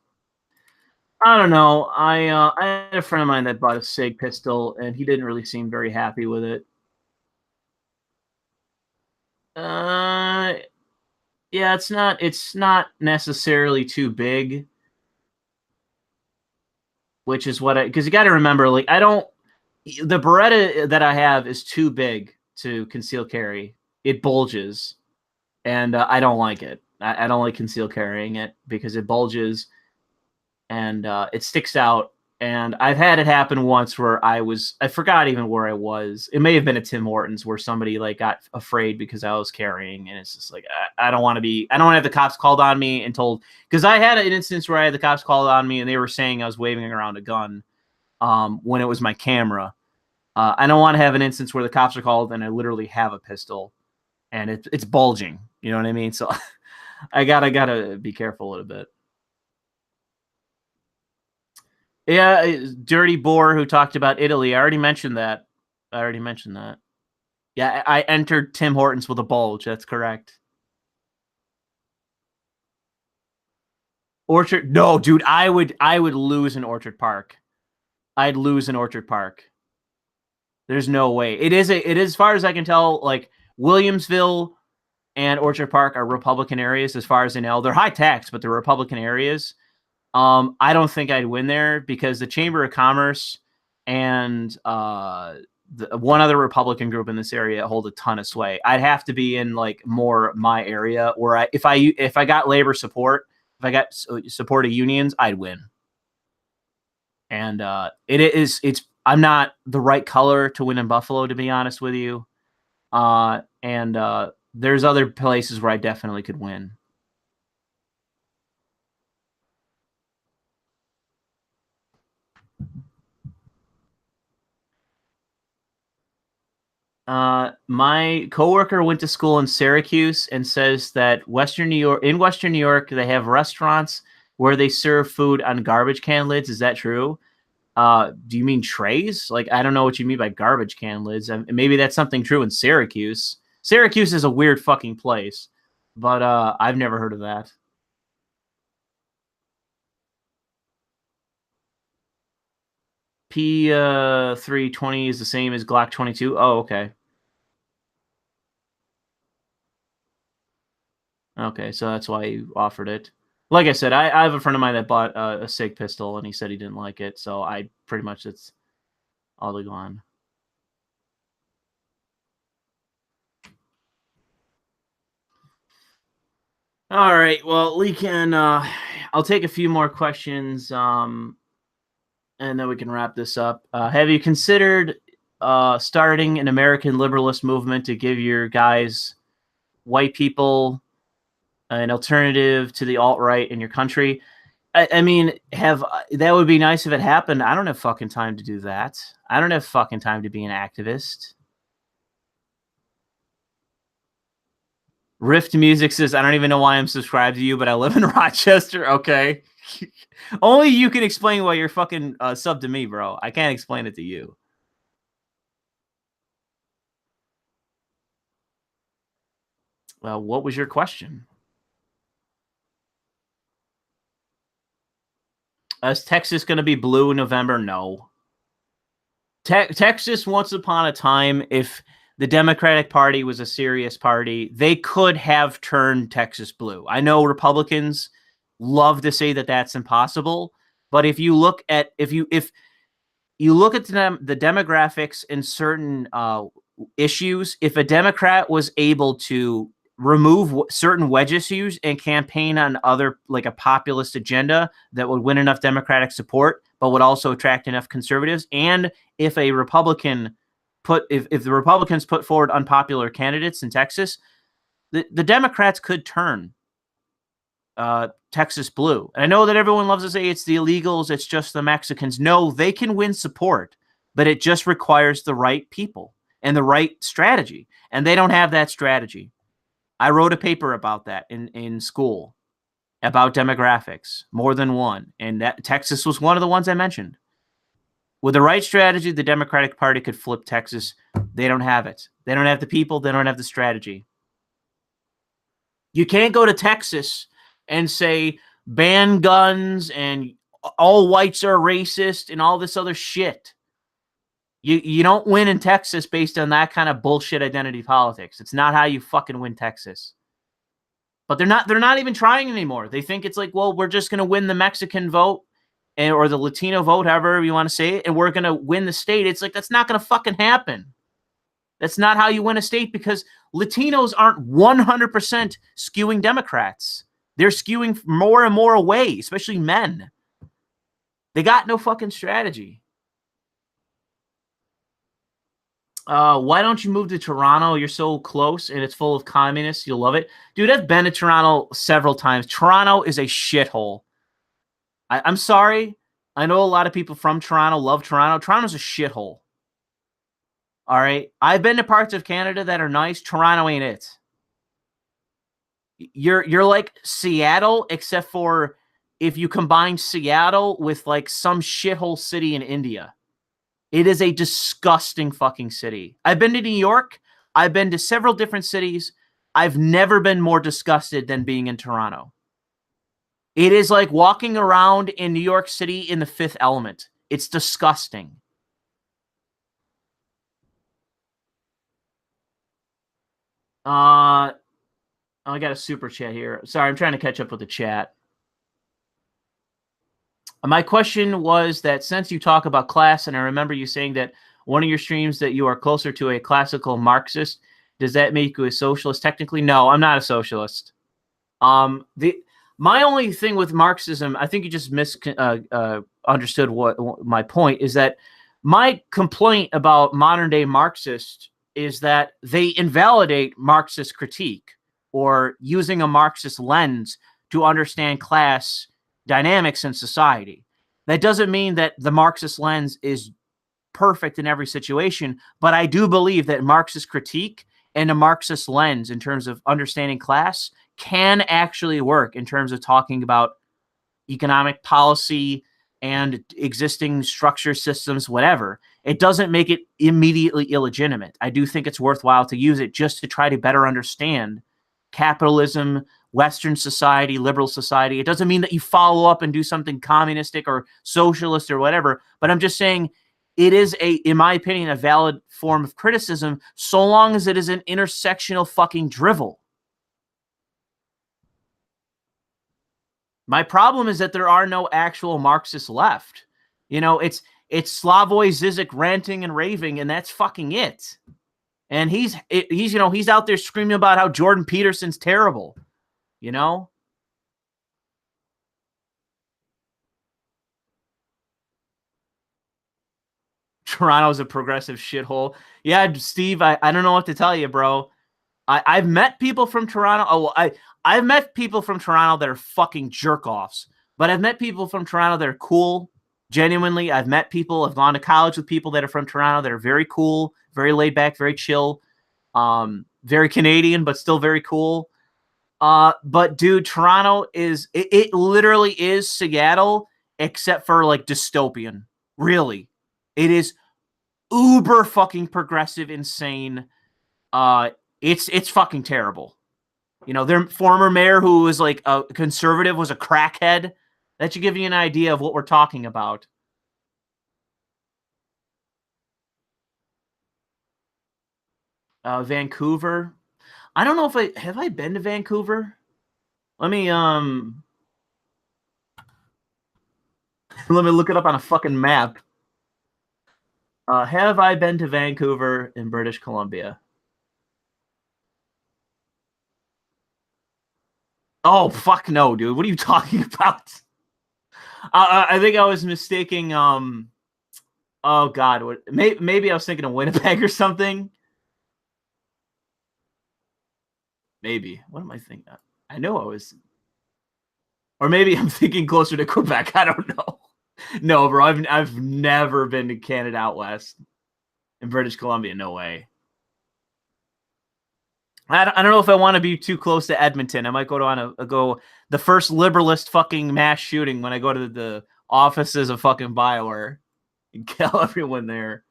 I don't know. I had a friend of mine that bought a Sig pistol, and he didn't really seem very happy with it. Yeah, it's not necessarily too big, which is what because you got to remember, like the Beretta that I have is too big to conceal carry. It bulges, and I don't like it. I don't like conceal carrying it because it bulges and it sticks out. And I've had it happen once where I forgot even where I was. It may have been at Tim Hortons where somebody like got afraid because I was carrying, and it's just like I don't want to have the cops called on me and told, because I had an instance where I had the cops called on me and they were saying I was waving around a gun when it was my camera. I don't want to have an instance where the cops are called and I literally have a pistol and it's bulging. You know what I mean? So I gotta be careful a little bit. Yeah, Dirty Boar who talked about Italy. I already mentioned that. Yeah, I entered Tim Hortons with a bulge. That's correct. Orchard? No, dude. I would lose in Orchard Park. I'd lose in Orchard Park. There's no way. It is as far as I can tell. Like Williamsville and Orchard Park are Republican areas, as far as I know. They're high tax, but they're Republican areas. I don't think I'd win there because the Chamber of Commerce and one other Republican group in this area hold a ton of sway. I'd have to be in like more my area where if I got labor support, if I got support of unions, I'd win. And I'm not the right color to win in Buffalo, to be honest with you. There's other places where I definitely could win. My coworker went to school in Syracuse and says that in Western New York, they have restaurants where they serve food on garbage can lids. Is that true? Do you mean trays? Like, I don't know what you mean by garbage can lids. Maybe that's something true in Syracuse. Syracuse is a weird fucking place, but I've never heard of that. P320 is the same as Glock 22. Oh, okay. Okay, so that's why you offered it. Like I said, I have a friend of mine that bought a SIG pistol, and he said he didn't like it, so I pretty much it's all they go on. All right, well, we can. I'll take a few more questions, and then we can wrap this up. Have you considered starting an American liberalist movement to give your guys, white people, an alternative to the alt-right in your country? I mean, that would be nice if it happened. I don't have fucking time to do that. I don't have fucking time to be an activist. Rift Music says, I don't even know why I'm subscribed to you, but I live in Rochester. Okay. Only you can explain why you're fucking sub to me, bro. I can't explain it to you. Well, what was your question? Is Texas going to be blue in November? No. Texas, once upon a time, if the Democratic Party was a serious party, they could have turned Texas blue. I know Republicans love to say that that's impossible, but if you look at the demographics in certain issues, if a Democrat was able to remove certain wedge issues and campaign on other, like a populist agenda that would win enough Democratic support, but would also attract enough conservatives. And if a Republican if the Republicans put forward unpopular candidates in Texas, the Democrats could turn Texas blue. And I know that everyone loves to say it's the illegals, it's just the Mexicans. No, they can win support, but it just requires the right people and the right strategy. And they don't have that strategy. I wrote a paper about that in school, about demographics, more than one. And that Texas was one of the ones I mentioned. With the right strategy, the Democratic Party could flip Texas. They don't have it. They don't have the people. They don't have the strategy. You can't go to Texas and say ban guns and all whites are racist and all this other shit. You don't win in Texas based on that kind of bullshit identity politics. It's not how you fucking win Texas. But they're not even trying anymore. They think it's like, well, we're just going to win the Mexican vote or the Latino vote, however you want to say it, and we're going to win the state. It's like, that's not going to fucking happen. That's not how you win a state, because Latinos aren't 100% skewing Democrats. They're skewing more and more away, especially men. They got no fucking strategy. Why don't you move to Toronto? You're so close and it's full of communists. You'll love it. Dude, I've been to Toronto several times. Toronto is a shithole. I'm sorry. I know a lot of people from Toronto love Toronto. Toronto's a shithole. All right? I've been to parts of Canada that are nice. Toronto ain't it. You're like Seattle, except for if you combine Seattle with like some shithole city in India. It is a disgusting fucking city. I've been to New York. I've been to several different cities. I've never been more disgusted than being in Toronto. It is like walking around in New York City in the Fifth Element. It's disgusting. I got a super chat here. Sorry, I'm trying to catch up with the chat. My question was that since you talk about class, and I remember you saying that one of your streams that you are closer to a classical Marxist, does that make you a socialist? Technically, no, I'm not a socialist. My only thing with Marxism, I think you just understood what my point is, that my complaint about modern day Marxists is that they invalidate Marxist critique or using a Marxist lens to understand class dynamics in society. That doesn't mean that the Marxist lens is perfect in every situation, but I do believe that Marxist critique and a Marxist lens in terms of understanding class can actually work in terms of talking about economic policy and existing structure systems, whatever. It doesn't make it immediately illegitimate. I do think it's worthwhile to use it just to try to better understand capitalism, Western society, liberal society. It doesn't mean that you follow up and do something communistic or socialist or whatever, but I'm just saying it is in my opinion, a valid form of criticism so long as it is an intersectional fucking drivel. My problem is that there are no actual Marxists left. You know, it's Slavoj Žižek ranting and raving, and that's fucking it. And he's out there screaming about how Jordan Peterson's terrible. You know? Toronto's a progressive shithole. Yeah, Steve, I don't know what to tell you, bro. I've met people from Toronto. I've met people from Toronto that are fucking jerk-offs. But I've met people from Toronto that are cool. Genuinely, I've gone to college with people that are from Toronto that are very cool, very laid back, very chill, very Canadian, but still very cool. But dude, Toronto it literally is Seattle, except for like dystopian. Really. It is uber fucking progressive, insane. It's fucking terrible. You know, their former mayor, who was like a conservative, was a crackhead. That should give you an idea of what we're talking about. Vancouver. I don't know if have I been to Vancouver? Let me look it up on a fucking map. Have I been to Vancouver in British Columbia? Oh, fuck no, dude. What are you talking about? I think I was mistaking. Oh God, what? Maybe I was thinking of Winnipeg or something. Maybe. What am I thinking? I know I was, or maybe I'm thinking closer to Quebec. I don't know. No, bro. I've never been to Canada out west. In British Columbia, no way. I don't know if I want to be too close to Edmonton. I might go to go the first liberalist fucking mass shooting when I go to the offices of fucking BioWare and kill everyone there.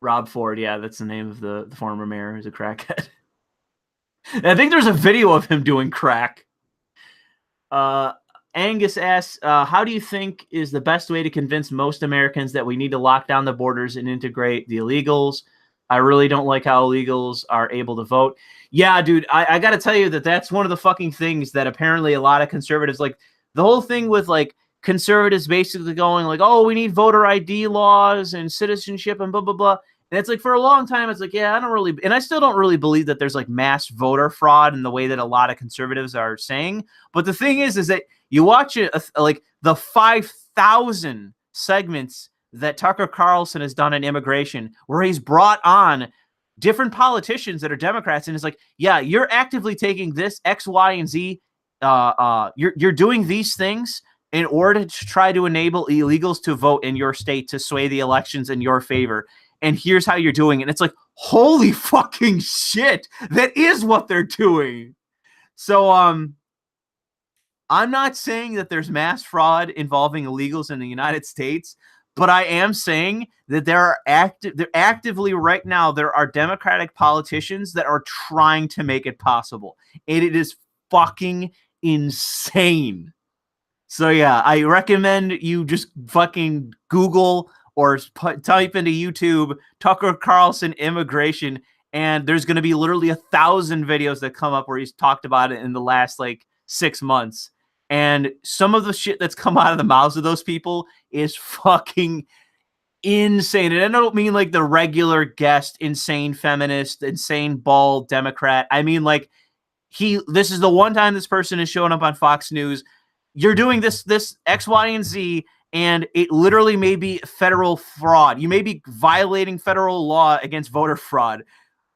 Rob Ford, yeah, that's the name of the former mayor who's a crackhead. I think there's a video of him doing crack. Angus asks, how do you think is the best way to convince most Americans that we need to lock down the borders and integrate the illegals? I really don't like how illegals are able to vote. Yeah, dude, I got to tell you that's one of the fucking things that apparently a lot of conservatives, like the whole thing with like conservatives basically going like, oh, we need voter ID laws and citizenship and blah, blah, blah. And it's like for a long time, it's like, yeah, I don't really, and I still don't really believe that there's like mass voter fraud in the way that a lot of conservatives are saying. But the thing is that you watch it like the 5,000 segments that Tucker Carlson has done in immigration, where he's brought on different politicians that are Democrats, and it's like, yeah, you're actively taking this X, Y, and Z. You're doing these things in order to try to enable illegals to vote in your state to sway the elections in your favor. And here's how you're doing it. And it's like, holy fucking shit. That is what they're doing. So, I'm not saying that there's mass fraud involving illegals in the United States, but I am saying that they're actively right now, there are Democratic politicians that are trying to make it possible. And it is fucking insane. So yeah, I recommend you just fucking Google or type into YouTube Tucker Carlson immigration, and there's going to be literally 1,000 videos that come up where he's talked about it in the last like 6 months. And some of the shit that's come out of the mouths of those people is fucking insane. And I don't mean like the regular guest, insane feminist, insane bald Democrat. I mean like this is the one time this person is showing up on Fox News. You're doing this X, Y, and Z, and it literally may be federal fraud. You may be violating federal law against voter fraud.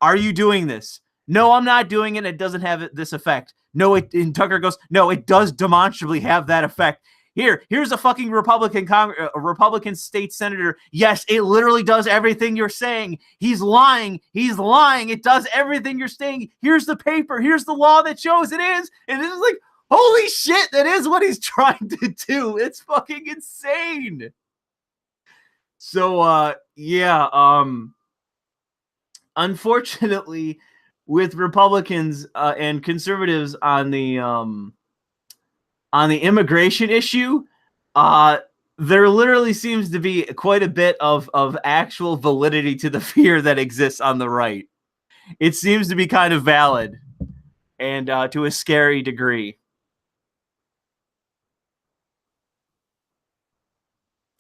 Are you doing this? No, I'm not doing it. It doesn't have this effect. No, and Tucker goes, no, it does demonstrably have that effect. Here's a fucking Republican state senator. Yes, it literally does everything you're saying. He's lying. He's lying. It does everything you're saying. Here's the paper. Here's the law that shows it is. And this is like, holy shit, that is what he's trying to do. It's fucking insane. So, yeah, unfortunately, with Republicans and conservatives on the immigration issue, there literally seems to be quite a bit of actual validity to the fear that exists on the right. It seems to be kind of valid, and to a scary degree.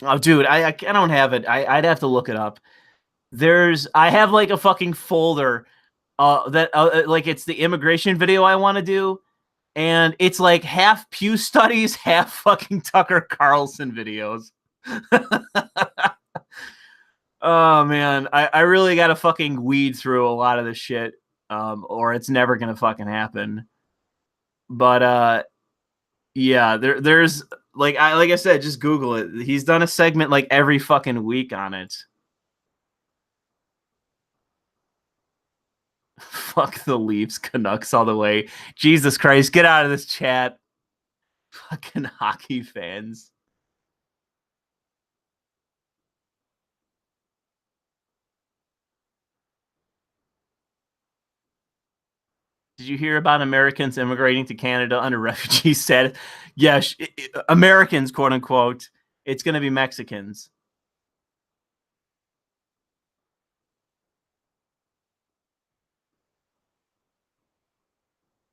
Oh, dude, I don't have it. I'd have to look it up. I have like a fucking folder that like it's the immigration video I want to do, and it's like half Pew Studies, half fucking Tucker Carlson videos. Oh man, I really gotta fucking weed through a lot of this shit, or it's never gonna fucking happen. But yeah, there's like I said, just Google it. He's done a segment like every fucking week on it. Fuck the Leafs, Canucks all the way. Jesus Christ, get out of this chat. Fucking hockey fans. Did you hear about Americans immigrating to Canada under refugee status? Yes, Americans, quote unquote. It's going to be Mexicans.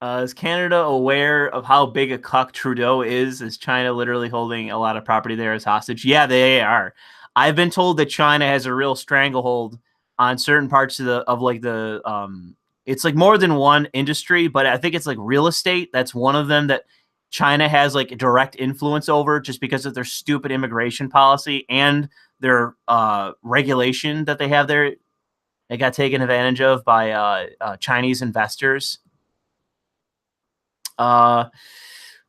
Is Canada aware of how big a cuck Trudeau is? Is China literally holding a lot of property there as hostage? Yeah, they are. I've been told that China has a real stranglehold on certain parts of like the it's like more than one industry, but I think it's like real estate. That's one of them that China has like direct influence over just because of their stupid immigration policy and their regulation that they have there. They got taken advantage of by Chinese investors. Oh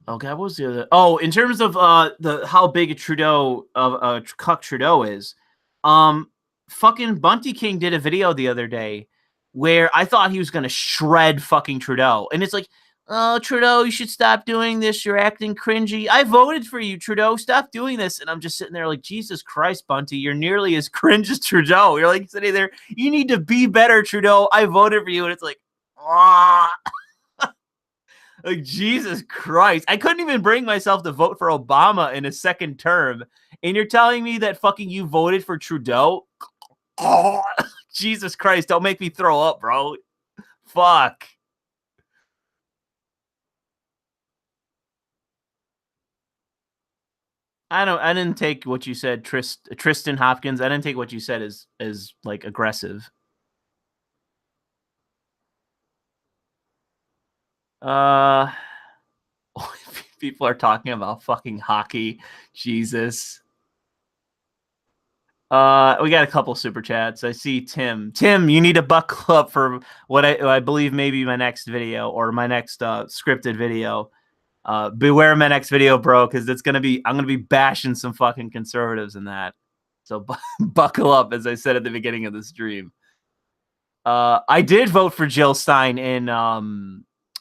God, what was the other? Oh, in terms of the how big a Trudeau of cuck Trudeau is, fucking Bunty King did a video the other day where I thought he was gonna shred fucking Trudeau, and it's like, oh Trudeau, you should stop doing this. You're acting cringy. I voted for you, Trudeau. Stop doing this. And I'm just sitting there like, Jesus Christ, Bunty, you're nearly as cringe as Trudeau. You're like sitting there. You need to be better, Trudeau. I voted for you, and it's like, ah. Like, Jesus Christ. I couldn't even bring myself to vote for Obama in a second term. And you're telling me that fucking you voted for Trudeau? Oh, Jesus Christ. Don't make me throw up, bro. Fuck. I didn't take what you said, Tristan Hopkins. I didn't take what you said as like aggressive. People are talking about fucking hockey. Jesus. We got a couple super chats. I see Tim. Tim, you need to buckle up for what I believe maybe my next video or my next scripted video. Beware my next video, bro, because I'm gonna be bashing some fucking conservatives in that. So buckle up, as I said at the beginning of the stream. I did vote for Jill Stein in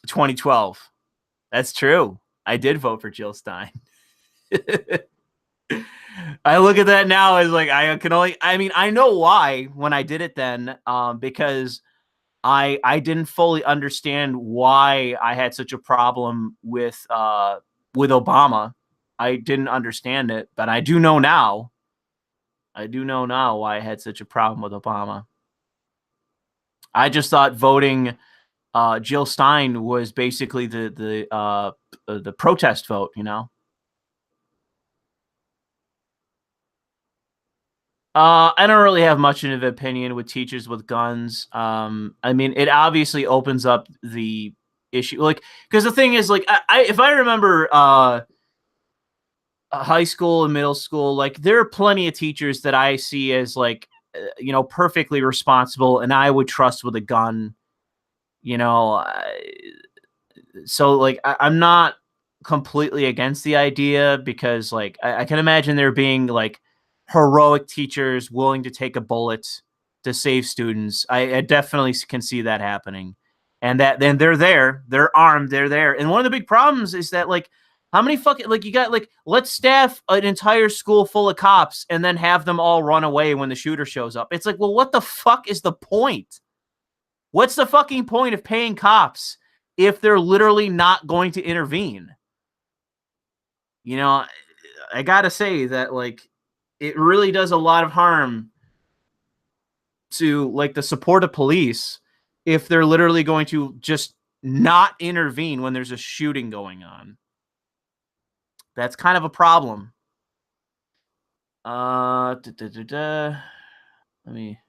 2012. That's true. I did vote for Jill Stein. I look at that now as like I know why when I did it then, because I didn't fully understand why I had such a problem with Obama. I didn't understand it, but I do know now. I do know now why I had such a problem with Obama. I just thought voting Jill Stein was basically the protest vote, you know. I don't really have much of an opinion with teachers with guns. I mean, it obviously opens up the issue, like, because the thing is, like, if I remember high school and middle school, like, there are plenty of teachers that I see as like, you know, perfectly responsible, and I would trust with a gun, you know. So like, I'm not completely against the idea because, like, I can imagine there being like heroic teachers willing to take a bullet to save students. I definitely can see that happening. And that then they're there, they're armed, they're there. And one of the big problems is that, like, how many fucking, like, you got, like, let's staff an entire school full of cops and then have them all run away when the shooter shows up. It's like, well, what the fuck is the point? What's the fucking point of paying cops if they're literally not going to intervene? You know, I gotta say that, like, it really does a lot of harm to, like, the support of police if they're literally going to just not intervene when there's a shooting going on. That's kind of a problem. Let me.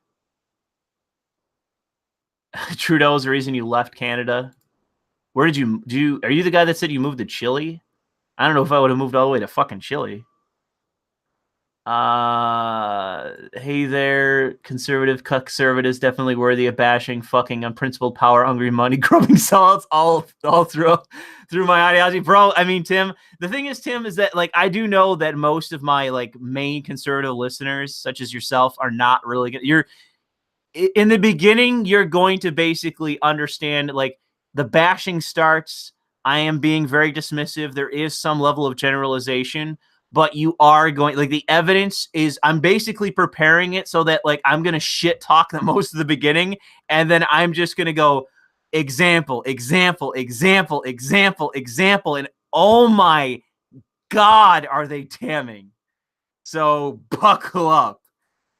Trudeau's the reason you left Canada. Where did you are you the guy that said you moved to Chile? I don't know if I would have moved all the way to fucking Chile. Hey there, conservatives definitely worthy of bashing, fucking unprincipled, power hungry, money grubbing solids all through my ideology, bro. I mean, Tim, the thing is, Tim, is that, like, I do know that most of my, like, main conservative listeners, such as yourself, are not really good. You're in the beginning, you're going to basically understand, like, the bashing starts. I am being very dismissive. There is some level of generalization, but you are going, like, the evidence is, I'm basically preparing it so that, like, I'm going to shit talk the most of the beginning. And then I'm just going to go example. And oh my God, are they damning? So buckle up,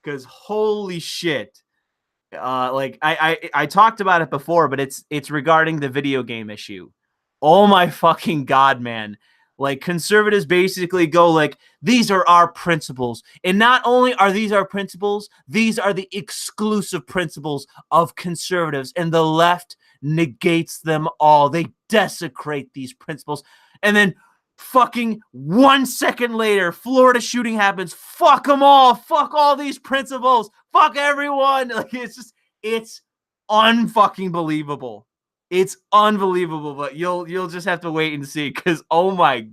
because holy shit. Like, I talked about it before, but it's regarding the video game issue. Oh my fucking God, man. Like conservatives basically go like, these are our principles. And not only are these our principles, these are the exclusive principles of conservatives. And the left negates them all. They desecrate these principles. And then fucking 1 second later, Florida shooting happens. Fuck them all. Fuck all these principles. Fuck everyone. Like it's unfucking believable. It's unbelievable, but you'll just have to wait and see, because oh my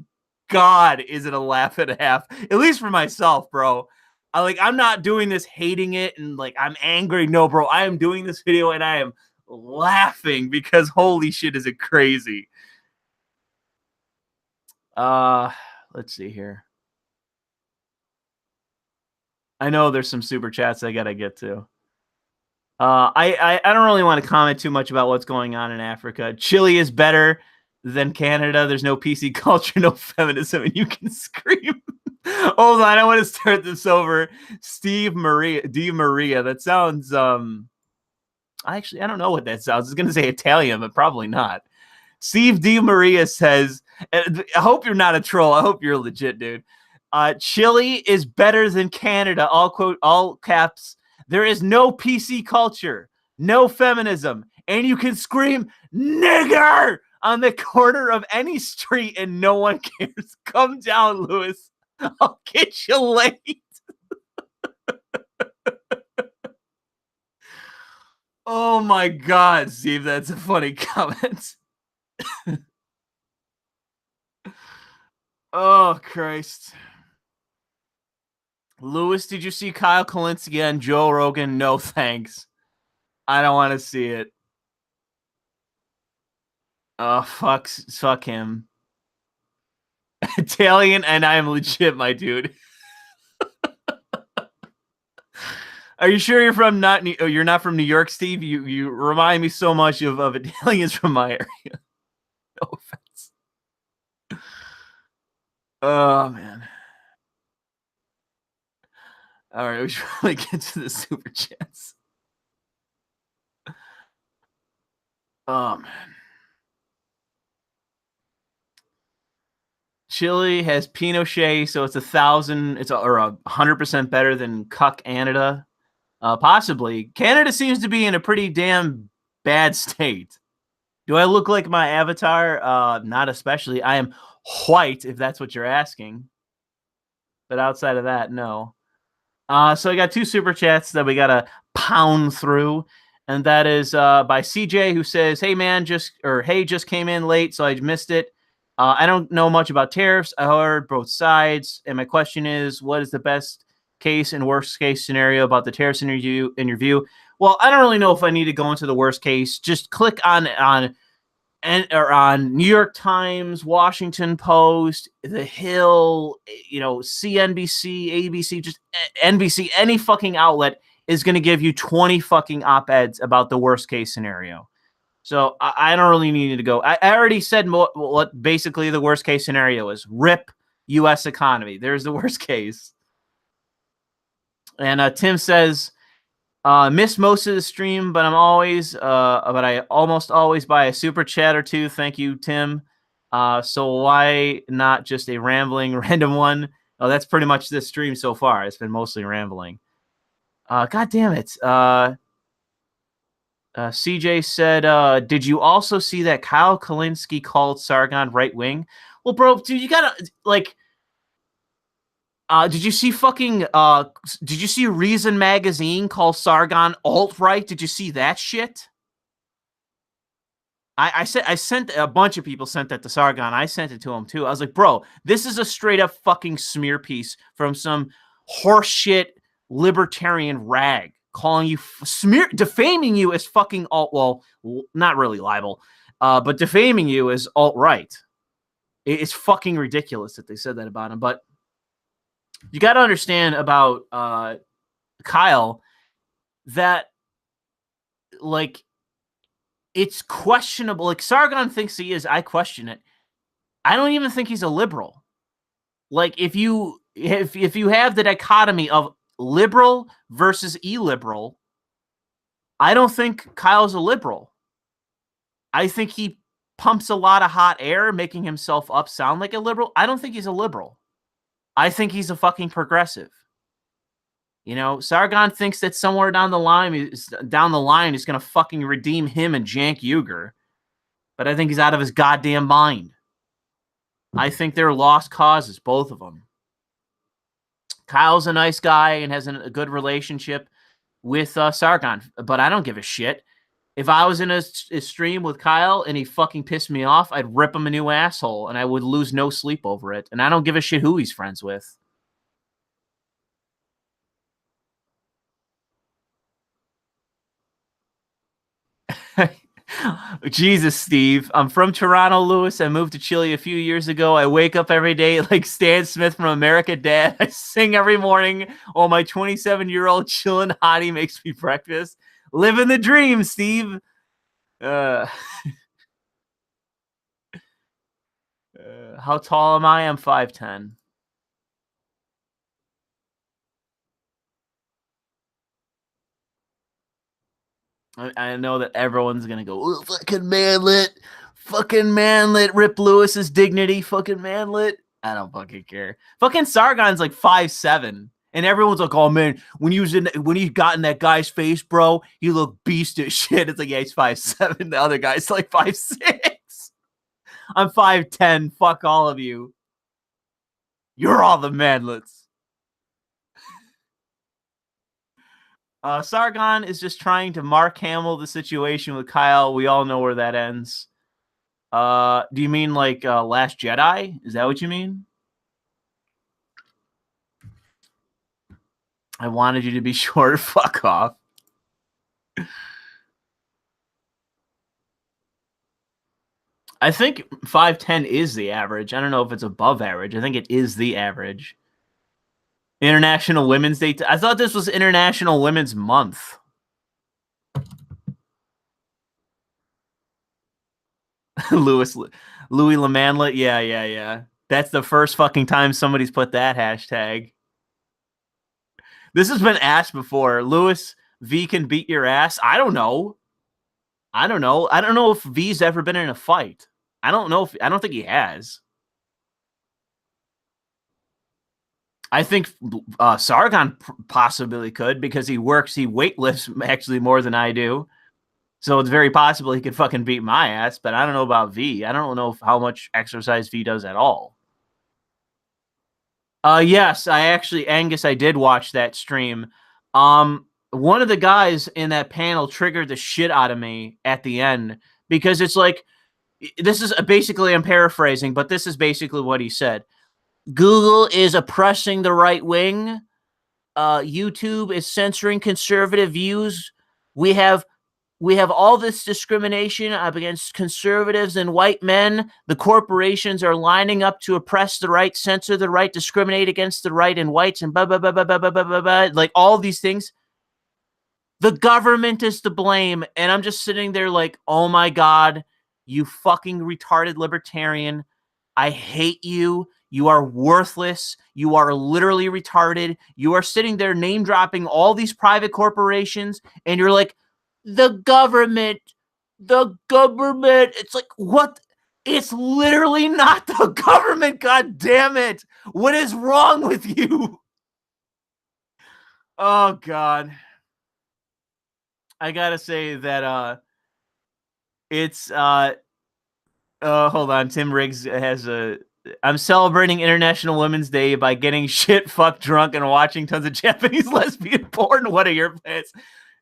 God, is it a laugh and a half? At least for myself, bro. I'm not doing this hating it and like I'm angry. No, bro. I am doing this video and I am laughing because holy shit, is it crazy. Let's see here. I know there's some super chats I gotta get to. I don't really want to comment too much about what's going on in Africa. Chile is better than Canada. There's no PC culture, no feminism, and you can scream. Hold on, I want to start this over. D Maria. That sounds actually, I don't know what that sounds. I was gonna say Italian, but probably not. Steve D Maria says, I hope you're not a troll. I hope you're legit, dude. Chile is better than Canada. All quote, all caps. There is no PC culture, no feminism, and you can scream nigger on the corner of any street and no one cares. Come down, Louis. I'll get you late. Oh my God, Steve, that's a funny comment. Oh, Christ. Louis, did you see Kyle Kalinske and Joe Rogan? No, thanks. I don't want to see it. Oh, fuck him. Italian, and I am legit, my dude. Are you sure you're from you're not from New York, Steve? You remind me so much of Italians from my area. No offense. Oh man. All right, we should really get to the super chats. Oh man. Chile has Pinochet, so it's 1,000. It's 100% better than Cuck Canada. Possibly. Canada seems to be in a pretty damn bad state. Do I look like my avatar? Not especially. I am white, if that's what you're asking. But outside of that, no. So I got 2 super chats that we got to pound through. And that is by CJ, who says, hey, man, just came in late, so I missed it. I don't know much about tariffs. I heard both sides. And my question is, what is the best case and worst case scenario about the tariffs in your view? Well, I don't really know if I need to go into the worst case. Just click on New York Times, Washington Post, The Hill, CNBC, ABC, just NBC, any fucking outlet is going to give you 20 fucking op-eds about the worst case scenario. So I don't really need to go. I already said what basically the worst case scenario is. RIP U.S. economy. There's the worst case. And Tim says, miss most of the stream, but I almost always buy a super chat or 2. Thank you, Tim. So why not just a rambling random one? Oh, that's pretty much this stream so far. It's been mostly rambling. God damn it. CJ said, did you also see that Kyle Kalinske called Sargon right wing? Well, bro, dude, you gotta did you see Reason Magazine call Sargon alt-right? Did you see that shit? I sent a bunch of people sent that to Sargon. I sent it to him too. I was like, bro, this is a straight up fucking smear piece from some horseshit libertarian rag calling you defaming you as fucking not really libel, but defaming you as alt-right. It's fucking ridiculous that they said that about him. But you got to understand about Kyle that, like, it's questionable. Like, Sargon thinks he is. I question it. I don't even think he's a liberal. Like, if you have the dichotomy of liberal versus illiberal, I don't think Kyle's a liberal. I think he pumps a lot of hot air, making himself up sound like a liberal. I don't think he's a liberal. I think he's a fucking progressive. You know, Sargon thinks that somewhere down the line he's going to fucking redeem him and Cenk Uygur. But I think he's out of his goddamn mind. I think they're lost causes, both of them. Kyle's a nice guy and has a good relationship with Sargon, but I don't give a shit. If I was in a stream with Kyle and he fucking pissed me off, I'd rip him a new asshole and I would lose no sleep over it. And I don't give a shit who he's friends with. Jesus, Steve. I'm from Toronto, Louis. I moved to Chile a few years ago. I wake up every day like Stan Smith from America Dad. I sing every morning while my 27-year-old chilling hottie makes me breakfast. Living the dream, Steve. How tall am I? I'm 5'10". I know that everyone's going to go, oh, fucking manlet. Fucking manlet. Rip Lewis's dignity. Fucking manlet. I don't fucking care. Fucking Sargon's like 5'7". And everyone's like, oh, man, when he got in that guy's face, bro, he looked beast as shit. It's like, yeah, he's 5'7". The other guy's like 5'6". I'm 5'10". Fuck all of you. You're all the manlets. Sargon is just trying to Mark Hamill the situation with Kyle. We all know where that ends. Do you mean like Last Jedi? Is that what you mean? I wanted you to be short. Fuck off. I think 5'10" is the average. I don't know if it's above average. I think it is the average. International Women's Day. I thought this was International Women's Month. Louis Le Manlet. Yeah. That's the first fucking time somebody's put that hashtag. This has been asked before. Louis, V can beat your ass. I don't know. I don't know if V's ever been in a fight. I don't think he has. I think Sargon possibly could because he weightlifts actually more than I do. So it's very possible he could fucking beat my ass, but I don't know about V. I don't know how much exercise V does at all. Yes, Angus, I did watch that stream. One of the guys in that panel triggered the shit out of me at the end because it's like, this is basically, I'm paraphrasing, but this is basically what he said. Google is oppressing the right wing. YouTube is censoring conservative views. We have all this discrimination up against conservatives and white men. The corporations are lining up to oppress the right, censor the right, discriminate against the right and whites and blah, blah, blah, blah, blah, blah, blah, blah, blah. Like all these things. The government is to blame. And I'm just sitting there like, oh my God, you fucking retarded libertarian. I hate you. You are worthless. You are literally retarded. You are sitting there name dropping all these private corporations. And you're like, the government. It's like, what? It's literally not the government. God damn it. What is wrong with you? Oh, God. I gotta say that it's hold on. Tim Riggs has I'm celebrating International Women's Day by getting shit fucked drunk and watching tons of Japanese lesbian porn. What are your plans?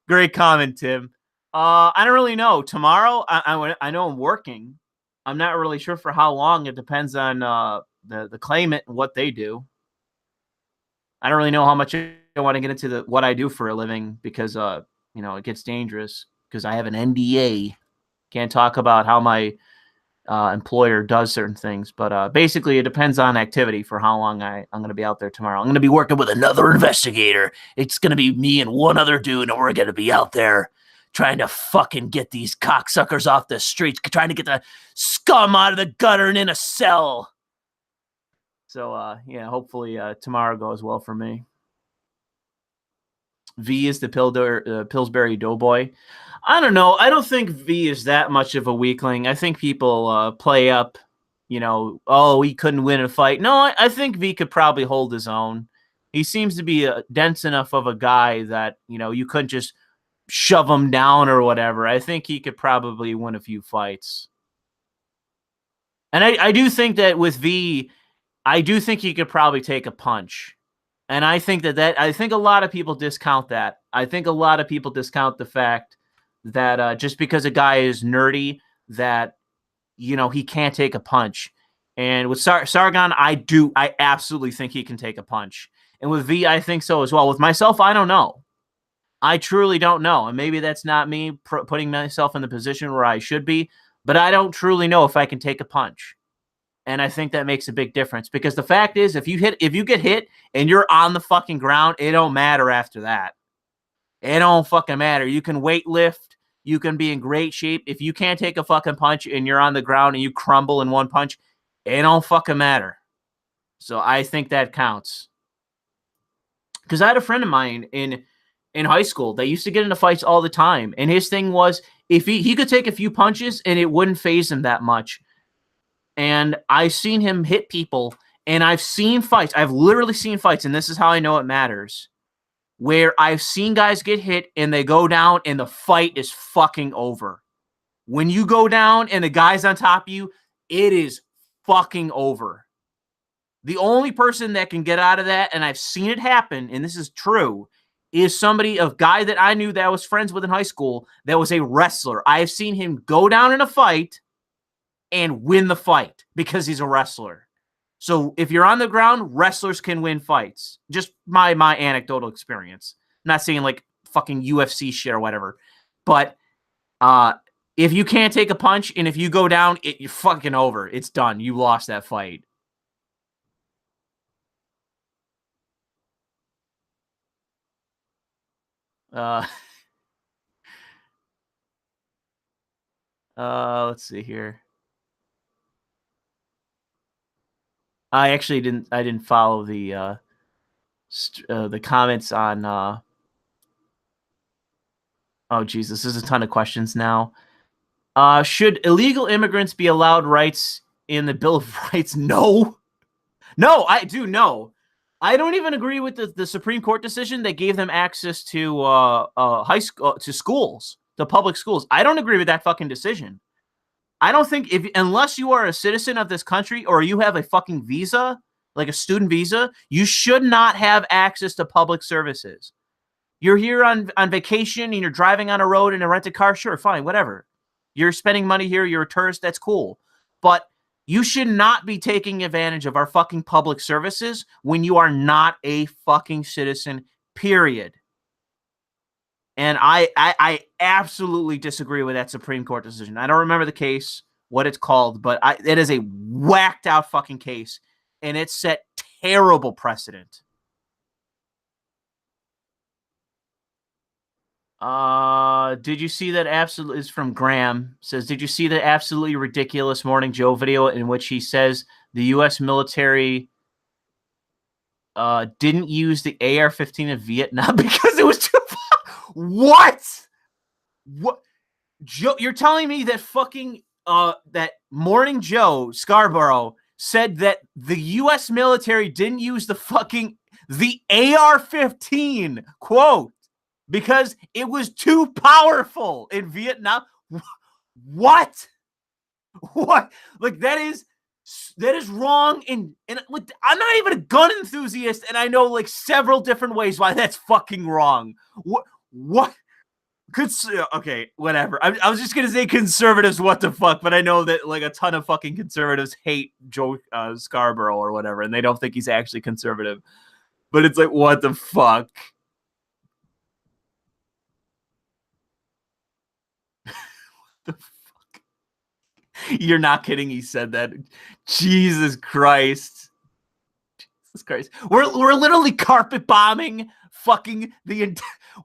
Great comment, Tim. I don't really know. Tomorrow, I know I'm working. I'm not really sure for how long. It depends on the claimant and what they do. I don't really know how much I want to get into what I do for a living because it gets dangerous because I have an NDA. Can't talk about how my employer does certain things, but basically it depends on activity for how long I'm going to be out there tomorrow. I'm going to be working with another investigator. It's going to be me and one other dude, and we're going to be out there trying to fucking get these cocksuckers off the streets, trying to get the scum out of the gutter and in a cell. So, hopefully tomorrow goes well for me. V is the Pillsbury Doughboy. I don't know. I don't think V is that much of a weakling. I think people play up, oh, he couldn't win a fight. No, I think V could probably hold his own. He seems to be a dense enough of a guy that, you couldn't just shove him down or whatever. I think he could probably win a few fights. And I do think that with V, I do think he could probably take a punch. And I think I think a lot of people discount that. I think a lot of people discount the fact that just because a guy is nerdy, that, he can't take a punch. And with Sargon, I absolutely think he can take a punch. And with V, I think so as well. With myself, I don't know. I truly don't know. And maybe that's not me putting myself in the position where I should be, but I don't truly know if I can take a punch. And I think that makes a big difference, because the fact is, if you get hit and you're on the fucking ground, it don't matter after that. It don't fucking matter. You can weight lift. You can be in great shape. If you can't take a fucking punch and you're on the ground and you crumble in one punch, it don't fucking matter. So I think that counts. Because I had a friend of mine in high school. They used to get into fights all the time. And his thing was, if he could take a few punches and it wouldn't faze him that much. And I've seen him hit people, and I've seen fights. I've literally seen fights, and this is how I know it matters, where I've seen guys get hit and they go down and the fight is fucking over. When you go down and the guy's on top of you, it is fucking over. The only person that can get out of that, and I've seen it happen, and this is true, is a guy that I knew that I was friends with in high school that was a wrestler. I have seen him go down in a fight and win the fight because he's a wrestler. So if you're on the ground, wrestlers can win fights. Just my anecdotal experience. I'm not saying like fucking UFC shit or whatever. But if you can't take a punch and if you go down, you're fucking over. It's done. You lost that fight. Let's see here. I actually didn't follow the comments on oh Jesus, there's a ton of questions now. Should illegal immigrants be allowed rights in the Bill of Rights? No, I do no. I don't even agree with the Supreme Court decision that gave them access to high school, to schools, to public schools. I don't agree with that fucking decision. I don't think unless you are a citizen of this country or you have a fucking visa, like a student visa, you should not have access to public services. You're here on vacation and you're driving on a road in a rented car, sure, fine, whatever. You're spending money here, you're a tourist, that's cool. But you should not be taking advantage of our fucking public services when you are not a fucking citizen, period. And I absolutely disagree with that Supreme Court decision. I don't remember the case, what it's called, but it is a whacked out fucking case, and it set terrible precedent. Did you see that absolutely is from Graham? Says, did you see the absolutely ridiculous Morning Joe video in which he says the U.S. military didn't use the AR-15 in Vietnam because it was too What? Joe, you're telling me that fucking that Morning Joe Scarborough said that the U.S. military didn't use the AR-15 quote because it was too powerful in Vietnam? What? Like that is wrong. And I'm not even a gun enthusiast, and I know like several different ways why that's fucking wrong. What? Okay, whatever. I was just gonna say conservatives, what the fuck, but I know that like a ton of fucking conservatives hate Joe Scarborough or whatever, and they don't think he's actually conservative. But it's like, what the fuck? What the fuck? You're not kidding. He said that. Jesus Christ. Jesus Christ. We're literally carpet bombing fucking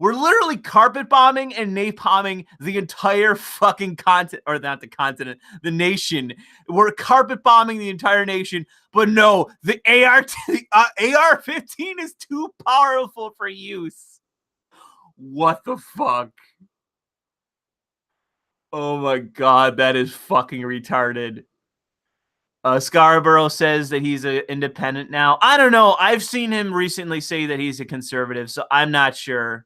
we're literally carpet bombing and napalming the entire fucking continent, or not the continent, the nation. We're carpet bombing the entire nation, but no, the AR-15 is too powerful for use. What the fuck? Oh my god, that is fucking retarded. Scarborough says that he's an independent now. I don't know. I've seen him recently say that he's a conservative, so I'm not sure.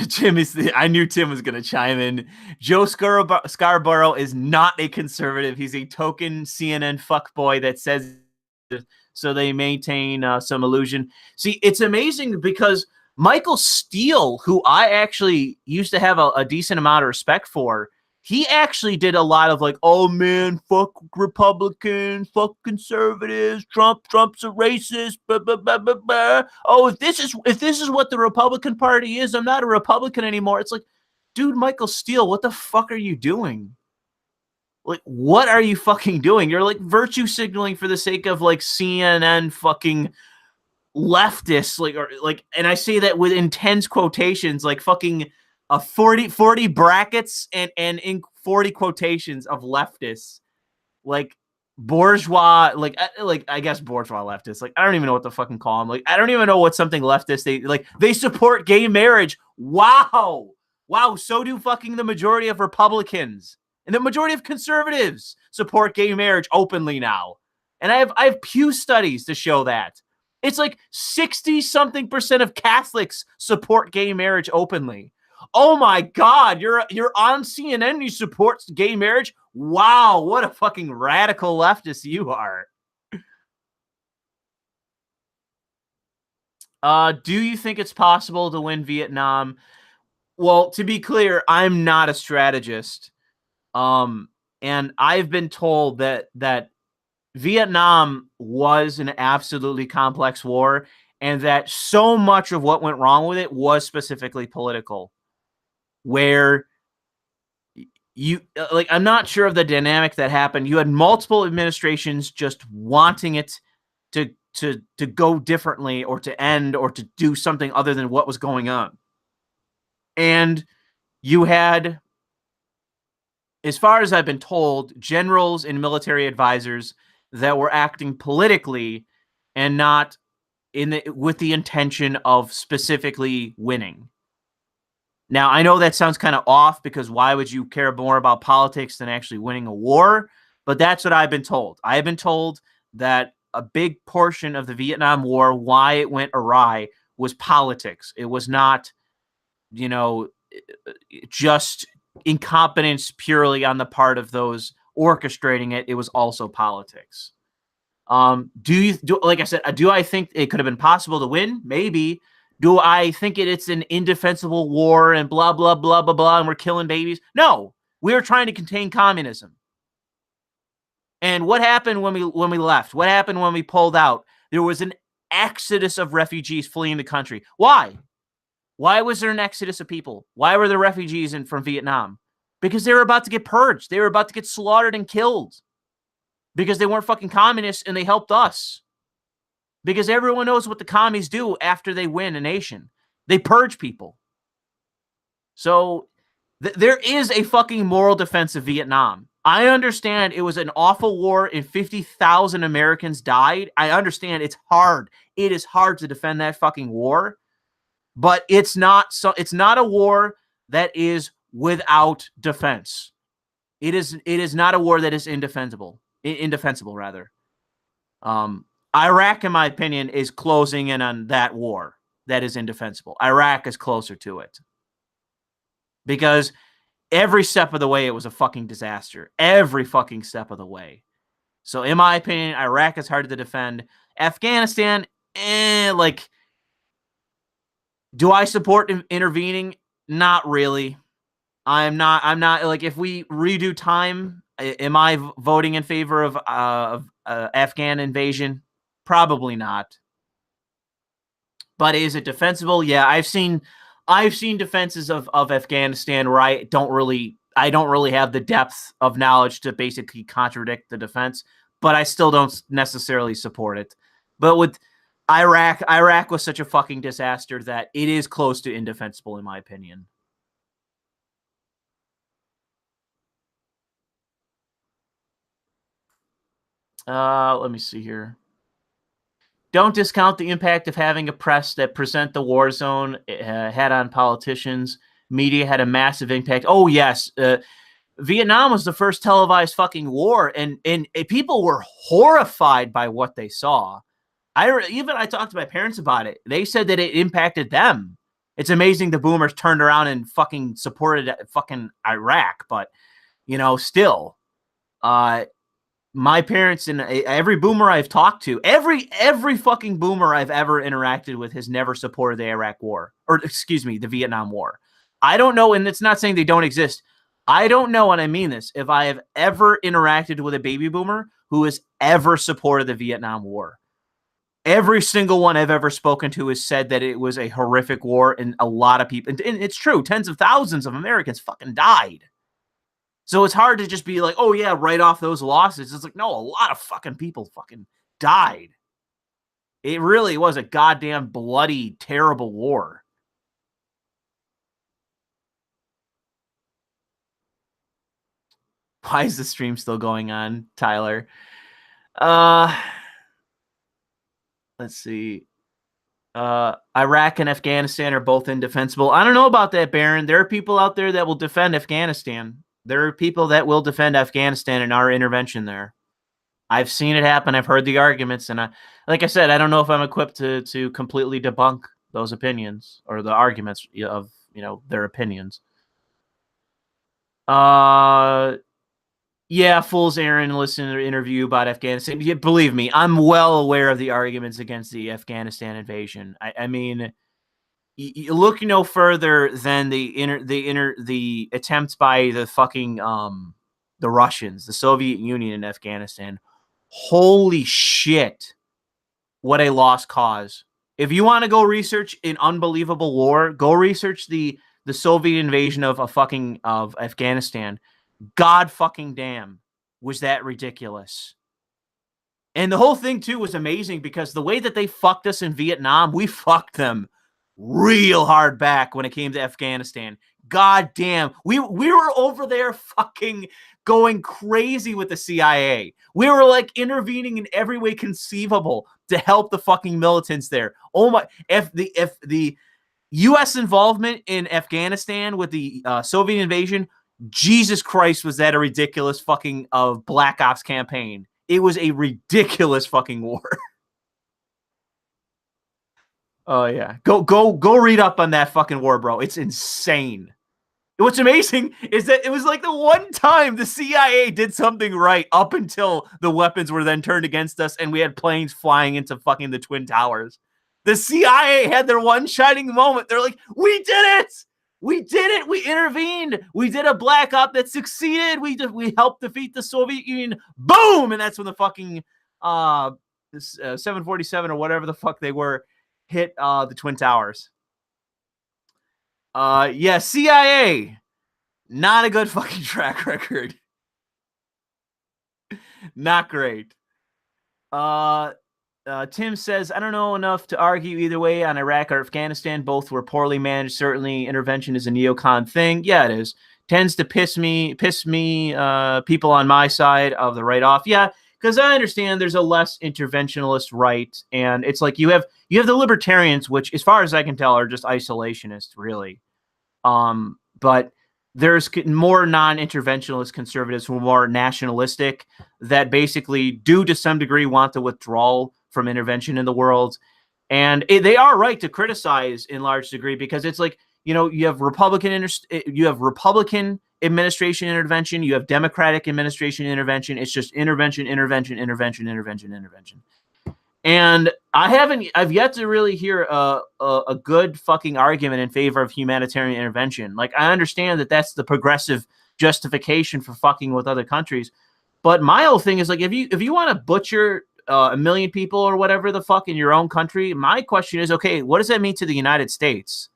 Tim is I knew Tim was going to chime in. Joe Scarborough is not a conservative. He's a token CNN fuckboy that says so they maintain some illusion. See, it's amazing because Michael Steele, who I actually used to have a decent amount of respect for, he actually did a lot of like, oh man, fuck Republicans, fuck conservatives, Trump's a racist, blah, blah, blah, blah, blah. Oh, if this is what the Republican Party is, I'm not a Republican anymore. It's like, dude, Michael Steele, what the fuck are you doing? Like, what are you fucking doing? You're like virtue signaling for the sake of like CNN fucking leftists, and I say that with intense quotations, like fucking 40 brackets and in 40 quotations of leftists, like bourgeois, like I guess bourgeois leftists. Like I don't even know what to fucking call them. Like I don't even know what something leftist they support gay marriage. Wow. So do fucking the majority of Republicans and the majority of conservatives support gay marriage openly now. And I have Pew studies to show that. It's like 60-something% of Catholics support gay marriage openly. Oh my God, you're on CNN and you support gay marriage? Wow, what a fucking radical leftist you are. Do you think it's possible to win Vietnam? Well, to be clear, I'm not a strategist. And I've been told that Vietnam was an absolutely complex war and that so much of what went wrong with it was specifically political. Where I'm not sure of the dynamic that happened. You had multiple administrations just wanting it to go differently or to end or to do something other than what was going on. And you had, as far as I've been told, generals and military advisors that were acting politically and not with the intention of specifically winning. Now, I know that sounds kind of off because why would you care more about politics than actually winning a war? But that's what I've been told. I have been told that a big portion of the Vietnam War, why it went awry, was politics. It was not, just incompetence purely on the part of those orchestrating it. It was also politics. Like I said, do I think it could have been possible to win? Maybe. Do I think it's an indefensible war and blah, blah, blah, blah, blah, and we're killing babies? No. We were trying to contain communism. And what happened when we left? What happened when we pulled out? There was an exodus of refugees fleeing the country. Why? Why was there an exodus of people? Why were there refugees from Vietnam? Because they were about to get purged. They were about to get slaughtered and killed. Because they weren't fucking communists and they helped us. Because everyone knows what the commies do after they win a nation. They purge people. So there is a fucking moral defense of Vietnam. I understand it was an awful war and 50,000 Americans died. I understand it's hard. It is hard to defend that fucking war. But it's not a war that is without defense. It is not a war that is indefensible rather. Iraq, in my opinion, is closing in on that war that is indefensible. Iraq is closer to it. Because every step of the way, it was a fucking disaster. Every fucking step of the way. So, in my opinion, Iraq is hard to defend. Afghanistan, do I support intervening? Not really. I'm not like, if we redo time, am I voting in favor of Afghan invasion? Probably not. But is it defensible? Yeah, I've seen defenses of Afghanistan where I don't really have the depth of knowledge to basically contradict the defense, but I still don't necessarily support it. But with Iraq was such a fucking disaster that it is close to indefensible in my opinion. Let me see here. don't discount the impact of having a press that present the war zone had on politicians. Media had a massive impact. Oh, yes. Vietnam was the first televised fucking war, and people were horrified by what they saw. I talked to my parents about it. They said that it impacted them. It's amazing the boomers turned around and fucking supported fucking Iraq, but still, my parents and every boomer I've talked to, every fucking boomer I've ever interacted with has never supported the Iraq War, or excuse me, the Vietnam War. I don't know, and it's not saying they don't exist. I don't know, and I mean this, if I have ever interacted with a baby boomer who has ever supported the Vietnam War. Every single one I've ever spoken to has said that it was a horrific war, and a lot of people, and it's true, tens of thousands of Americans fucking died. So it's hard to just be like, oh yeah, write off those losses. It's like, no, a lot of fucking people fucking died. It really was a goddamn bloody, terrible war. Why is the stream still going on, Tyler? Let's see. Iraq and Afghanistan are both indefensible. I don't know about that, Baron. There are people out there that will defend Afghanistan. There are people that will defend Afghanistan and our intervention there. I've seen it happen. I've heard the arguments, and like I said, I don't know if I'm equipped to completely debunk those opinions or the arguments of their opinions. Yeah, Fool's Aaron listened to an interview about Afghanistan. Yeah, believe me, I'm well aware of the arguments against the Afghanistan invasion. I mean, you look no further than the attempts by the fucking the Russians, the Soviet Union in Afghanistan. Holy shit, what a lost cause. If you want to go research an unbelievable war, go research the Soviet invasion of Afghanistan. God fucking damn, was that ridiculous. And the whole thing, too, was amazing because the way that they fucked us in Vietnam, we fucked them real hard back when it came to Afghanistan. God damn. We were over there fucking going crazy with the CIA. We were like intervening in every way conceivable to help the fucking militants there. Oh my, if the U.S. involvement in Afghanistan with the Soviet invasion, Jesus Christ, was that a ridiculous fucking Black Ops campaign. It was a ridiculous fucking war. Oh yeah. Go read up on that fucking war, bro. It's insane. What's amazing is that it was like the one time the CIA did something right up until the weapons were then turned against us and we had planes flying into fucking the Twin Towers. The CIA had their one shining moment. They're like, we did it! We did it! We intervened! We did a Black Op that succeeded! We helped defeat the Soviet Union! Boom! And that's when the fucking 747 or whatever the fuck they were hit the Twin Towers. Yeah, CIA. Not a good fucking track record. Not great. Tim says, I don't know enough to argue either way on Iraq or Afghanistan. Both were poorly managed. Certainly, intervention is a neocon thing. Yeah, it is. Tends to piss me, people on my side of the right off. Yeah, because I understand there's a less interventionalist right, and it's like you have the libertarians, which, as far as I can tell, are just isolationists, really. But there's more non-interventionalist conservatives who are more nationalistic that basically do, to some degree, want the withdrawal from intervention in the world. And they are right to criticize in large degree because it's like, you have Republican administration intervention, you have Democratic administration intervention. It's just intervention. And I've yet to really hear a good fucking argument in favor of humanitarian intervention. Like, I understand that that's the progressive justification for fucking with other countries. But my whole thing is like, if you want to butcher 1 million people or whatever the fuck in your own country, my question is, okay, what does that mean to the United States?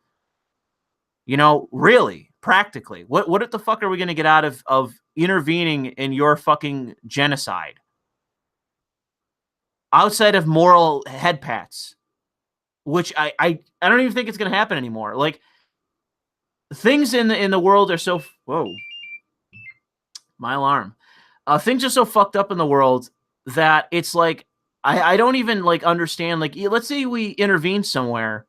Really, practically, what the fuck are we going to get out of intervening in your fucking genocide? Outside of moral head pats, which I don't even think it's going to happen anymore. Like, things in the world are so... Whoa. My alarm. Things are so fucked up in the world that it's like I don't even like understand. Like, let's say we intervene somewhere,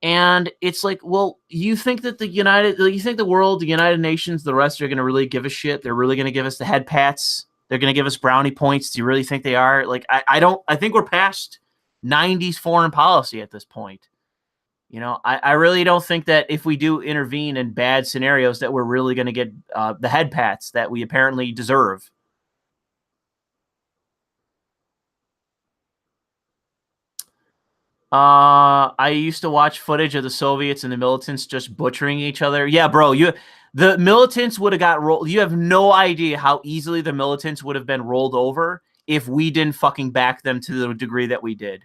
and it's like, well, you think that you think the world, the United Nations, the rest are going to really give a shit? They're really going to give us the head pats? They're going to give us brownie points? Do you really think they are? Like, I don't. I think we're past 90s foreign policy at this point. You know, I really don't think that if we do intervene in bad scenarios that we're really going to get the head pats that we apparently deserve. I used to watch footage of the Soviets and the militants just butchering each other. Yeah, bro, the militants would have got rolled. You have no idea how easily the militants would have been rolled over if we didn't fucking back them to the degree that we did.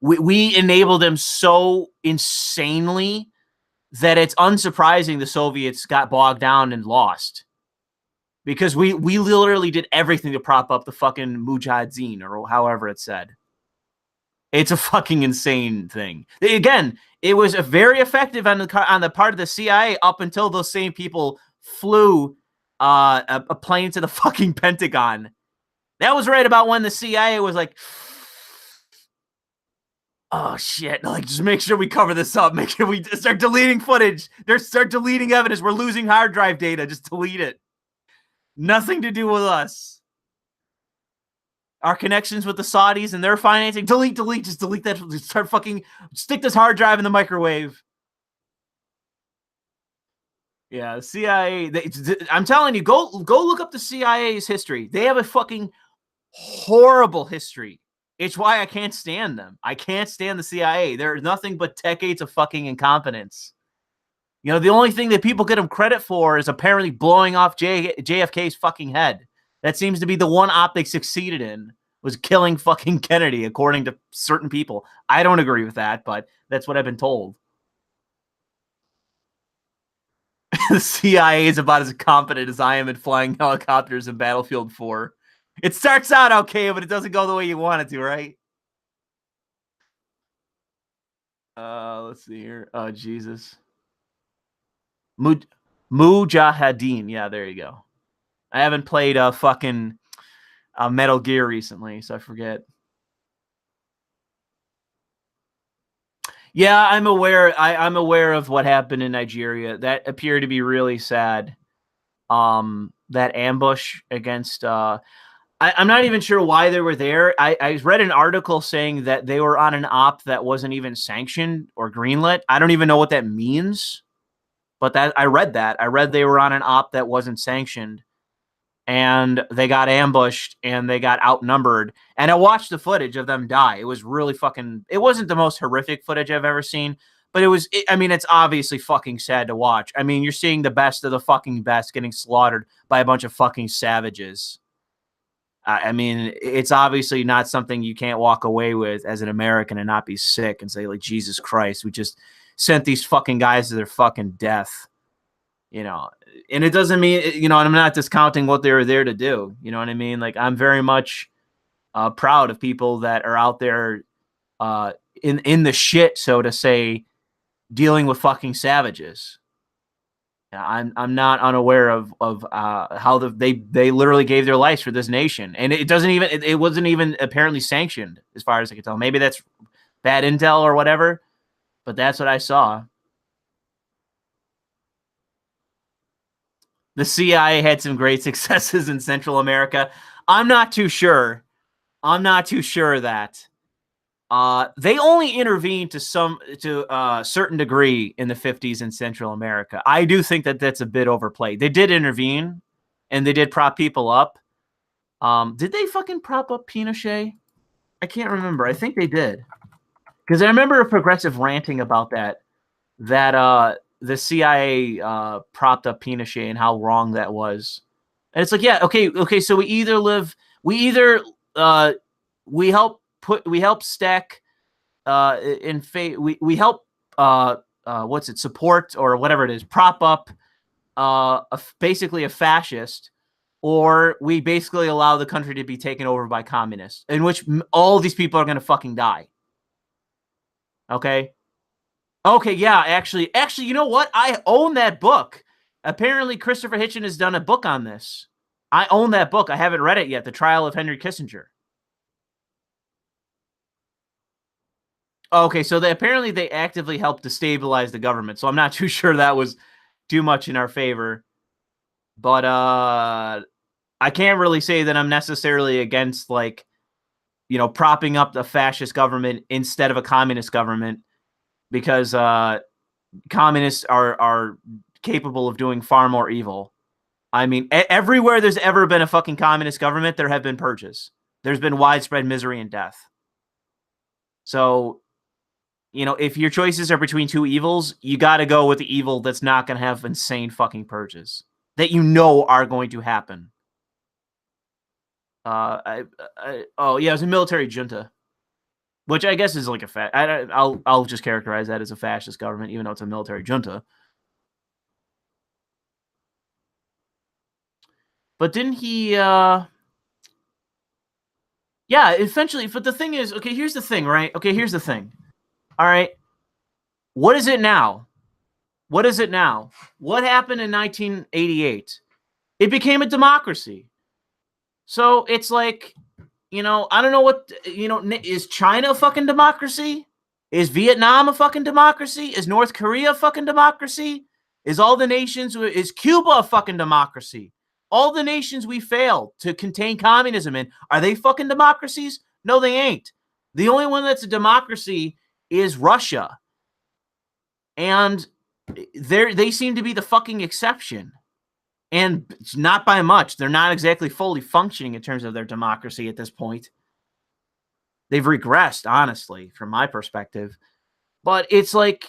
We enabled them so insanely that it's unsurprising the Soviets got bogged down and lost. Because we literally did everything to prop up the fucking Mujahideen, or however it's said. It's a fucking insane thing. Again, it was a very effective on the part of the CIA up until those same people flew a plane to the fucking Pentagon. That was right about when the CIA was like, oh shit, like, just make sure we cover this up. Make sure we start deleting footage. Start deleting evidence. We're losing hard drive data. Just delete it. Nothing to do with us. Our connections with the Saudis and their financing. Delete. Just delete that. Just start fucking stick this hard drive in the microwave. Yeah, the CIA. I'm telling you, go look up the CIA's history. They have a fucking horrible history. It's why I can't stand them. I can't stand the CIA. They're nothing but decades of fucking incompetence. You know, the only thing that people get them credit for is apparently blowing off JFK's fucking head. That seems to be the one op they succeeded in, was killing fucking Kennedy, according to certain people. I don't agree with that, but that's what I've been told. The CIA is about as competent as I am at flying helicopters in Battlefield 4. It starts out okay, but it doesn't go the way you want it to, right? Let's see here. Oh, Jesus. Mujahideen. Yeah, there you go. I haven't played fucking Metal Gear recently, so I forget. Yeah, I'm aware. I'm aware of what happened in Nigeria. That appeared to be really sad. That ambush against. I'm not even sure why they were there. I read an article saying that they were on an op that wasn't even sanctioned or greenlit. I don't even know what that means, but I read that. I read they were on an op that wasn't sanctioned, and they got ambushed and they got outnumbered. And I watched the footage of them die. It was really fucking, it wasn't the most horrific footage I've ever seen, but I mean, it's obviously fucking sad to watch. I mean, you're seeing the best of the fucking best getting slaughtered by a bunch of fucking savages. I mean, it's obviously not something you can't walk away with as an American and not be sick and say, like, Jesus Christ, we just sent these fucking guys to their fucking death. You know, and it doesn't mean, you know, and I'm not discounting what they were there to do. You know what I mean? Like, I'm very much proud of people that are out there in the shit, so to say, dealing with fucking savages. I'm not unaware of how they literally gave their lives for this nation, and it wasn't even apparently sanctioned as far as I can tell. Maybe that's bad intel or whatever, but that's what I saw. The CIA had some great successes in Central America. I'm not too sure. That they only intervened to a certain degree in the 50s in Central America. I do think that that's a bit overplayed. They did intervene, and they did prop people up. Did they fucking prop up Pinochet? I can't remember. I think they did, because I remember a progressive ranting about that the CIA propped up Pinochet and how wrong that was. And it's like, yeah, okay. So we help stack in fate. We help support or whatever it is, prop up basically a fascist, or we basically allow the country to be taken over by communists, in which all these people are going to fucking die. Okay. Okay, yeah, actually, you know what? I own that book. Apparently, Christopher Hitchens has done a book on this. I own that book. I haven't read it yet, The Trial of Henry Kissinger. Okay, so apparently they actively helped destabilize the government. So I'm not too sure that was too much in our favor. But I can't really say that I'm necessarily against, like, propping up the fascist government instead of a communist government, because communists are capable of doing far more evil. I mean, everywhere there's ever been a fucking communist government, there have been purges. There's been widespread misery and death. So, if your choices are between two evils, you got to go with the evil that's not going to have insane fucking purges that are going to happen. It was a military junta, which I guess is like I'll just characterize that as a fascist government, even though it's a military junta. But didn't he? Yeah, essentially. But the thing is, okay, here's the thing, right? Okay, here's the thing. All right, what is it now? What is it now? What happened in 1988? It became a democracy. So it's like, I don't know what, is China a fucking democracy? Is Vietnam a fucking democracy? Is North Korea a fucking democracy? Is Cuba a fucking democracy? All the nations we failed to contain communism in, are they fucking democracies? No, they ain't. The only one that's a democracy is Russia. And they seem to be the fucking exception. And not by much. They're not exactly fully functioning in terms of their democracy at this point. They've regressed, honestly, from my perspective. But it's like,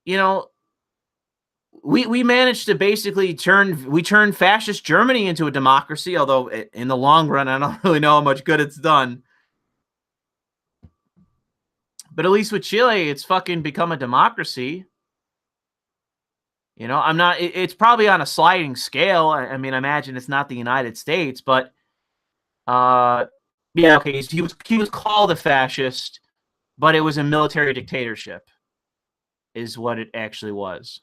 we managed to basically turn fascist Germany into a democracy, although in the long run, I don't really know how much good it's done. But at least with Chile, it's fucking become a democracy. It's probably on a sliding scale. I mean, I imagine it's not the United States, but yeah, okay, he was called a fascist, but it was a military dictatorship, is what it actually was.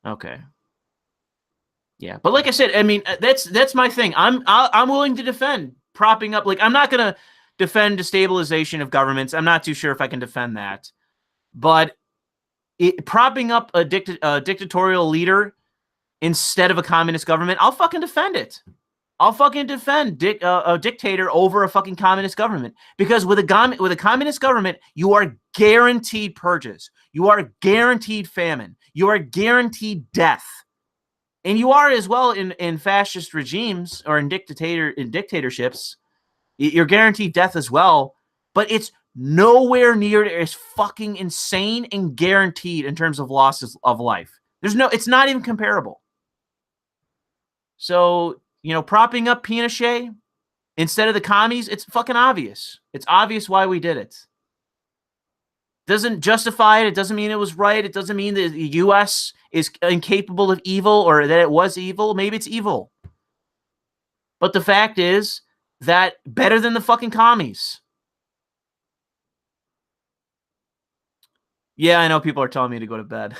Okay. Yeah, but like I said, I mean, that's my thing. I'm willing to defend propping up. Like, I'm not gonna defend destabilization of governments. I'm not too sure if I can defend that, but propping up a dictatorial leader instead of a communist government, I'll fucking defend it. I'll fucking defend a dictator over a fucking communist government, because with a communist government, you are guaranteed purges, you are guaranteed famine, you are guaranteed death, and you are as well in fascist regimes or in dictatorships. You're guaranteed death as well, but it's nowhere near as fucking insane and guaranteed in terms of losses of life. It's not even comparable. So, propping up Pinochet instead of the commies, it's fucking obvious. It's obvious why we did it. Doesn't justify it. It doesn't mean it was right. It doesn't mean that the U.S. is incapable of evil or that it was evil. Maybe it's evil. But the fact is that better than the fucking commies. Yeah, I know people are telling me to go to bed.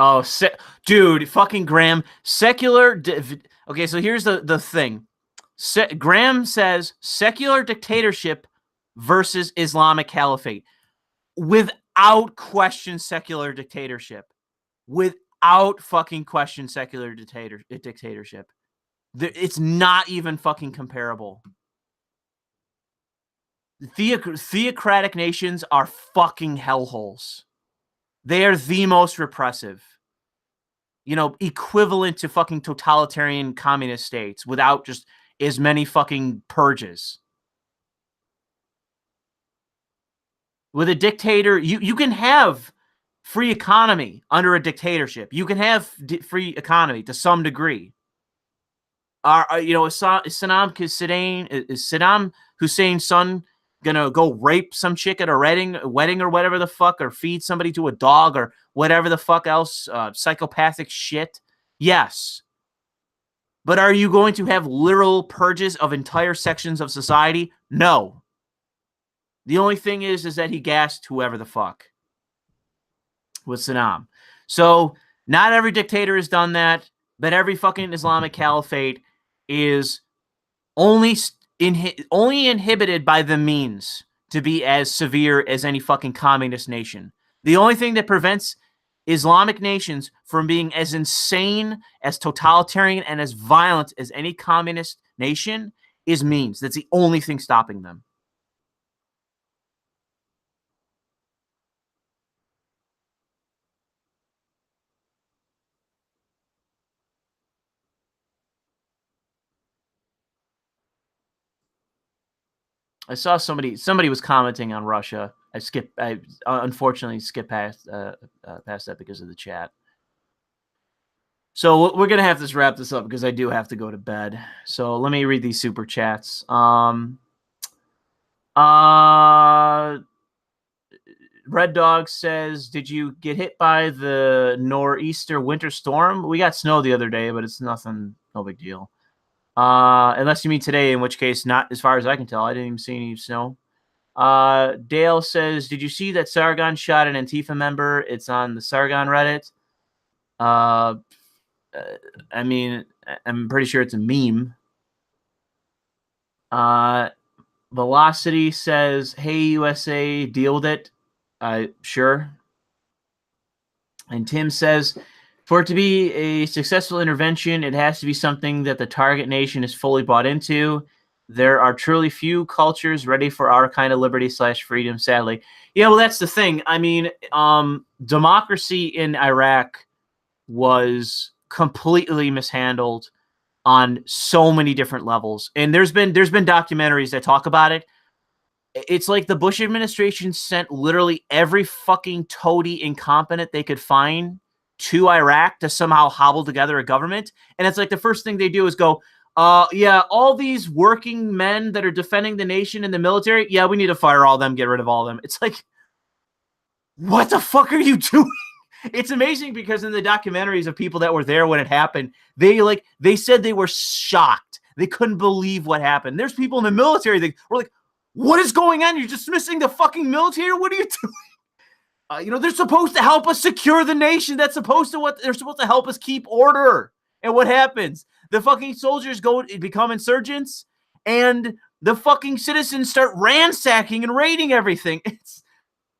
Oh, dude, fucking Graham. Secular. Okay, so here's the thing. Graham says secular dictatorship versus Islamic caliphate. Without question, secular dictatorship. Without fucking question, secular dictatorship. It's not even fucking comparable. Theocratic nations are fucking hellholes. They are the most repressive. Equivalent to fucking totalitarian communist states without just as many fucking purges. With a dictator, you can have free economy under a dictatorship. You can have free economy to some degree. Is Saddam Hussein's son gonna go rape some chick at a wedding or whatever the fuck, or feed somebody to a dog or whatever the fuck else, psychopathic shit? Yes. But are you going to have literal purges of entire sections of society? No. The only thing is that he gassed whoever the fuck with Saddam. So Not every dictator has done that, but every fucking Islamic caliphate is only inhibited by the means to be as severe as any fucking communist nation. The only thing that prevents Islamic nations from being as insane, as totalitarian, and as violent as any communist nation is means. That's the only thing stopping them. I saw somebody was commenting on Russia. I unfortunately skipped past that because of the chat. So we're gonna have to wrap this up because I do have to go to bed. So let me read these super chats. Red Dog says, "Did you get hit by the nor'easter winter storm? We got snow the other day, but it's nothing, no big deal. Unless you mean today, in which case, not as far as I can tell. I didn't even see any snow." Dale says, "Did you see that Sargon shot an Antifa member? It's on the Sargon Reddit." I mean, I'm pretty sure it's a meme. Velocity says, "Hey, USA, deal with it." Sure. And Tim says, "For it to be a successful intervention, it has to be something that the target nation is fully bought into. There are truly few cultures ready for our kind of liberty/freedom, sadly." Yeah, well, that's the thing. I mean, democracy in Iraq was completely mishandled on so many different levels. And there's been documentaries that talk about it. It's like the Bush administration sent literally every fucking toady incompetent they could find to Iraq to somehow hobble together a government. And it's like the first thing they do is go, yeah, all these working men that are defending the nation in the military, yeah, we need to fire all of them, get rid of all of them. It's like, what the fuck are you doing? It's amazing because in the documentaries of people that were there when it happened, they said they were shocked. They couldn't believe what happened. There's people in the military that were like, "What is going on? You're dismissing the fucking military? What are you doing?" They're supposed to help us secure the nation. They're supposed to help us keep order. And what happens? The fucking soldiers become insurgents, and the fucking citizens start ransacking and raiding everything.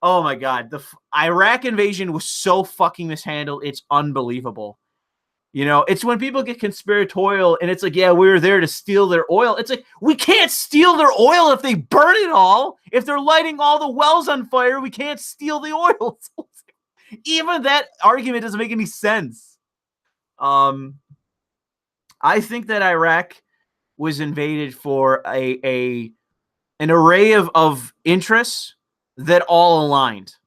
Oh my God. The Iraq invasion was so fucking mishandled. It's unbelievable. It's when people get conspiratorial and it's like, yeah, we were there to steal their oil. It's like, we can't steal their oil if they burn it all. If they're lighting all the wells on fire, we can't steal the oil. Even that argument doesn't make any sense. I think that Iraq was invaded for an array of interests that all aligned.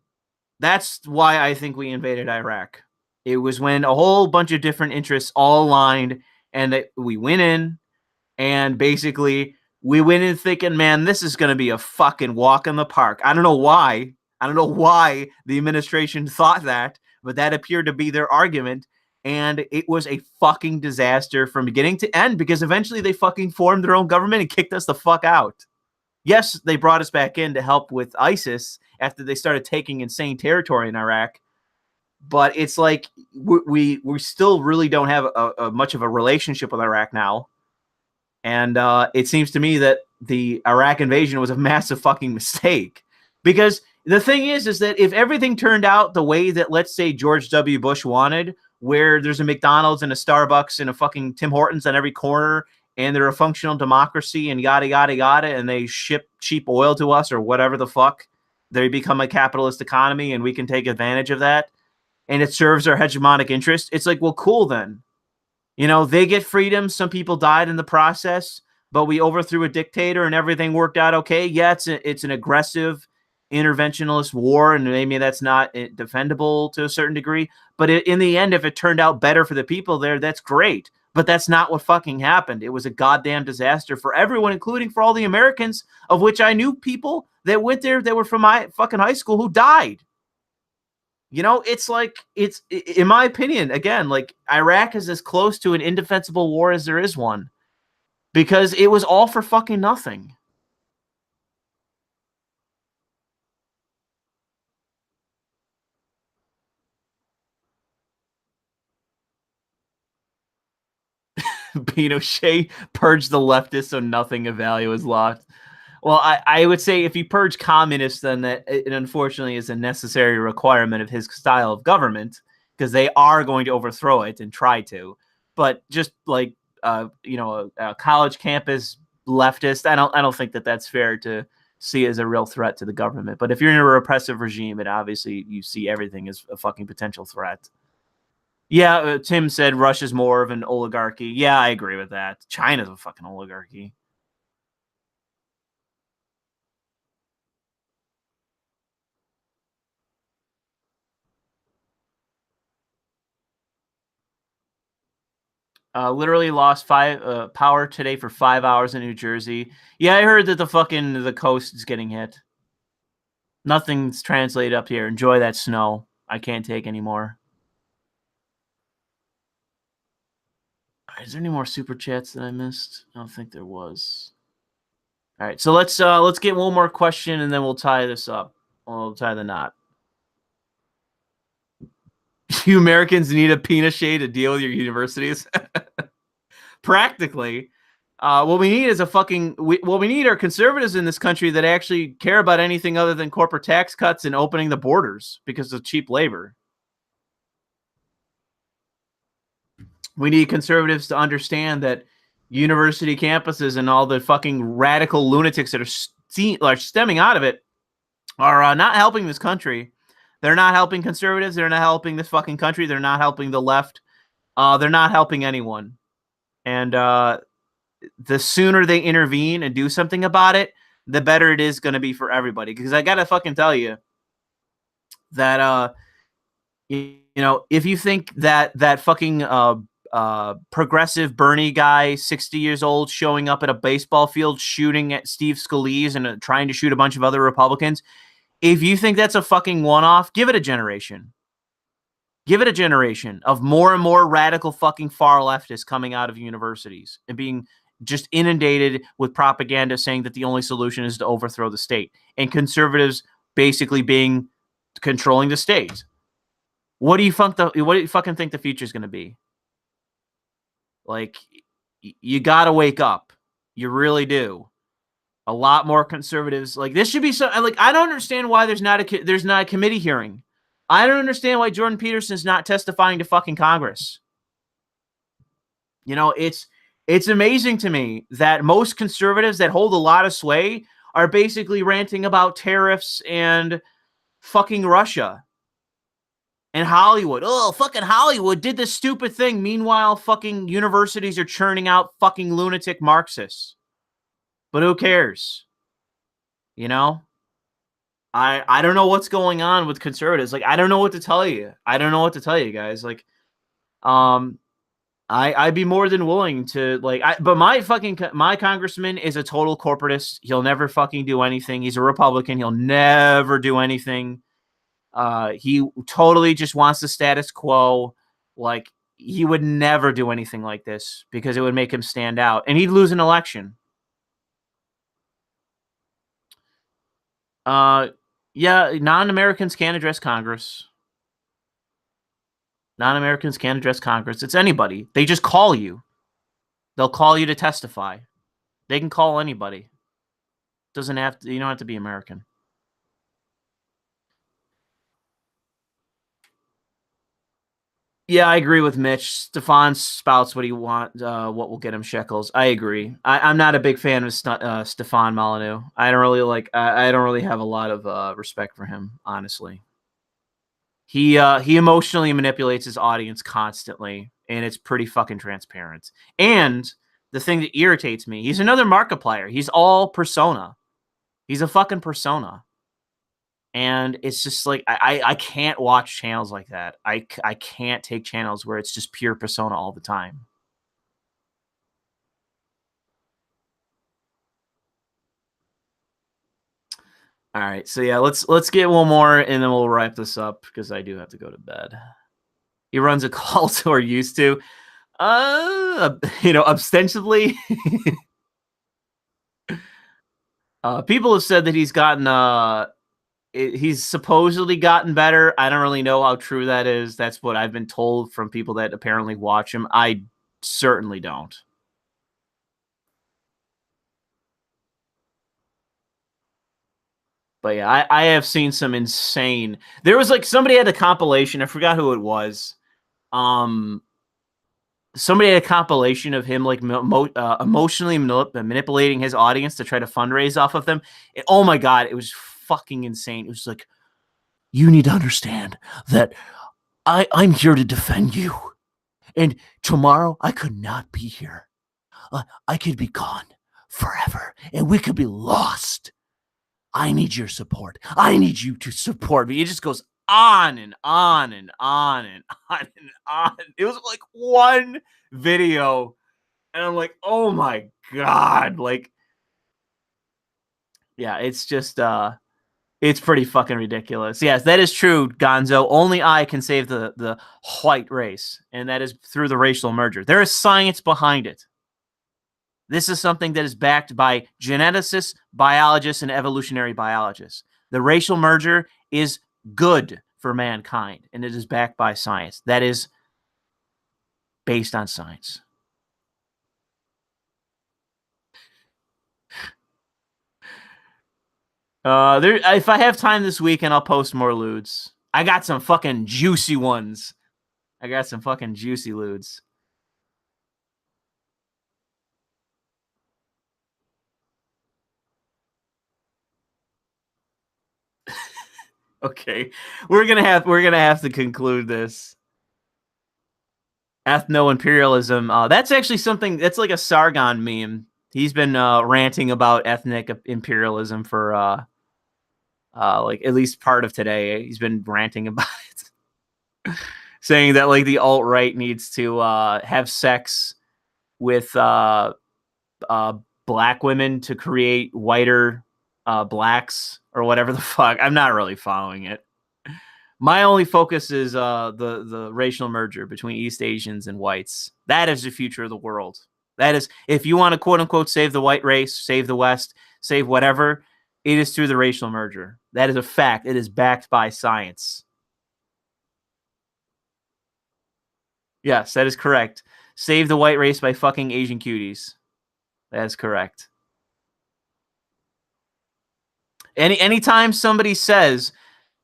That's why I think we invaded Iraq. It was when a whole bunch of different interests all aligned and that we went in and basically we went in thinking, man, this is going to be a fucking walk in the park. I don't know why. I don't know why the administration thought that, but that appeared to be their argument. And it was a fucking disaster from beginning to end because eventually they fucking formed their own government and kicked us the fuck out. Yes, they brought us back in to help with ISIS after they started taking insane territory in Iraq. But it's like we still really don't have a much of a relationship with Iraq now. And it seems to me that the Iraq invasion was a massive fucking mistake. Because the thing is that if everything turned out the way that, let's say, George W. Bush wanted, where there's a McDonald's and a Starbucks and a fucking Tim Hortons on every corner, and they're a functional democracy and yada, yada, yada, and they ship cheap oil to us or whatever the fuck, they become a capitalist economy and we can take advantage of that, and it serves our hegemonic interest, it's like, well, cool then. They get freedom. Some people died in the process, but we overthrew a dictator and everything worked out okay. Yeah, it's an aggressive interventionist war, and maybe that's not defendable to a certain degree. But in the end, if it turned out better for the people there, that's great. But that's not what fucking happened. It was a goddamn disaster for everyone, including for all the Americans, of which I knew people that went there that were from my fucking high school who died. It's like, it's, in my opinion, again, like Iraq is as close to an indefensible war as there is one because it was all for fucking nothing. Pinochet purged the leftists so nothing of value is left. Well, I would say if you purge communists, then that it unfortunately is a necessary requirement of his style of government, because they are going to overthrow it and try to. But just like a college campus leftist, I don't think that that's fair to see as a real threat to the government. But if you're in a repressive regime, and obviously you see everything as a fucking potential threat. Yeah, Tim said Russia's more of an oligarchy. Yeah, I agree with that. China's a fucking oligarchy. Literally lost power today for 5 hours in New Jersey. Yeah, I heard that the coast is getting hit. Nothing's translated up here. Enjoy that snow. I can't take anymore. Is there any more super chats that I missed? I don't think there was. All right, so let's get one more question and then we'll tie this up. We'll tie the knot. You Americans need a Pinochet to deal with your universities. Practically. What we need is what we need are conservatives in this country that actually care about anything other than corporate tax cuts and opening the borders because of cheap labor. We need conservatives to understand that university campuses and all the fucking radical lunatics that are stemming out of it are not helping this country. They're not helping conservatives. They're not helping this fucking country. They're not helping the left. They're not helping anyone. And the sooner they intervene and do something about it, the better it is going to be for everybody. Because I got to fucking tell you that, if you think that fucking progressive Bernie guy, 60 years old, showing up at a baseball field, shooting at Steve Scalise and trying to shoot a bunch of other Republicans, if you think that's a fucking one-off, give it a generation. Give it a generation of more and more radical fucking far leftists coming out of universities and being just inundated with propaganda saying that the only solution is to overthrow the state, and conservatives basically controlling the state. What do you fucking think the future is going to be? Like, you got to wake up. You really do. A lot more conservatives. Like, this should be I don't understand why there's not a committee hearing. I don't understand why Jordan Peterson's not testifying to fucking Congress. It's amazing to me that most conservatives that hold a lot of sway are basically ranting about tariffs and fucking Russia and Hollywood. Oh, fucking Hollywood did this stupid thing. Meanwhile, fucking universities are churning out fucking lunatic Marxists. But who cares? I don't know what's going on with conservatives. Like, I don't know what to tell you. I don't know what to tell you guys. Like, I'd be more than willing to, but my congressman is a total corporatist. He'll never fucking do anything. He's a Republican. He'll never do anything. He totally just wants the status quo. Like, he would never do anything like this because it would make him stand out and he'd lose an election. Yeah, non-Americans can't address Congress. Non-Americans can't address Congress. It's anybody. They just call you. They'll call you to testify. They can call anybody. You don't have to be American. Yeah, I agree with Mitch. Stefan spouts what he wants, what will get him shekels. I agree. I'm not a big fan of Stefan Molyneux. I don't really have a lot of respect for him, honestly. He emotionally manipulates his audience constantly, and it's pretty fucking transparent. And the thing that irritates me, he's another Markiplier. He's all persona. He's a fucking persona. And it's just like, I can't watch channels like that. I can't take channels where it's just pure persona all the time. All right, so yeah, let's get one more and then we'll wrap this up because I do have to go to bed. He runs a cult or used to. Ostensibly. People have said that he's gotten he's supposedly gotten better. I don't really know how true that is. That's what I've been told from people that apparently watch him. I certainly don't. But yeah, I have seen some insane. There was like somebody had a compilation. I forgot who it was. Somebody had a compilation of him like emotionally manipulating his audience to try to fundraise off of them. And, oh my God, it was fucking insane. It was like, you need to understand that I'm here to defend you. And tomorrow I could not be here. I could be gone forever and we could be lost. I need your support. I need you to support me. It just goes on and on and on and on and on. It was like one video, and I'm like, oh my God. Like, yeah, it's just it's pretty fucking ridiculous. Yes, that is true, Gonzo. Only I can save the white race, and that is through the racial merger. There is science behind it. This is something that is backed by geneticists, biologists, and evolutionary biologists. The racial merger is good for mankind, and it is backed by science. That is based on science. If I have time this weekend, I'll post more lewds. I got some fucking juicy ones. I got some fucking juicy lewds. Okay, we're gonna have to conclude this. Ethno-imperialism. That's actually something that's like a Sargon meme. He's been ranting about ethnic imperialism for like at least part of today. He's been ranting about it, saying that like the alt-right needs to have sex with black women to create whiter blacks or whatever the fuck. I'm not really following it. My only focus is the racial merger between East Asians and whites. That is the future of the world. That is, if you want to quote unquote save the white race, save the West, save whatever, it is through the racial merger. That is a fact. It is backed by science. Yes, that is correct. Save the white race by fucking Asian cuties. That is correct. Anytime somebody says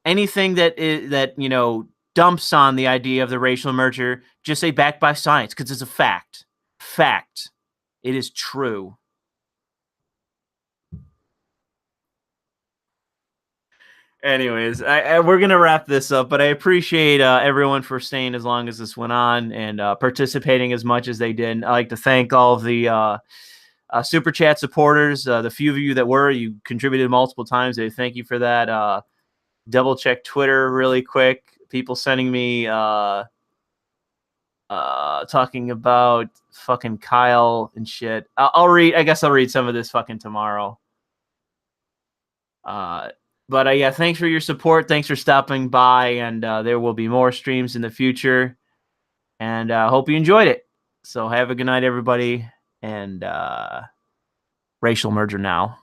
anything that you know dumps on the idea of the racial merger, just say backed by science, because it's a fact. Fact. It is true. Anyways, we're gonna wrap this up, but I appreciate everyone for staying as long as this went on and participating as much as they did. I'd like to thank all of the Super Chat supporters, the few of you that were, you contributed multiple times. I thank you for that. Double check Twitter really quick. People sending me talking about fucking Kyle and shit. I'll read. I guess I'll read some of this fucking tomorrow. But yeah, thanks for your support. Thanks for stopping by, and there will be more streams in the future. And hope you enjoyed it. So have a good night, everybody. And racial merger now.